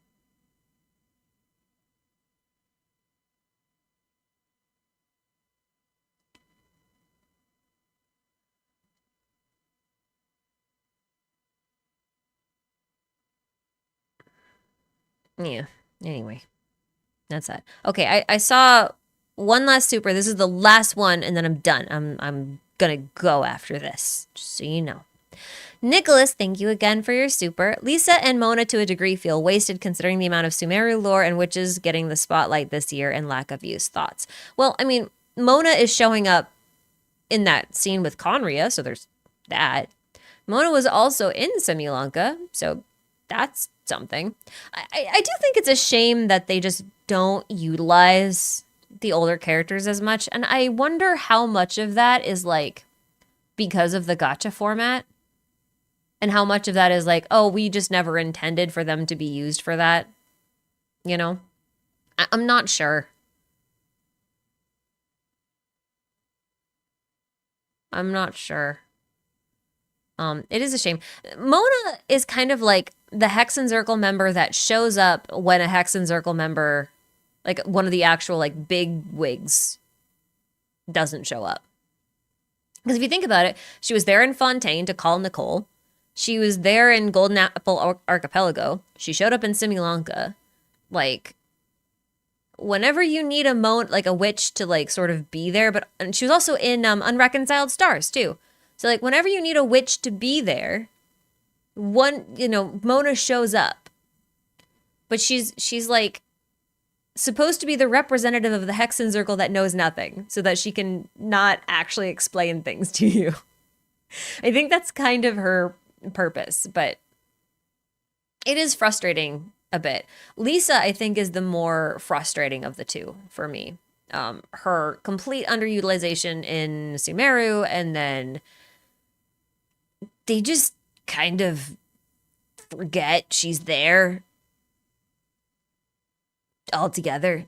Speaker 1: Yeah, anyway, that's that. Okay, I saw one last super. This is the last one, and then I'm done. I'm gonna go after this, just so you know. Nicholas, thank you again for your super. Lisa and Mona, to a degree, feel wasted considering the amount of Sumeru lore and witches getting the spotlight this year and lack of use. Thoughts? Well, I mean, Mona is showing up in that scene with Conria, so there's that. Mona was also in Simulanka, so that's something. I do think it's a shame that they just don't utilize the older characters as much. And I wonder how much of that is like because of the gacha format and how much of that is like, oh, we just never intended for them to be used for that. You know, I'm not sure. I'm not sure. It is a shame. Mona is kind of like the Hexen Circle member that shows up when a Hexen Circle member, like one of the actual like big wigs, doesn't show up. Because if you think about it, she was there in Fontaine to call Nicole. She was there in Golden Apple Archipelago. She showed up in Simulanka. Like, whenever you need a witch to like sort of be there, and she was also in Unreconciled Stars too. So like whenever you need a witch to be there, Mona shows up. But she's like supposed to be the representative of the Hexen Circle that knows nothing so that she can not actually explain things to you. I think that's kind of her purpose, but it is frustrating a bit. Lisa, I think, is the more frustrating of the two for me. Her complete underutilization in Sumeru, and then they just kind of forget she's there altogether.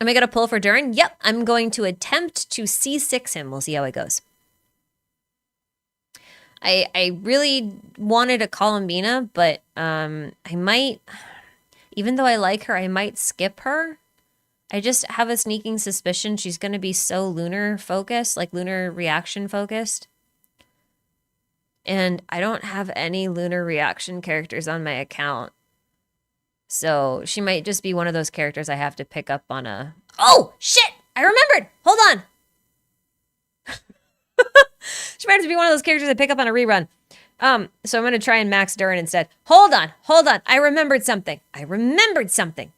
Speaker 1: Am I going to pull for Durin? Yep, I'm going to attempt to C6 him. We'll see how it goes. I really wanted to call Mina, but I might, even though I like her, I might skip her. I just have a sneaking suspicion she's going to be so lunar focused, like lunar reaction focused. And I don't have any lunar reaction characters on my account. So she might just be one of those characters I have to pick up on a... Oh, shit! I remembered! Hold on! She might have to be one of those characters I pick up on a rerun. So I'm gonna try and max Durin instead. Hold on. I remembered something.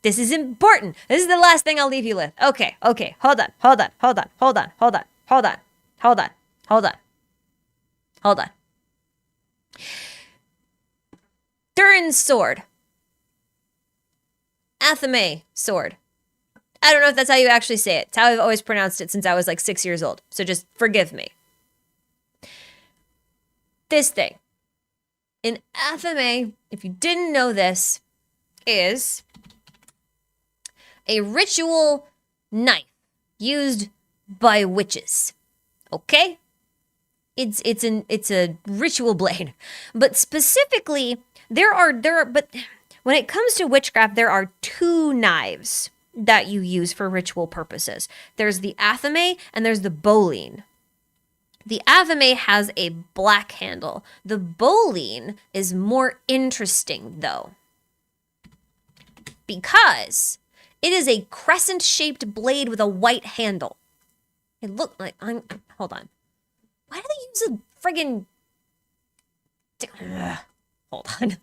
Speaker 1: This is important. This is the last thing I'll leave you with. Okay. Hold on. Durin's sword. Athame sword. I don't know if that's how you actually say it. It's how I've always pronounced it since I was like 6 years old. So just forgive me. This thing. In Athame, if you didn't know this, is a ritual knife used by witches. Okay? It's a ritual blade. But specifically, but when it comes to witchcraft, there are 2 knives that you use for ritual purposes. There's the Athame and there's the Bolin. The Athame has a black handle. The Bolin is more interesting, though, because it is a crescent-shaped blade with a white handle. It looked like... hold on. Why do they use a friggin... hold on.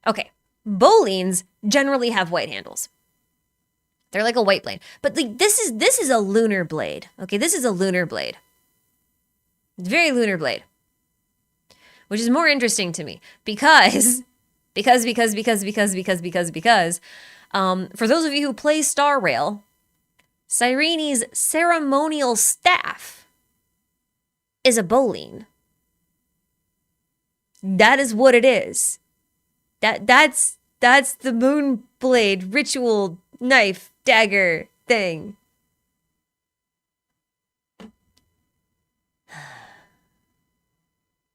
Speaker 1: Okay. Bolins generally have white handles. They're like a white blade. But this is a lunar blade. Okay, this is a lunar blade. Very lunar blade. Which is more interesting to me because for those of you who play Star Rail, Cyrene's ceremonial staff is a Bolin. That is what it is. That's the moon blade ritual knife dagger thing.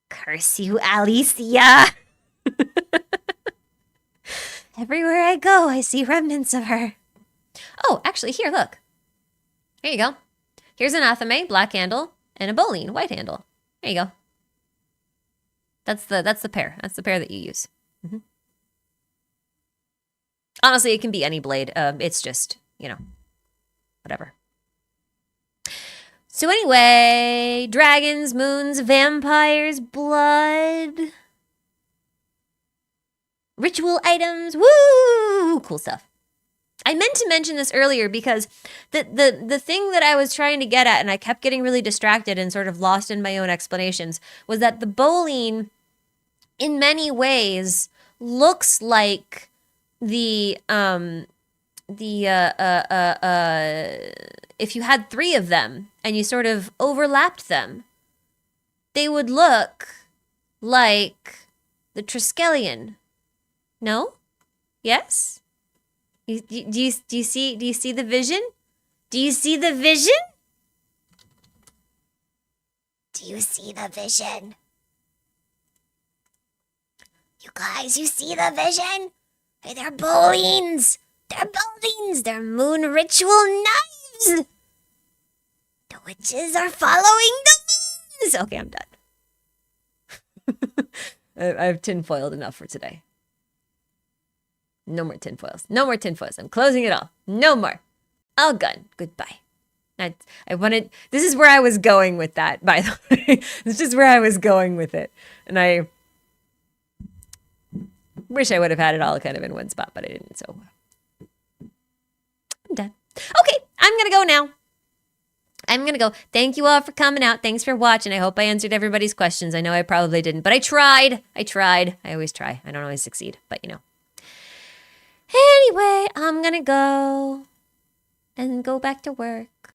Speaker 1: Curse you, Alicia. Everywhere I go, I see remnants of her. Oh, actually, here, look. Here you go. Here's an Athame, black handle, and a Bolin, white handle. There you go. That's the pair. That's the pair that you use. Mm-hmm. Honestly, it can be any blade. It's just, whatever. So anyway, dragons, moons, vampires, blood, ritual items, woo! Cool stuff. I meant to mention this earlier because the thing that I was trying to get at, and I kept getting really distracted and sort of lost in my own explanations, was that the Bolin, in many ways, looks like if you had 3 of them and you sort of overlapped them, they would look like the Triskelion. No? Yes? Do you see the vision? Do you see the vision? Do you see the vision? You guys, you see the vision? Hey, they're Bolins! They're Bolins! They're moon ritual knives! The witches are following the moons! Okay, I'm done. I've tinfoiled enough for today. No more tinfoils. No more tinfoils. I'm closing it all. No more. All gone. Goodbye. I wanted... This is where I was going with that, by the way. This is just where I was going with it. And I... wish I would have had it all kind of in one spot, but I didn't, so I'm done. Okay, I'm gonna go now. I'm gonna go. Thank you all for coming out. Thanks for watching. I hope I answered everybody's questions. I know I probably didn't, but I tried. I always try. I don't always succeed, but Anyway, I'm gonna go and go back to work.